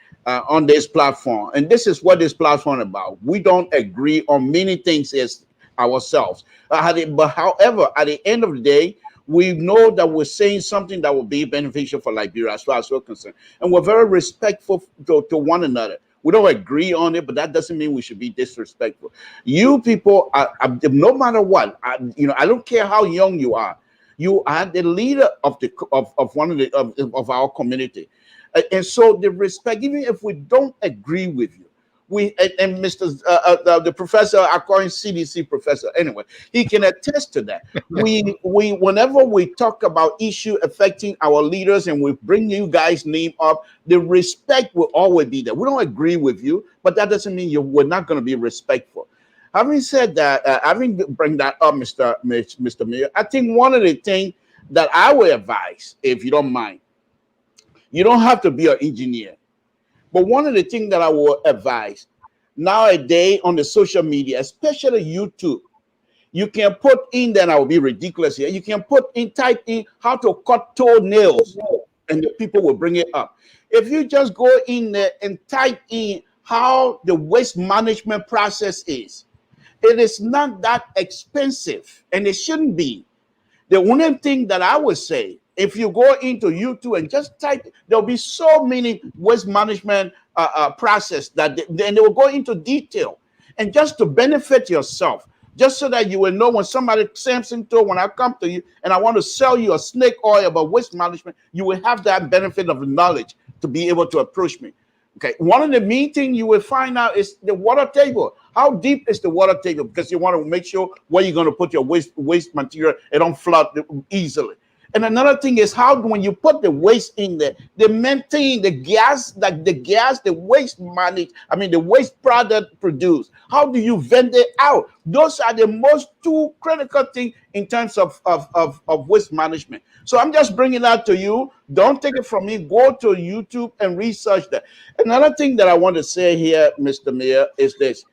on this platform, and this is what this platform is about. We don't agree on many things as ourselves. But however, at the end of the day, We know that we're saying something that will be beneficial for Liberia as far as we're concerned. And we're very respectful to one another. We don't agree on it, but that doesn't mean we should be disrespectful. You people, no matter what, I don't care how young you are the leader of of our community. And so the respect, even if we don't agree with you, and Mr. The professor, according CDC professor, anyway, he can attest to that. Whenever we talk about issue affecting our leaders and we bring you guys' name up, the respect will always be there. We don't agree with you, but that doesn't mean we're not going to be respectful. Having said that, having bring that up, Mr. Mayor, I think one of the things that I would advise, if you don't mind, you don't have to be an engineer. But one of the things that I will advise nowadays on the social media, especially YouTube, you can put in, then I will be ridiculous here. You can type in how to cut toenails, and the people will bring it up. If you just go in there and type in how the waste management process is, it is not that expensive, and it shouldn't be. The only thing that I would say, if you go into YouTube and just type, there'll be so many waste management process that then they will go into detail, and just to benefit yourself, just so that you will know when somebody sends into, when I come to you and I want to sell you a snake oil about waste management, you will have that benefit of knowledge to be able to approach me. Okay, one of the main things you will find out is the water table. How deep is the water table? Because you want to make sure where you're going to put your waste material, it don't flood easily. And another thing is how when you put the waste in there, they maintain the gas, the waste product produced. How do you vent it out? Those are the most two critical things in terms of waste management. So I'm just bringing that to you. Don't take it from me. Go to YouTube and research that. Another thing that I want to say here, Mr. Mayor, is this.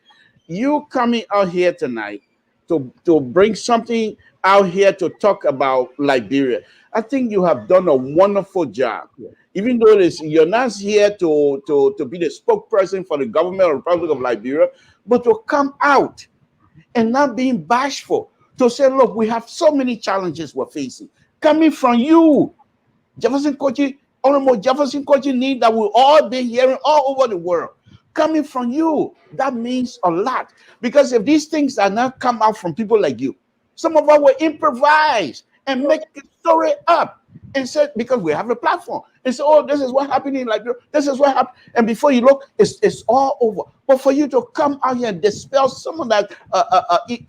You coming out here tonight to bring something out here to talk about Liberia. I think you have done a wonderful job. Even though you're not here to be the spokesperson for the government or Republic of Liberia, but to come out and not being bashful, to say, look, we have so many challenges we're facing. Coming from you, Jefferson Kochi, Honorable Jefferson Kochi need that we all be hearing all over the world. Coming from you, that means a lot. Because if these things are not come out from people like you, some of us will improvise and make the story up and say, because we have a platform, and say, oh, this is what happened in Liberia, this is what happened, and before you look, it's all over. But for you to come out here and dispel some of that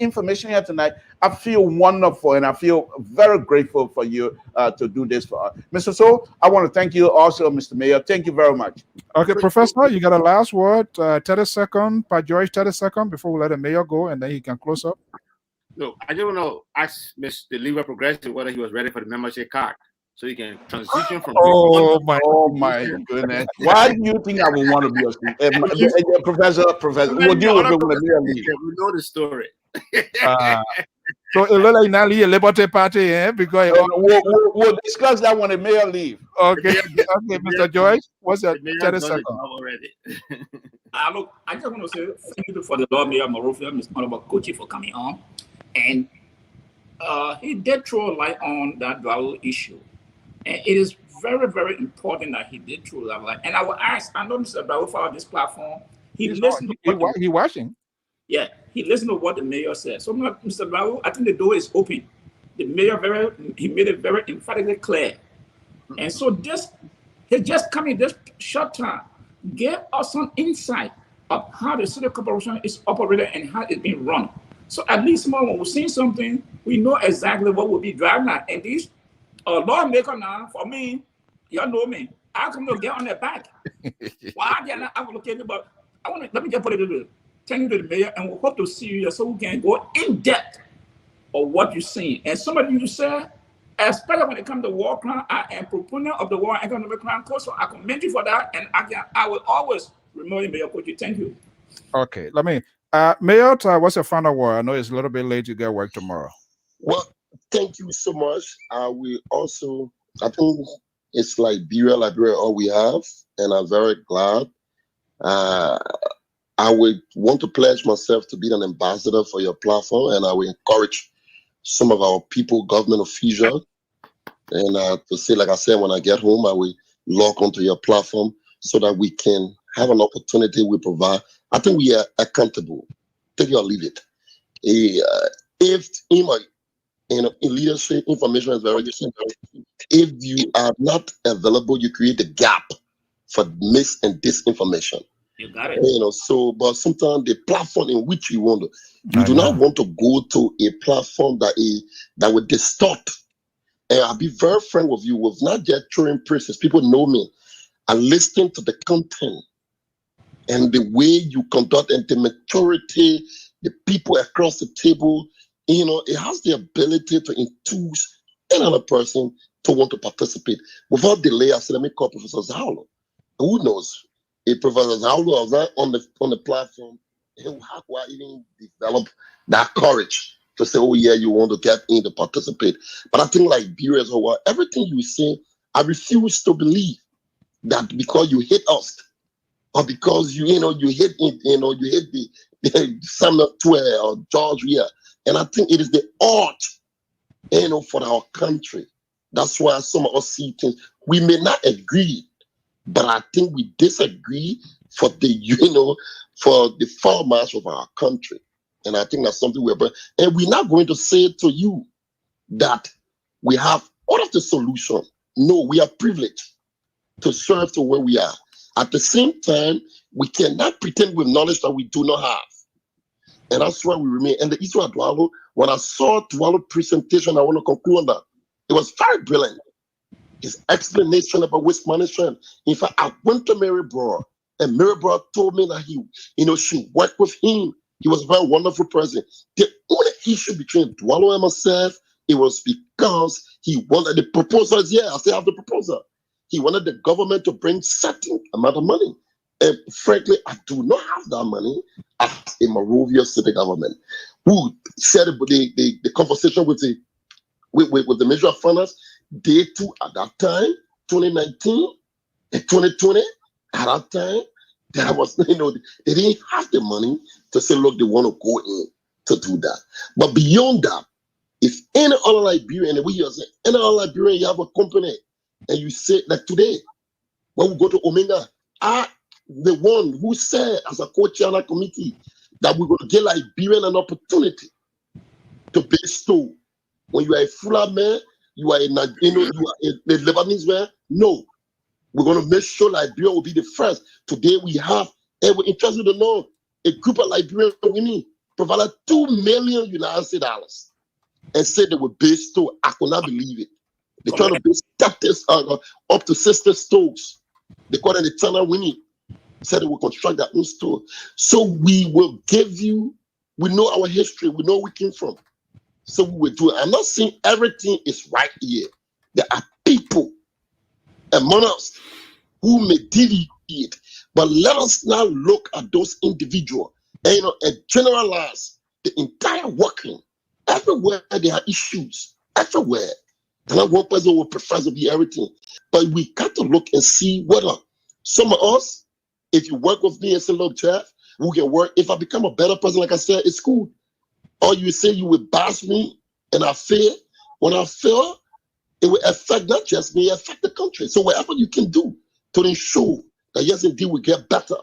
information here tonight, I feel wonderful, and I feel very grateful for you to do this for us. Mr. So, I want to thank you also, Mr. Mayor. Thank you very much. Okay, Professor, you got a last word, 30 seconds, per George, 30 seconds before we let the mayor go, and then he can close up. No, I just want to ask Mr. Liberal Progressive whether he was ready for the membership card, so he can transition from. Oh my goodness! Why do you think I would want to be a professor? We'll deal with it when the mayor leaves. We know the story. So it looks like now a Liberty Party, because we'll discuss that when the mayor leaves. Okay, okay, Mr. Joyce, what's your 30 seconds? Already. Look, I just want to say thank you for the Lord Mayor Marofia, Mr. Honorable Kochi, for coming on. And he did throw a light on that dual issue. And it is very, very important that he did throw that light. And I will ask, I know Mr. Barrow on this platform, he listened to he watching. Yeah, he listened to what the mayor said. So, Mr. Barrow, I think the door is open. The mayor he made it very emphatically clear. And so he just come in this short time, gave us some insight of how the city corporation is operated and how it's being run. So at least when we're seeing something, we know exactly what will be driving that. And these lawmaker now, for me, y'all know me, I come to get on their back. Why they're not allocated, but let me just put it this way. Thank you to the mayor, and we hope to see you so we can go in depth of what you're seeing. And some of you said, especially when it comes to war crime, I am proponent of the War and Economic Crime Code, so I commend you for that, and I will always remember Mayor Kochi. Thank you. Okay, let me. Mayor, what's your final word? I know it's a little bit late to get work tomorrow. Well, thank you so much. We also, I think it's Liberia, all we have, and I'm very glad. I would want to pledge myself to be an ambassador for your platform, and I will encourage some of our people, government officials, And to say, like I said, when I get home, I will log onto your platform so that we can have an opportunity we provide. I think we are accountable. Take it or leave it. If in leadership, information is very key. If you are not available, you create a gap for mis and disinformation. You got it. So, but sometimes the platform in which you want to, you do not want to go to a platform that will distort. And I'll be very frank with you, with not just throwing praises. People know me. I listen to the content and the way you conduct and the maturity, the people across the table, it has the ability to enthuse another person to want to participate. Without delay, I said, let me call Professor Zaulo. Who knows? If Professor Zaulo was not on the platform, how could I even develop that courage to say, oh yeah, you want to get in to participate? But I think like viewers or what, everything you say, I refuse to believe that because you hate us or because you hate the Samuel Twe or George Weah. And I think it is the art, for our country. That's why some of us see things. We may not agree, but I think we disagree for the farmers of our country. And I think that's something and we're not going to say to you that we have all of the solution. No, we are privileged to serve to where we are. At the same time, we cannot pretend with knowledge that we do not have. And that's why we remain. And the issue of Dwalo, when I saw Dwalo's presentation, I want to conclude on that. It was very brilliant. His explanation about waste management. In fact, I went to Mary Broad, and Mary Broad told me that she worked with him. He was a very wonderful person. The only issue between Dwalo and myself, it was because he wanted the proposals. Yeah, I still have the proposal. He wanted the government to bring certain amount of money. And frankly, I do not have that money as a Monrovia city government. Who shared the conversation with the Ministry of Finance? They too, at that time, 2019 and 2020, at that time, there was, they didn't have the money to say, look, they want to go in to do that. But beyond that, if any other Liberian, and we hear say, any other Liberian, you have a company, and you say, like today, when we go to Omega, the one who said as a co-chair on that committee that we're going to give Liberian an opportunity to bestow. When you are a Fula man, you are you are a Lebanese man. No, we're going to make sure Liberia will be the first. Today we have, and we're interested to know, a group of Liberian women provided $2 million US and said they would bestow. I could not believe it. They're trying to bestow up to 60 stores. They call it the China women. Said they will construct their own store. So we will give you, we know our history, we know where we came from. So we will do it. I'm not saying everything is right here. There are people among us who may deviate, but let us now look at those individuals and generalize the entire working. Everywhere there are issues, everywhere. And not one person will prefer to be everything. But we got to look and see whether some of us, if you work with me and say, look, Jeff, we can work. If I become a better person, like I said, it's cool. Or you say you will bash me and I fail. When I fail, it will affect not just me, it will affect the country. So whatever you can do to ensure that, yes, indeed, we get better,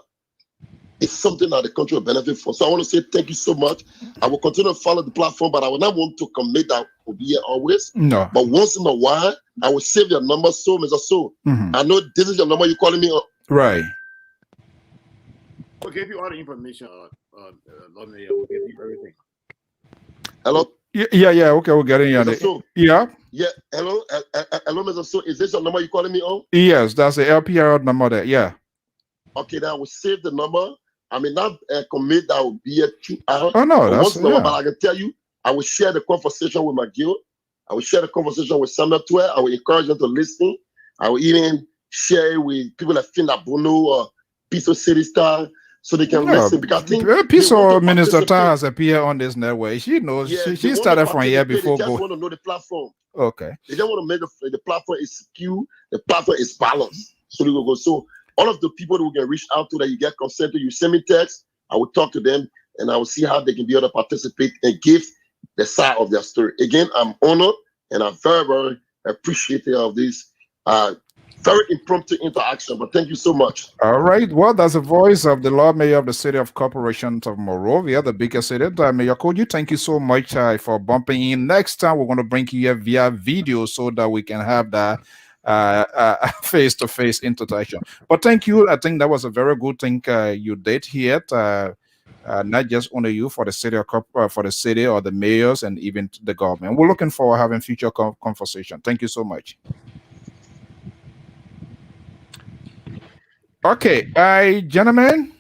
it's something that the country will benefit from. So I want to say thank you so much. I will continue to follow the platform, but I will not want to commit that will be here always. No. But once in a while, I will save your number, so Mr. So. I know this is your number you're calling me on. Right. We'll give you all the information, Lord Mayor. We'll give you everything. Hello? Yeah. Okay, we're getting you. So, yeah. Yeah. Hello, Mr. So. Is this your number you're calling me on? Yes, that's the LPR number there. Yeah. Okay, then I will save the number. I may not commit that will be a 2 hours. Oh no, that's once in a while, but I can tell you, I will share the conversation with my guild. I will share the conversation with Samuel Twe. I will encourage them to listen. I will even share it with people like Finda Bono or Piso City Star, so they can listen. Because I think Piso Minister Tar has appeared on this network. She knows. Yeah, she started from here before. They just want to know the platform. Okay. They just want to make the platform is secure. The platform is balanced. So they will go. So all of the people that we can reach out to, that you get consent to, you send me text. I will talk to them and I will see how they can be able to participate and give the side of their story. Again, I'm honored and I'm very, very appreciative of this very impromptu interaction. But thank you so much. All right. Well, that's the voice of the Lord Mayor of the City of Corporation of Monrovia, the biggest city. Mayor Koju, thank you so much for bumping in. Next time, we're going to bring you here via video so that we can have that face-to-face interaction. But thank you. I think that was a very good thing you did here. Not just only you, for the city for the city or the mayors and even the government. We're looking forward to having future conversation. Thank you so much. Okay, gentlemen.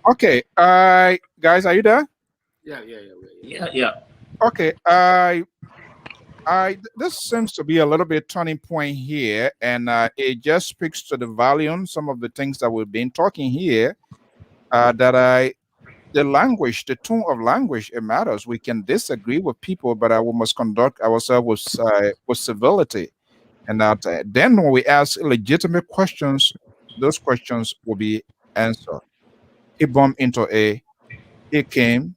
Okay, guys, are you there? Yeah. Okay, this seems to be a little bit turning point here, and it just speaks to the volume, some of the things that we've been talking here, the language, the tone of language, it matters. We can disagree with people, but we must conduct ourselves with civility. And that then when we ask legitimate questions, those questions will be answered. He bumped into he came,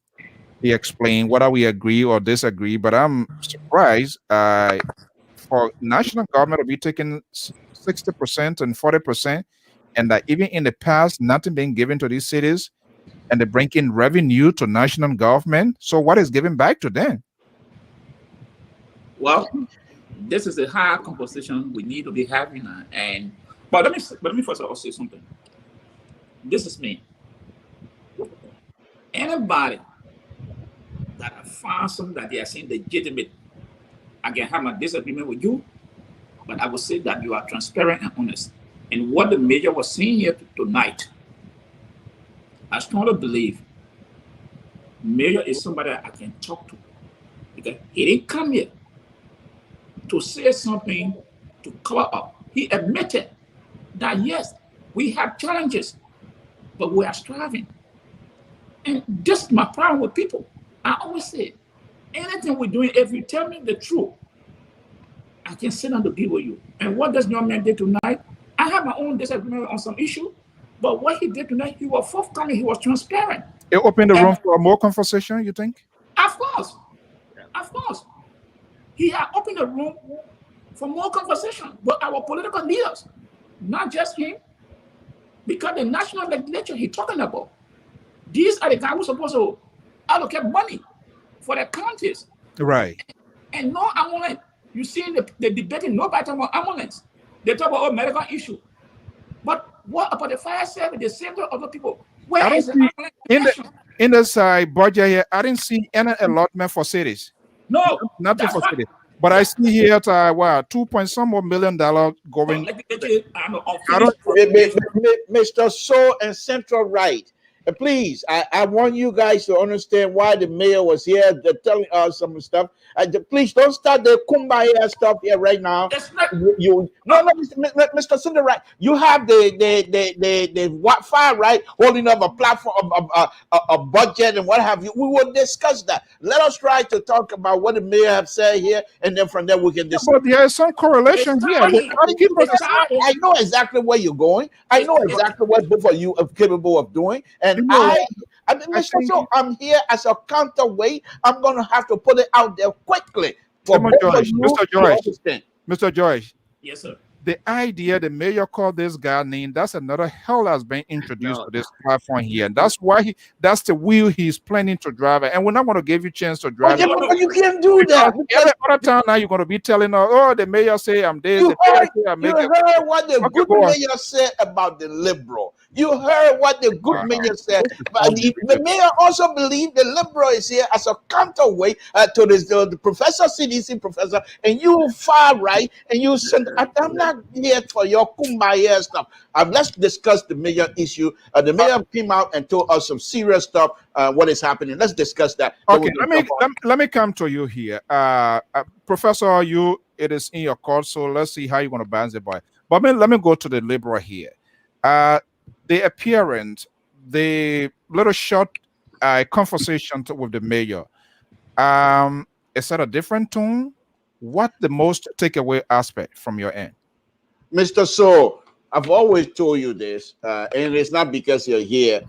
he explained whether we agree or disagree, but I'm surprised for national government to be taking 60% and 40%, and that even in the past, nothing being given to these cities, and they bring in revenue to national government. So what is given back to them? Well, this is a higher conversation we need to be having, but let me first of all say something. This is me. Anybody that I found something that they are saying legitimate, I can have a disagreement with you, but I would say that you are transparent and honest. And what the mayor was saying here tonight, I strongly believe mayor is somebody I can talk to, because he didn't come here to say something to cover up. He admitted that yes, we have challenges, but we are striving. And this is my problem with people. I always say, anything we're doing, if you tell me the truth, I can sit down to deal with you. And what does your man do tonight? I have my own disagreement on some issue, but what he did tonight, he was forthcoming, he was transparent. It opened the room for more conversation, you think? Of course. Of course. He had opened the room for more conversation with our political leaders, not just him, because the national legislature he's talking about, these are the guys who are supposed to allocate money for the counties. Right. And no ambulance. You see the debating, nobody talking about ambulance. They talk about medical issue. But what about the fire service, the same to other people? Where is the ambulance? In this budget here, I didn't see any allotment for cities. No. Nothing for cities. But I see here $2 million going. Mr. So and Central Right. Please, I want you guys to understand why the mayor was here. They're telling us some stuff. Please don't start the kumbaya stuff here right now. No, Mr. Cinder Right. You have the far right holding up a platform, a budget, and what have you. We will discuss that. Let us try to talk about what the mayor have said here, and then from there we can discuss. But there is some correlation here. I know exactly where you're going. I know exactly what both of you are capable of doing, and I'm here as a counterweight. I'm going to have to put it out there quickly for Mr. George. Yes, sir. The idea the mayor called this guy name, that's another hell that's been introduced to this platform here. And that's why that's the wheel he's planning to drive it. And we're not going to give you a chance to drive it. But you can't do that. Every other time now you're going to be telling us, oh, the mayor say I'm this. You heard what the good mayor said about the liberal. You heard what the good mayor said. But the mayor also believed the liberal is here as a counterweight to the professor, CDC professor, and you far right, and you said, I'm not here for your kumbaya stuff. Let's discuss the mayor issue. The mayor came out and told us some serious stuff, what is happening. Let's discuss that. Okay, let me come to you here. Professor, it is in your court, so let's see how you're going to balance it by. But let me go to the liberal here. The appearance, the little short conversation with the mayor, is that a different tone? what the most takeaway aspect from your end? Mr. So, I've always told you this, and it's not because you're here.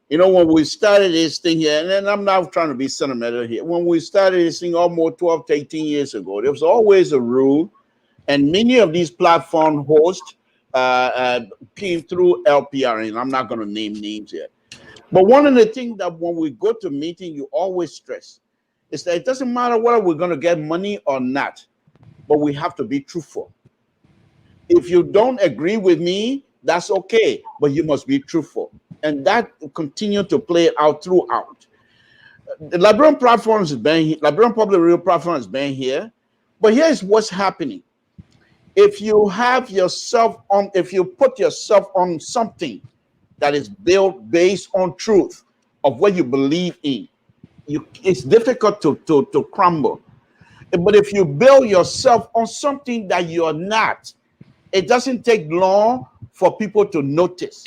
You know, when we started this thing here, and then I'm not trying to be sentimental here. When we started this thing almost 12 to 18 years ago, there was always a rule, and many of these platform hosts came through LPR, and I'm not going to name names here. But one of the things that when we go to meeting, you always stress is that it doesn't matter whether we're going to get money or not, but we have to be truthful. If you don't agree with me, that's okay, but you must be truthful. And that continue to play out throughout. The Liberian platform has been here, Liberian Public Radio platform has been here, but here's what's happening. If you have yourself on, if you put yourself on something that is built based on truth of what you believe in, it's difficult to crumble. But if you build yourself on something that you're not, it doesn't take long for people to notice.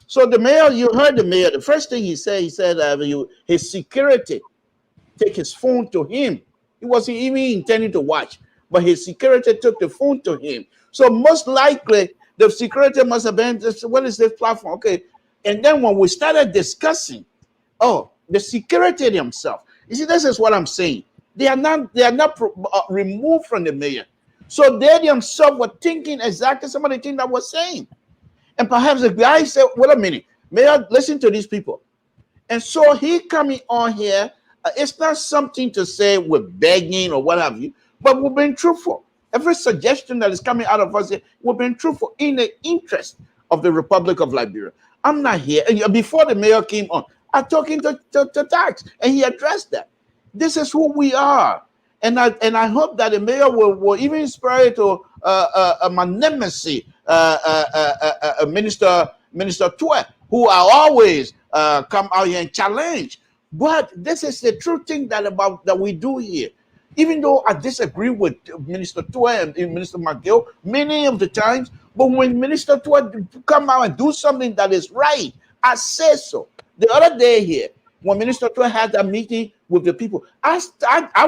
So the mayor, you heard the mayor, the first thing he said his security take his phone to him. He wasn't even intending to watch, but his security took the phone to him. So most likely the security must have been, what is this platform? Okay. And then when we started discussing, oh, the security themselves, you see, this is what I'm saying. They are not removed from the mayor. So they themselves were thinking exactly some of the things that we're saying. And perhaps the guy said, wait a minute, mayor, listen to these people. And so he coming on here, it's not something to say we're begging or what have you, but we're being truthful. Every suggestion that is coming out of us, we're being truthful in the interest of the Republic of Liberia. I'm not here. And before the mayor came on, I talking to Tax, and he addressed that. This is who we are. And I hope that the mayor will even inspire to my nemesis, Minister Tue, who are always come out here and challenge. But this is the true thing that we do here. Even though I disagree with Minister Tue and Minister McGill many of the times, but when Minister Tue come out and do something that is right, I say so. The other day here, when Minister Tue had that meeting with the people, I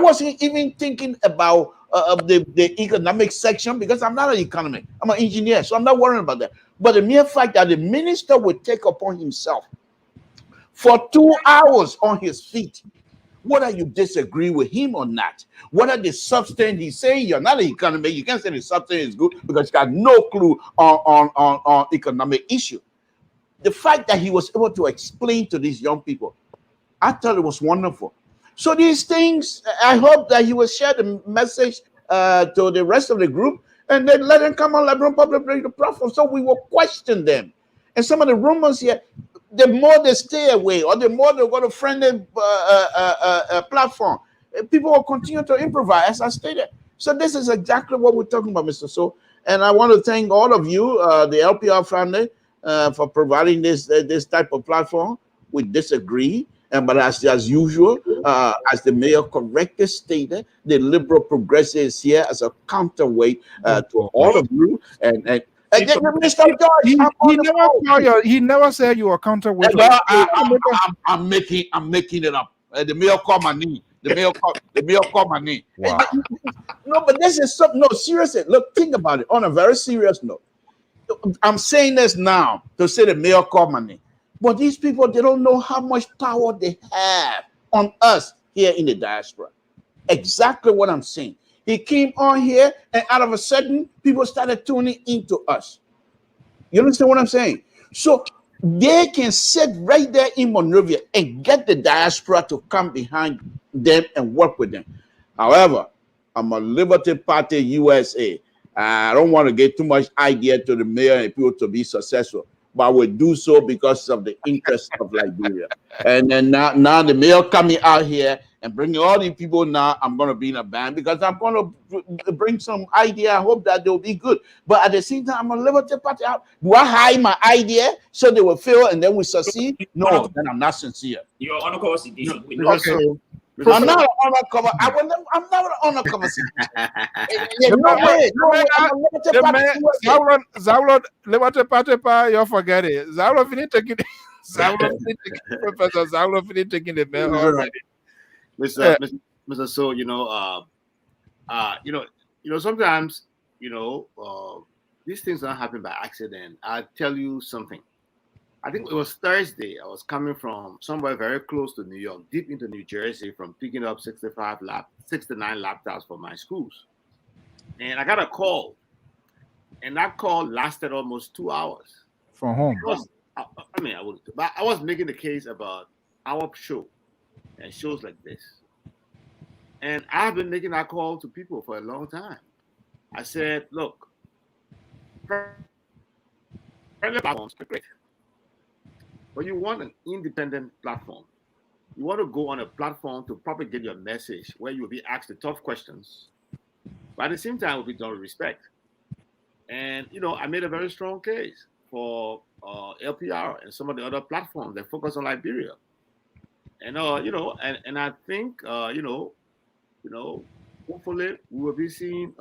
wasn't even thinking about the economic section because I'm not an economist. I'm an engineer, so I'm not worrying about that. But the mere fact that the minister would take upon himself for 2 hours on his feet, whether you disagree with him or not, whether the substance he's saying, you're not an economist, you can't say the substance is good because you got no clue on economic issue. The fact that he was able to explain to these young people, I thought it was wonderful. So these things, I hope that he will share the message to the rest of the group and then let them come on Liberian Public Radio platform so we will question them. And some of the rumors here, the more they stay away or the more they go to friendly platform, people will continue to improvise, as I stated. So this is exactly what we're talking about, Mr. So. And I want to thank all of you, the LPR family, for providing this type of platform. We disagree. But as usual, as the mayor correctly stated, the liberal progressive is here as a counterweight to all of you. And Mr. George, he never said you were counterweight. I'm making it up. The mayor called my name. The mayor called my name. Wow. No, but this is something. No, seriously. Look, think about it. On a very serious note, I'm saying this now to say the mayor called my name. But these people, they don't know how much power they have on us here in the diaspora. Exactly what I'm saying. He came on here, and out of a sudden, people started tuning into us. You understand what I'm saying? So they can sit right there in Monrovia and get the diaspora to come behind them and work with them. However, I'm a Liberty Party USA. I don't want to get too much idea to the mayor and people to be successful. But I will do so because of the interest of Liberia. And then now the mayor coming out here and bringing all these people now, I'm going to be in a band because I'm going to bring some idea. I hope that they'll be good. But at the same time, I'm a Liberty Party. Do I hide my idea so they will fail and then we succeed? No, then I'm not sincere. You're on a course. I'm not on a cover. I'm not on a cover. No way. Zawlo, Liberty Party, you forget it. Zawlo finished taking Professor Zawlo finished taking the mail already. Mr. So, sometimes, these things don't happen by accident. I'll tell you something. I think it was Thursday. I was coming from somewhere very close to New York, deep into New Jersey, from picking up 69 laptops for my schools. And I got a call. And that call lasted almost 2 hours. From home. I was making the case about our show and shows like this. And I've been making that call to people for a long time. I said, look, platforms are great, but you want an independent platform. You want to go on a platform to propagate your message where you'll be asked the tough questions, but at the same time, will be done with respect. And, I made a very strong case for LPR and some of the other platforms that focus on Liberia. And, and I think, hopefully we will be seeing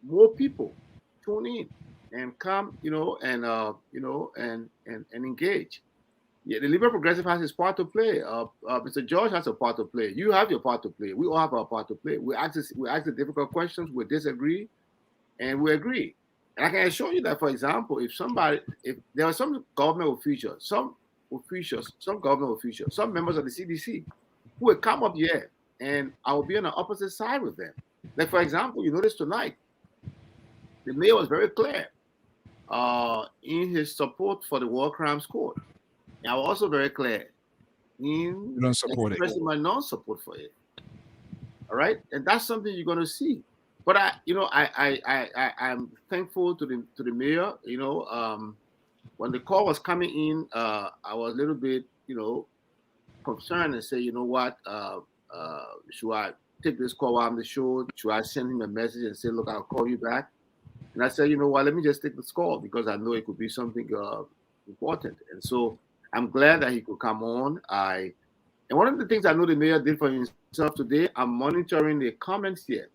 more people tune in and come, and engage. Yeah, the Liberal Progressive has his part to play. Mr. George has a part to play. You have your part to play. We all have our part to play. We ask the difficult questions. We disagree, and we agree. And I can assure you that, for example, if there are some government officials, some government officials, some members of the CDC who will come up here, and I will be on the opposite side with them. Like, for example, you notice tonight, the mayor was very clear in his support for the War Crimes Court. And I was also very clear in expressing my non-support for it. All right, and that's something you're going to see. But I'm thankful to the mayor. When the call was coming in, I was a little bit, concerned and say, what, should I take this call while I'm the show? Should I send him a message and say, look, I'll call you back? And I said, let me just take this call because I know it could be something important. And so I'm glad that he could come on. And one of the things I know the mayor did for himself today, I'm monitoring the comments here.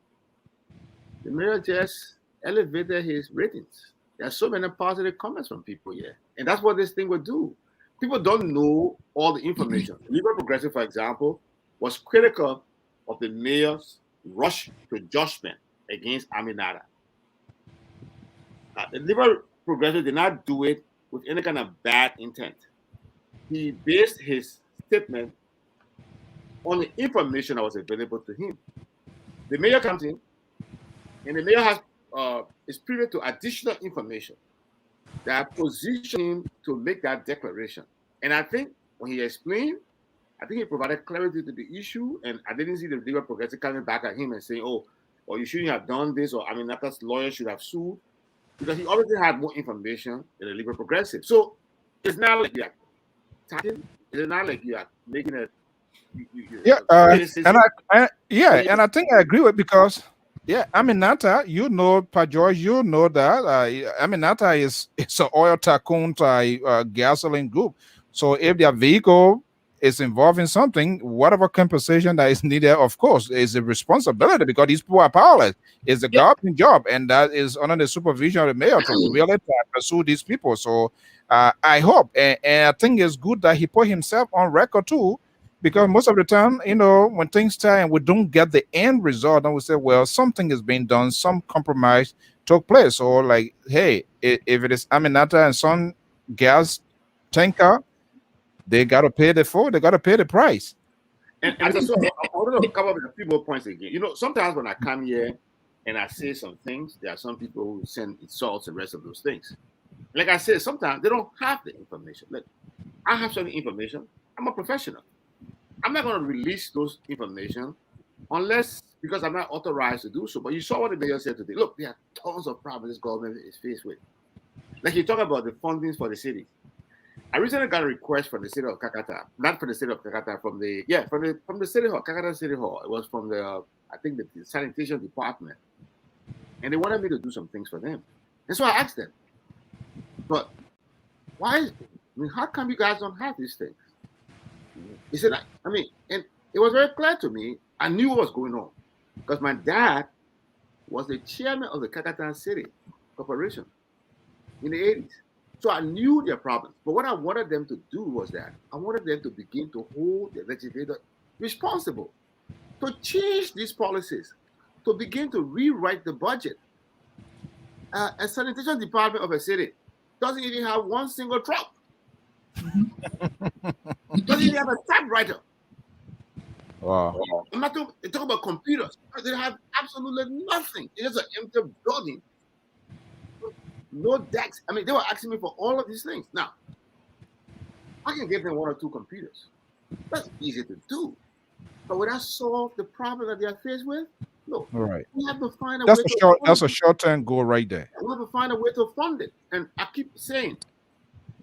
The mayor just elevated his ratings. There are so many positive comments from people here. And that's what this thing will do. People don't know all the information. Liberal Progressive, for example, was critical of the mayor's rush to judgment against Aminata. The Liberal Progressive did not do it with any kind of bad intent. He based his statement on the information that was available to him. The mayor comes in, and the mayor has is privy to additional information that position him to make that declaration. And I think when he explained, I think he provided clarity to the issue, and I didn't see the Liberal Progressive coming back at him and saying, or you shouldn't have done this, or Aminata's lawyer should have sued, because he already had more information than the Liberal Progressive. So it's not like you are talking, it's not like you are making a and I think I agree with, because Aminata, Pa George, that Aminata is an oil tycoon gasoline group. So if their vehicle is involved in something, whatever compensation that is needed, of course, is a responsibility, because these people are powerless. It's a government job, and that is under the supervision of the mayor to really pursue these people. So I hope, and I think it's good that he put himself on record too, because most of the time, when things start and we don't get the end result, then we say, well, something is being done, some compromise took place. Or like, hey, if it is Aminata and some gas tanker, they got to pay they got to pay the price. And so I want to come up with a few more points again. Sometimes when I come here and I say some things, there are some people who send insults and the rest of those things. Like I said, sometimes they don't have the information. Look, I have some information. I'm a professional. I'm not going to release those information because I'm not authorized to do so. But you saw what the mayor said today. Look, there are tons of problems this government is faced with. Like you talk about the fundings for the city. I recently got a request from the city of Kakata, not from the city of Kakata, from the city hall, Kakata City Hall. It was from the sanitation department, and they wanted me to do some things for them. And so I asked them, but why? How come you guys don't have these things? He said, and it was very clear to me. I knew what was going on because my dad was the chairman of the Kakata City Corporation in the 80s. So I knew their problems. But what I wanted them to do was that I wanted them to begin to hold the legislator responsible to change these policies. to begin to rewrite the budget. A sanitation department of a city doesn't even have one single truck. Doesn't even have a typewriter. Wow. I'm not talking about computers. They have absolutely nothing. It's just an empty building. No decks. I mean, they were asking me for all of these things. Now, I can give them 1 or 2 computers. That's easy to do. But would that solve the problem that they are faced with? No. All right. We have to find a That's way a to short. fund That's a it. short-term goal right there. We have to find a way to fund it. And I keep saying,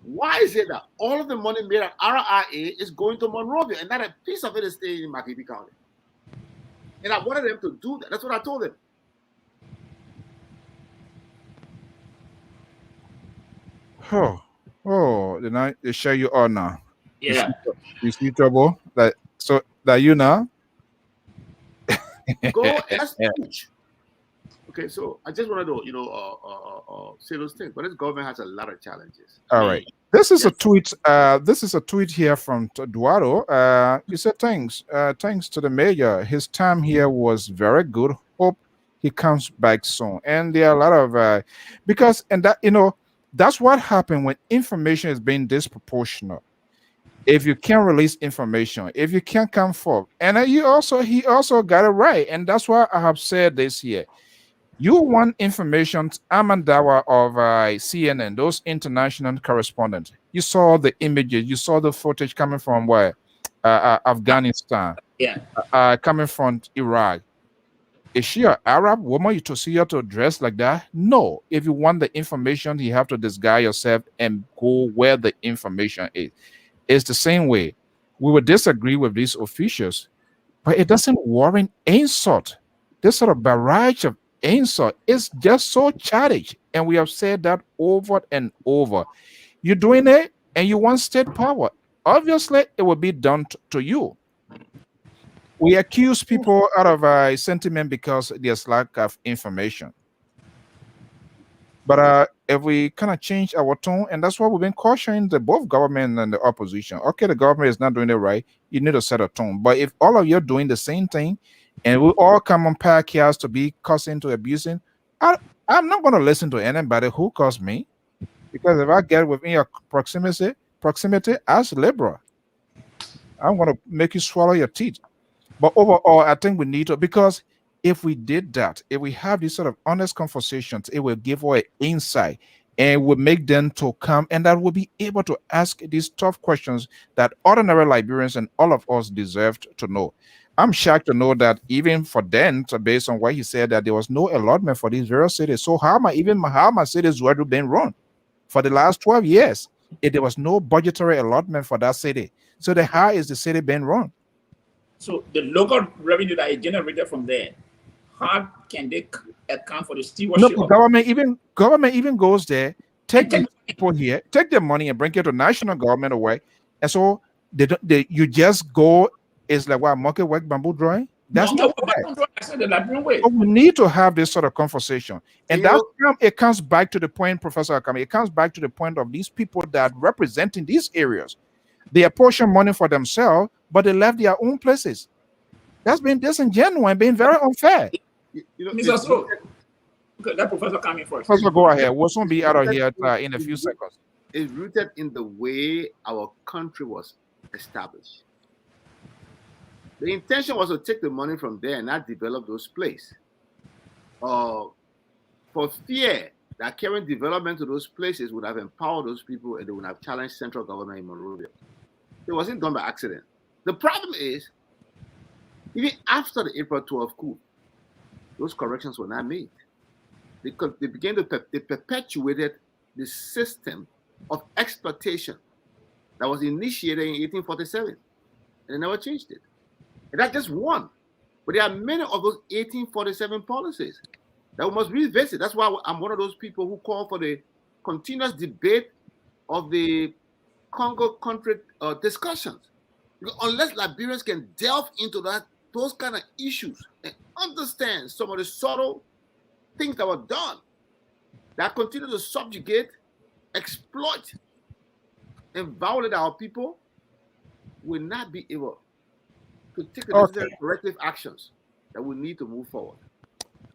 why is it that all of the money made at RIA is going to Monrovia and not a piece of it is staying in MARGIBI County? And I wanted them to do that. That's what I told them. Oh, they share you all now. Yeah. You see trouble that you now. Go and speech. Okay, so I just wanted to say those things, but this government has a lot of challenges. All right. This is a tweet. This is a tweet here from Eduardo. He said, "Thanks to the mayor. His time here was very good. Hope he comes back soon." And there are a lot of because that's what happened when information is being disproportionate. If you can't release information, if you can't come forward, and he also got it right, and that's why I have said this here. You want information, Amandawa of CNN, those international correspondents. You saw the images, you saw the footage coming from where? Afghanistan. Yeah. Coming from Iraq. Is she an Arab woman to see her to dress like that? No. If you want the information, you have to disguise yourself and go where the information is. It's the same way. We would disagree with these officials, but it doesn't warrant insult. This sort of barrage of insult is just so childish, and we have said that over and over. You're doing it and you want state power. Obviously it will be done to you. We accuse people out of sentiment because there's lack of information, but if we kind of change our tone, and that's why we've been cautioning the both government and the opposition. Okay, the government is not doing it right, you need to set a tone. But if all of you are doing the same thing and we all come on podcasts to be cussing, to abusing, I'm not going to listen to anybody who calls me, because if I get within your proximity as liberal, I'm going to make you swallow your teeth. But overall, I think we need to, because if we did that, if we have these sort of honest conversations, it will give away insight and will make them to come, and that will be able to ask these tough questions that ordinary Liberians and all of us deserved to know. I'm shocked to know that even for them, based on what he said, that there was no allotment for these various cities. So how my cities were being run for the last 12 years if there was no budgetary allotment for that city? So how is the city being run? So the local revenue that is generated from there, how can they account for the stewardship? No, government even goes there, take the people here, take their money and bring it to national government away, and so you just go. It's like what market work bamboo drawing. That's not right. So we need to have this sort of conversation, and it comes back to the point, Professor Akami. It comes back to the point of these people that representing these areas. They apportion money for themselves, but they left their own places. That's been disingenuous and being very unfair. Mr. So, let Professor come in first. Professor, go ahead. We'll soon be out of here in a few seconds. It's rooted in the way our country was established. The intention was to take the money from there and not develop those places. For fear that carrying development to those places would have empowered those people and they would have challenged central government in Monrovia. It wasn't done by accident. The problem is, even after the April 12 coup, those corrections were not made. They perpetuated the system of exploitation that was initiated in 1847, and they never changed it. And that's just one. But there are many of those 1847 policies that we must revisit. That's why I'm one of those people who call for the continuous debate of the Congo country discussions. Because unless Liberians can delve into those kind of issues and understand some of the subtle things that were done that continue to subjugate, exploit, and violate our people, will not be able to take the necessary corrective actions that we need to move forward.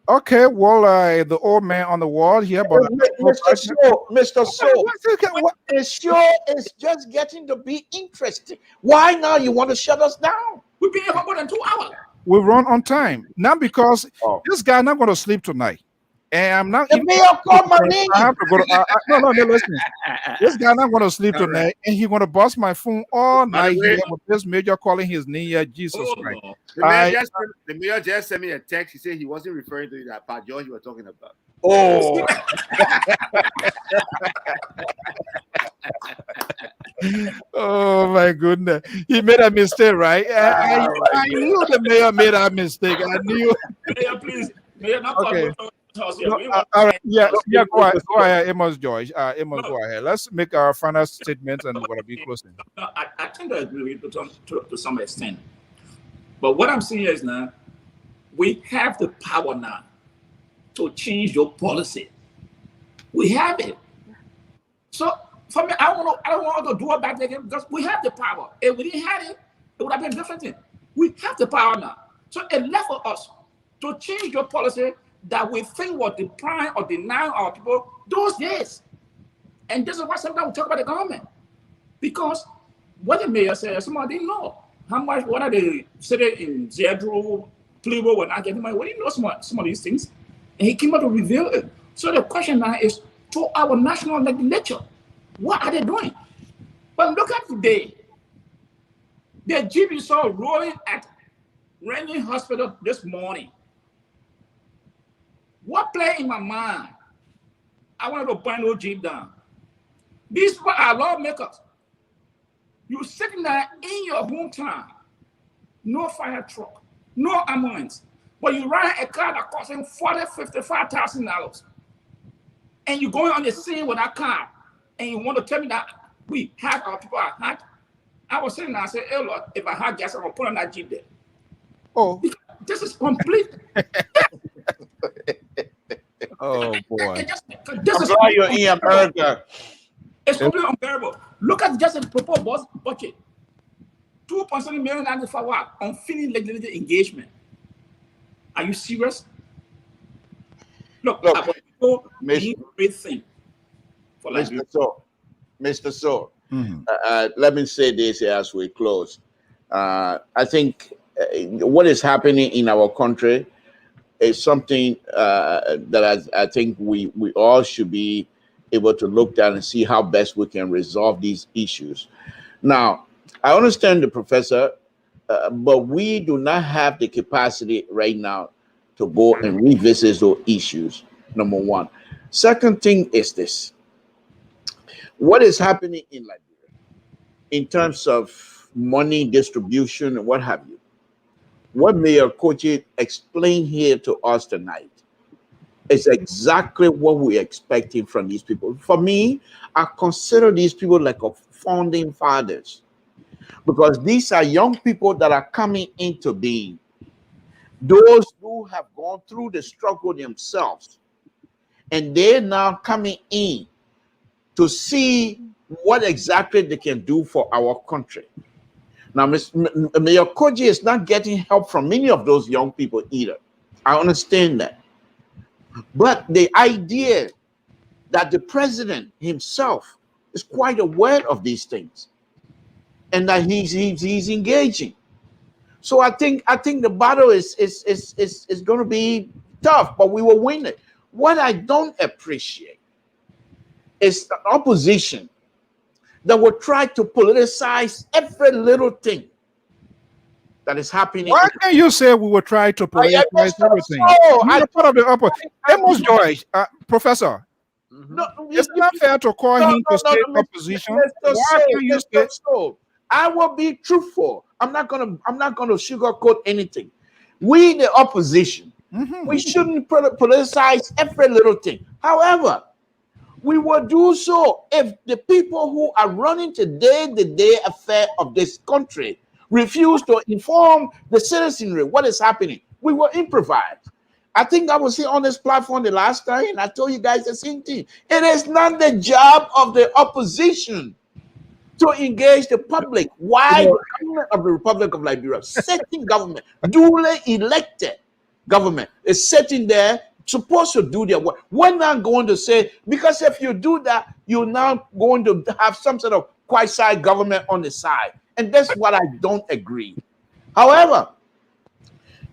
Okay, well, the old man on the wall here, but Mr. So, Mr. So, what? the show is just getting to be interesting. Why now you want to shut us down? We've been here for more than 2 hours. We run on time now because Oh. this guy not going to sleep tonight, and I'm not. The mayor called my name. I have to go to. No, listen. This guy not going to sleep tonight, and he going to bust my phone all night way- here with this major calling his name here, Jesus Oh, Christ. no. The mayor just sent me a text. He said he wasn't referring to that part George you were talking about. Oh, Oh my goodness, he made a mistake, right? I knew the mayor made a mistake. I knew. Mayor, please. Mayor, not Okay. us here. No, We want- all right. Yeah, go ahead, Amos George. Amos, go ahead. Let's make our final statement and we're gonna be closing. No, I tend to agree with you to some extent. But what I'm saying is now, we have the power now to change your policy. We have it. So for me, I don't want to do it back again because we have the power. If we didn't have it, it would have been different thing. We have the power now. So it left for us to change your policy that we think was depriving or denying our people those days. And this is why sometimes we talk about the government. Because what the mayor said, somebody didn't know how much, what are they sitting in Zedru, Plivo, were not getting money. We didn't know some of these things. And he came out to reveal it. So the question now is to our national legislature, what are they doing? But look at today. The GB saw rolling at Rennie Hospital this morning. What play in my mind? I wanted to burn those Jeep down. These people are lawmakers. You sitting there in your hometown, no fire truck, no ambulance, but you ride a car that costs him $40,000, $55,000, and you're going on the scene with that car, and you want to tell me that we have our people are hot. I was sitting there, I said, hey Lord, if I had gas, I'm gonna put on that Jeep there. Oh, This is complete. oh boy. I'm glad you're in America. It's completely unbearable. Look at just a proposed budget. 2.7 million for what? Unfinished legislative engagement. Are you serious? Look, our people need great thing for Liberia. Mr. So, let me say this as we close. I think what is happening in our country is something that I think we all should be able to look at and see how best we can resolve these issues. Now, I understand the professor, but we do not have the capacity right now to go and revisit those issues, number one. Second thing is this. What is happening in Liberia in terms of money distribution and what have you? What Mayor Kochi explained here to us tonight is exactly what we're expecting from these people. For me, I consider these people like a founding fathers because these are young people that are coming into being. Those who have gone through the struggle themselves, and they're now coming in to see what exactly they can do for our country. Now, Mayor Koji is not getting help from many of those young people either. I understand that. But the idea that the president himself is quite aware of these things and that he's engaging. So I think the battle is going to be tough, but we will win it. What I don't appreciate is the opposition that will try to politicize every little thing that is happening. Why can't you say we will try to politicize everything? You're part of the upper. Amos George, Professor. No, it's not fair to call him to say opposition. Why can't you say? I will be truthful. I'm not gonna sugarcoat anything. We, the opposition, we shouldn't politicize every little thing. However, we will do so if the people who are running today, the day affair of this country, refuse to inform the citizenry what is happening. We will improvise. I think I was here on this platform the last time, and I told you guys the same thing. It is not the job of the opposition to engage the public. Why the government of the Republic of Liberia, sitting government, duly elected, government is sitting there supposed to do their work. We're not going to say, because if you do that, you're now going to have some sort of quasi-government on the side. And that's what I don't agree. However,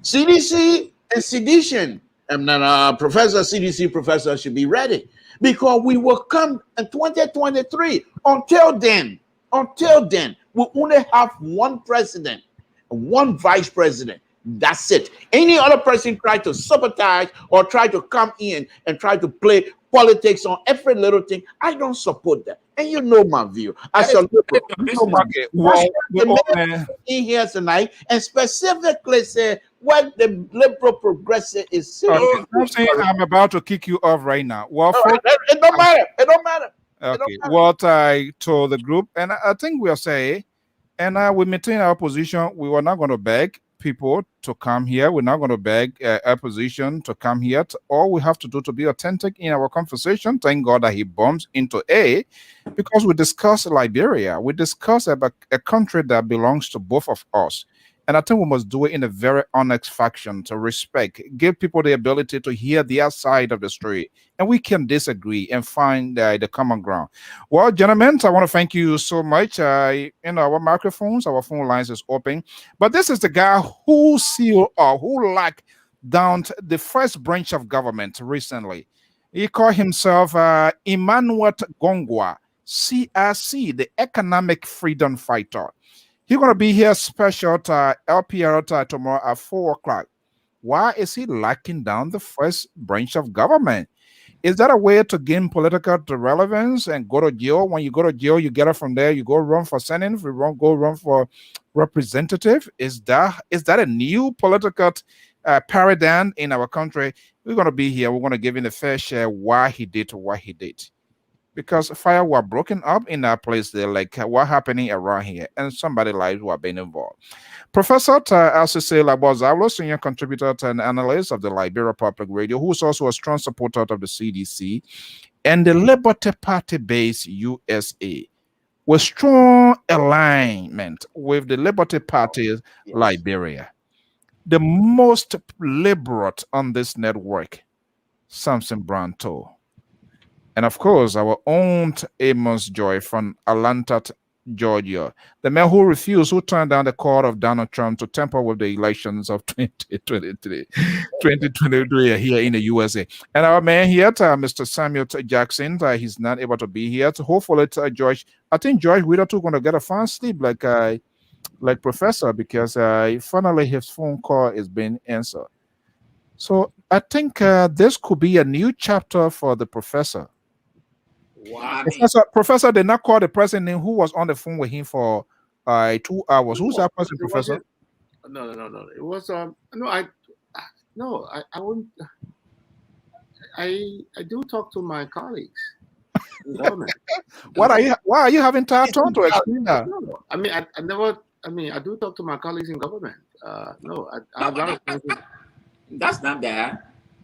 CDC and sedition, and then Professor CDC professor should be ready, because we will come in 2023. Until then, we only have one president, one vice president. That's it. Any other person try to sabotage or try to come in and try to play politics on every little thing, I don't support that. And you know my view. As a liberal, you know my view. In here tonight, and specifically say what the liberal progressive is saying. Okay. I'm about to kick you off right now. Well, it don't matter. It don't matter. Okay. What I told the group, and I think we'll say, and we maintain our position. We were not going to beg people to come here. We're not going to beg opposition to come here. All we have to do to be authentic in our conversation. Thank God that he bumps into because we discuss Liberia. We discuss about a country that belongs to both of us. And I think we must do it in a very honest fashion, to respect, give people the ability to hear their side of the story. And we can disagree and find the common ground. Well, gentlemen, I want to thank you so much. Our microphones, our phone lines is open. But this is the guy who sealed or who locked down the first branch of government recently. He called himself Emmanuel Gongwa, CRC, the Economic Freedom Fighter. He's going to be here special to Lpr-Tv tomorrow at 4 o'clock. Why is he locking down the first branch of government? Is that a way to gain political relevance and go to jail? When you go to jail, you get it from there. You go run for Senate. If you go run for representative. Is that a new political paradigm in our country? We're going to be here. We're going to give him a fair share why he did what he did. Because fire were broken up in that place there, like what happening around here, and somebody's lives were being involved. Professor Alcise Labozalo, senior contributor and analyst of the Liberia Public Radio, who's also a strong supporter of the CDC and the Liberty Party based USA, with strong alignment with the Liberty Party Liberia. The most liberal on this network, Samson Branto. And of course, our own Amos Joy from Atlanta, Georgia, the man who refused, who turned down the call of Donald Trump to tamper with the elections of 2023 here in the USA. And our man here, Mr. Samuel Jackson, he's not able to be here. So hopefully, George, I think George, we're too going to get a fine sleep like Professor, because finally his phone call is being answered. So I think this could be a new chapter for the professor. Wow. Professor did not call the person who was on the phone with him for 2 hours. Who's that person, Professor? No. It was I wouldn't. I do talk to my colleagues in government. Why are you having time to explain that? No. I mean, I never. I mean, I do talk to my colleagues in government. No, I have a lot of friends. That's not bad.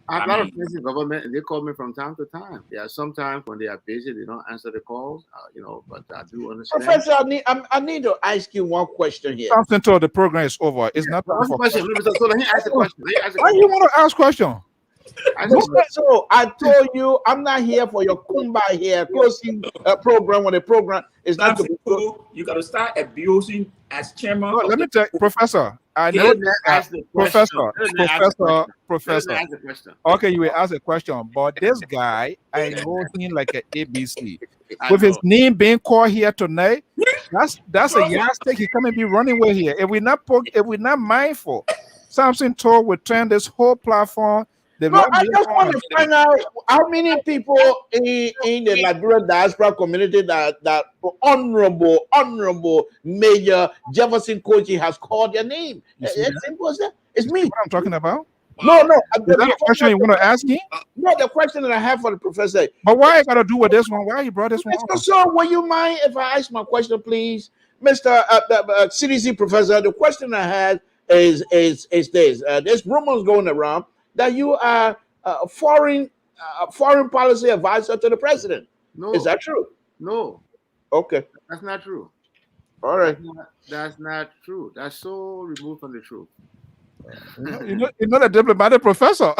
I have a lot of friends in government, and they call me from time to time. Yeah, sometimes when they are busy, they don't answer the calls. But I do understand. Professor, I need to ask you one question here. Something to the program is over. It's not. One question. So let me ask a question. Why you want to ask question? So I told you I'm not here for your kumbaya here closing program when the program is not to be closed. You got to start abusing as chairman. No, let me tell you, Professor. I know Professor. Okay, you will ask a question, but this guy, I know him like an ABC. With his name being called here tonight, that's a yardstick he come and be running with here. If we're not mindful, Samson told will turn this whole platform. I just want to find out how many people in the Liberian diaspora community that honorable Major Jefferson Koji has called their name. It's simple as that. It's me. What I'm talking about? No. Is that a question you want to ask him? No, the question that I have for the professor. But why I got to do with this one? Why you brought this one? So, will you mind if I ask my question, please, Mr. CDC professor? The question I had is this: there's rumors going around that you are a foreign policy advisor to the president. No. Is that true? No. Okay. That's not true. All right. That's not true. That's so removed from the truth. You're not a diplomatic professor.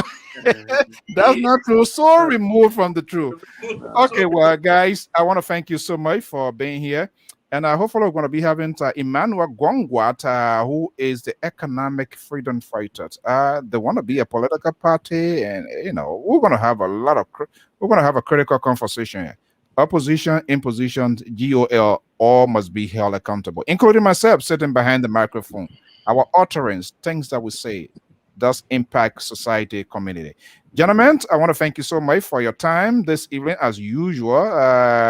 That's not true. So removed from the truth. Okay, well, guys, I want to thank you so much for being here. And hopefully, we're going to be having Emmanuel Gwangwat, who is the economic freedom fighter. They want to be a political party, and we're going to have we're going to have a critical conversation here. Opposition, imposition, GOL, all must be held accountable, including myself sitting behind the microphone. Our utterance, things that we say, does impact society, community. Gentlemen, I want to thank you so much for your time this evening. As usual,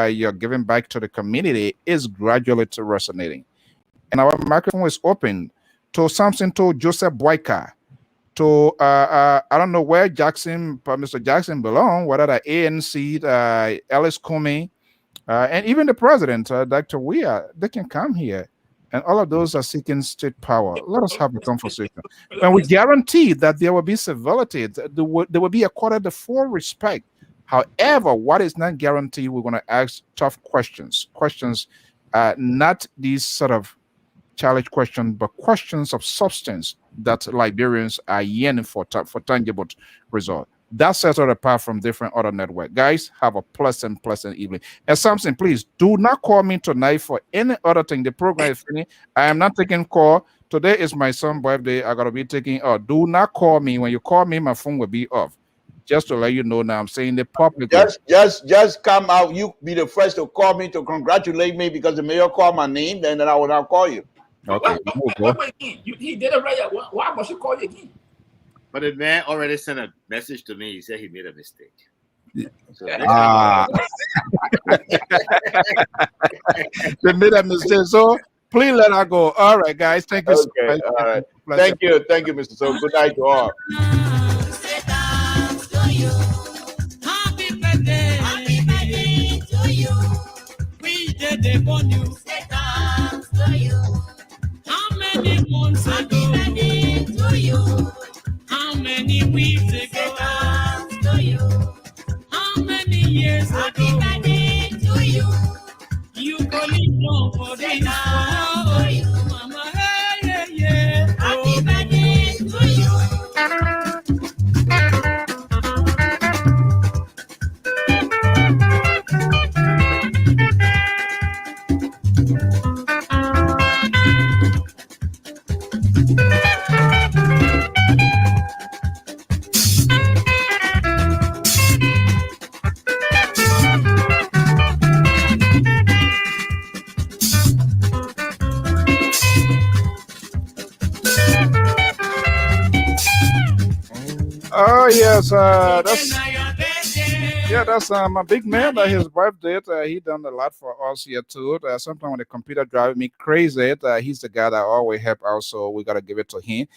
your giving back to the community is gradually resonating. And our microphone is open to Samson, to Joseph Boyka, to I don't know where Mr. Jackson belong, whether the ANC, Ellis Comey, and even the president, Dr. Weah, they can come here. And all of those are seeking state power. Let us have a conversation. And we guarantee that there will be civility. There will be accorded the full respect. However, what is not guaranteed, we're going to ask tough questions. Questions, not these sort of challenge questions, but questions of substance that Liberians are yearning for tangible result. That sets us apart from different other networks. Guys, have a pleasant evening. And Samson, please do not call me tonight for any other thing. The program is finished. I am not taking call. Today is my son's birthday. I gotta be taking. Do not call me. When you call me, my phone will be off. Just to let you know now, I'm saying the public. Just come out. You be the first to call me to congratulate me because the mayor called my name, and then I will not call you. Okay. He did it right. Why must you call you again? But the man already sent a message to me. He said he made a mistake. Yeah. So They made a mistake. So please let her go. All right, guys. Thank you. Okay. All right. Thank you, Mr. So. Good night to all. Happy birthday to you. We did the born you. To you. How many months ago? Happy birthday to you. How many weeks ago? To you. How many years ago? Happy birthday to you. You only know for this for you, Mama. Hey, yeah. Happy birthday to you. Oh yes, that's my big man. His birthday. He done a lot for us here too. Sometimes when the computer drives me crazy, he's the guy that always help out. So we gotta give it to him.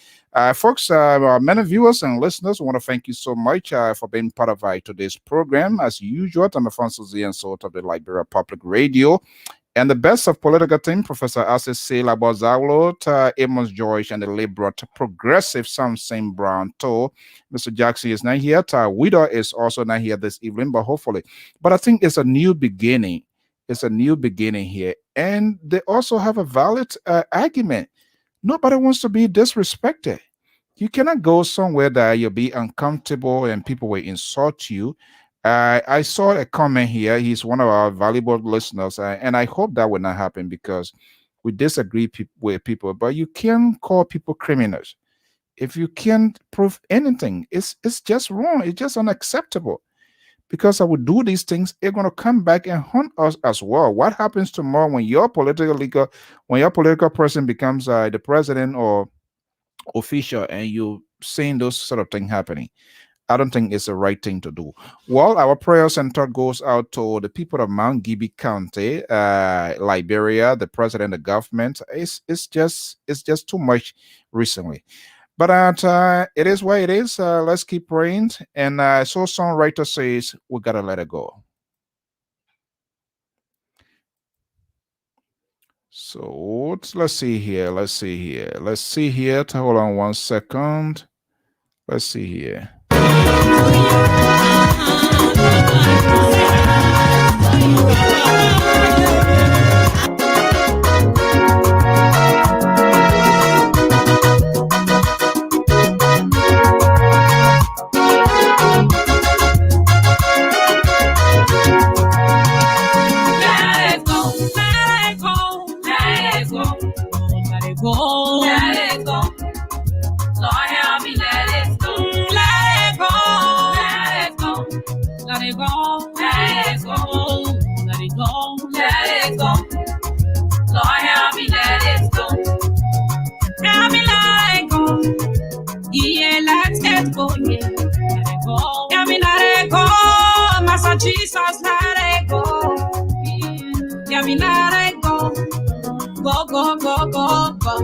Folks, many viewers and listeners, I want to thank you so much for being part of today's program. As usual, I'm Alfonso Z and Sort of the Liberia Public Radio. And the best of political team, Professor Asese Labozalo, Amos George, and the liberal progressive Samson Brown too. Mr. Jackson is not here. Widow is also not here this evening, but hopefully. But I think it's a new beginning. It's a new beginning here. And they also have a valid argument. Nobody wants to be disrespected. You cannot go somewhere that you'll be uncomfortable and people will insult you. I saw a comment here. He's one of our valuable listeners, and I hope that will not happen because we disagree with people. But you can't call people criminals if you can't prove anything. It's just wrong. It's just unacceptable. Because I would do these things, they're going to come back and hunt us as well. What happens tomorrow when your political person becomes the president or official, and you seeing those sort of things happening? I don't think it's the right thing to do. Well, our prayers and thought goes out to the people of MARGIBI County, Liberia, the president, the government. It's just too much recently. But it is what it is. Let's keep praying. And so songwriter says we gotta let it go. So let's see here. Hold on 1 second. Let's see here. We're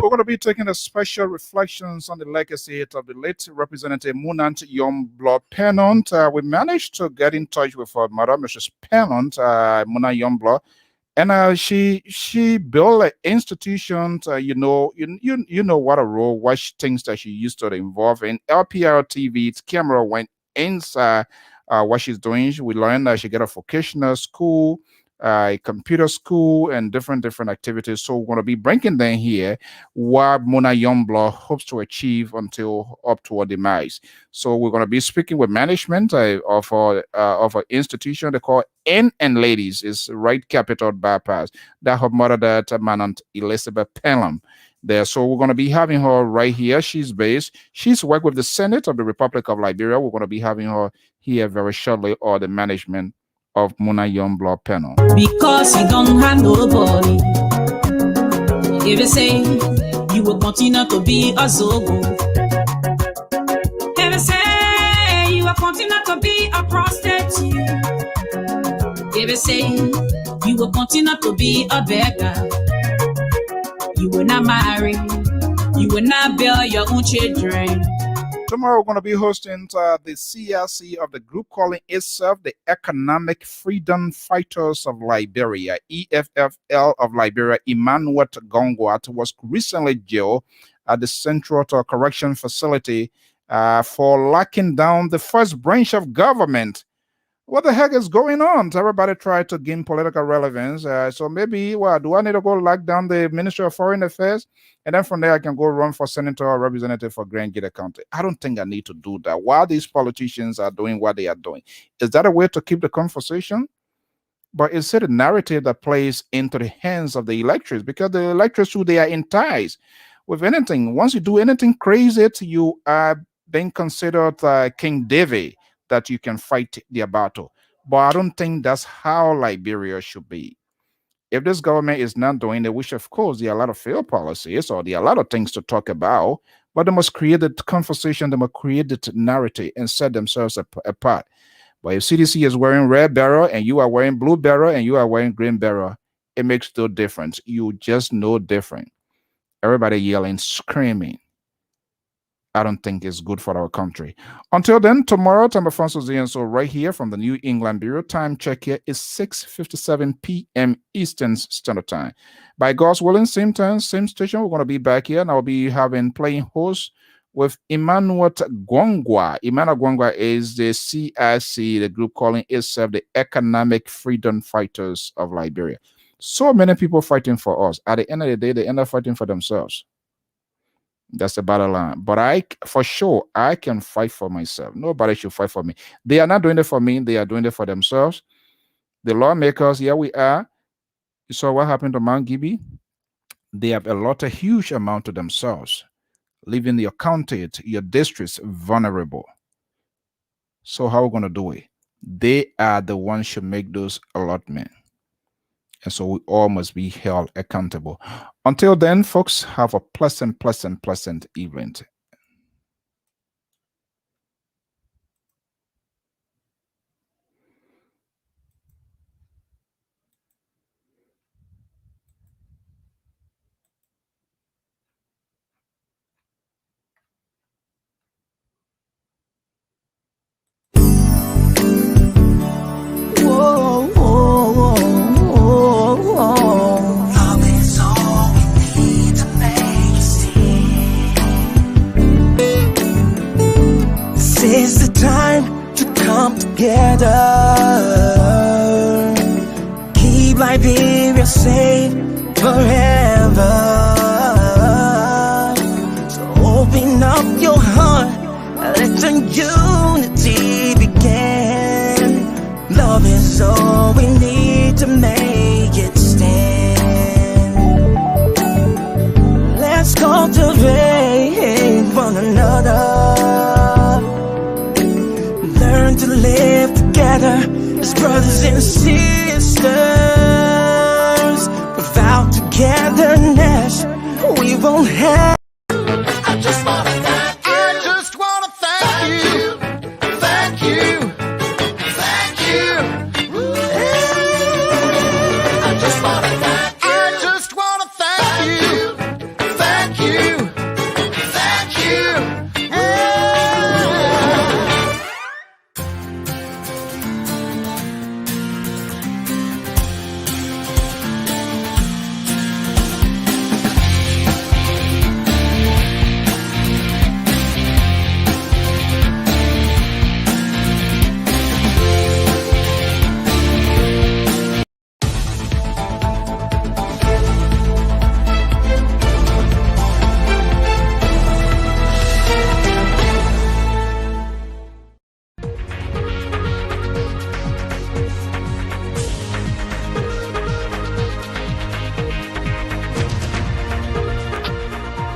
going to be taking a special reflections on the legacy of the late Representative Munant Youngblood Pennant. We managed to get in touch with her mother, Mrs. Pennant, Munant Youngblood, and she built an institution. You know what a role, what things that she used to involve in. Lpr-Tv, its camera went inside what she's doing. We learned that she got a vocational school, a computer school, and different activities. So we're going to be bringing them here what Munant Youngblood hopes to achieve until up to her demise. So we're going to be speaking with management of our institution. They call N and Ladies. Is Right Capital Bypass. That her mother, that Manant Elizabeth Pelham. There, so we're going to be having her right here. She's based. She's worked with the Senate of the Republic of Liberia. We're going to be having her here very shortly, or the management of Munant Youngblood Pennant. Because you don't have nobody. If you say you will continue to be a zogo. If you say you will continue to be a prostitute. If you say you will continue to be a beggar. You will not marry. You will not bear your own children. Tomorrow we're going to be hosting the CRC of the group calling itself the Economic Freedom Fighters of Liberia, EFFL of Liberia. Emmanuel Gongwat was recently jailed at the Central Correction Facility for locking down the first branch of government. What the heck is going on? Everybody tried to gain political relevance. So maybe, well, do I need to go lock down the Ministry of Foreign Affairs? And then from there, I can go run for senator or representative for Grand Gate County. I don't think I need to do that. While these politicians are doing what they are doing, is that a way to keep the conversation? But is it a narrative that plays into the hands of the electors? Because the electors, too, they are in ties with anything. Once you do anything crazy, you are being considered King David, that you can fight their battle. But I don't think that's how Liberia should be. If this government is not doing it, which of course there are a lot of failed policies or there are a lot of things to talk about, but they must create the conversation, they must create the narrative and set themselves apart. But if CDC is wearing red barrel and you are wearing blue barrel and you are wearing green barrel, it makes no difference. You just know different. Everybody yelling, screaming. I don't think it's good for our country. Until then, tomorrow, time of Francis so right here from the New England Bureau, time check here is 6:57 p.m. Eastern Standard Time. By God's willing, same time, same station, we're going to be back here, and I'll be playing host with Emmanuel Gwangwa. Emmanuel Gwangwa is the CIC, the group calling itself the Economic Freedom Fighters of Liberia. So many people fighting for us. At the end of the day, they end up fighting for themselves. That's the bottom line. But for sure, I can fight for myself. Nobody should fight for me. They are not doing it for me. They are doing it for themselves. The lawmakers, here we are. You saw what happened to MARGIBI. They have a huge amount to themselves, leaving your county, your districts vulnerable. So how are we going to do it? They are the ones who should make those allotments. And so we all must be held accountable. Until then, folks, have a pleasant evening. It's the time to come together. Keep Liberia safe forever. So open up your heart, let the unity begin. Love is all we need to make it stand. Let's cultivate one another. Learn to live together as brothers and sisters. Without togetherness, we won't have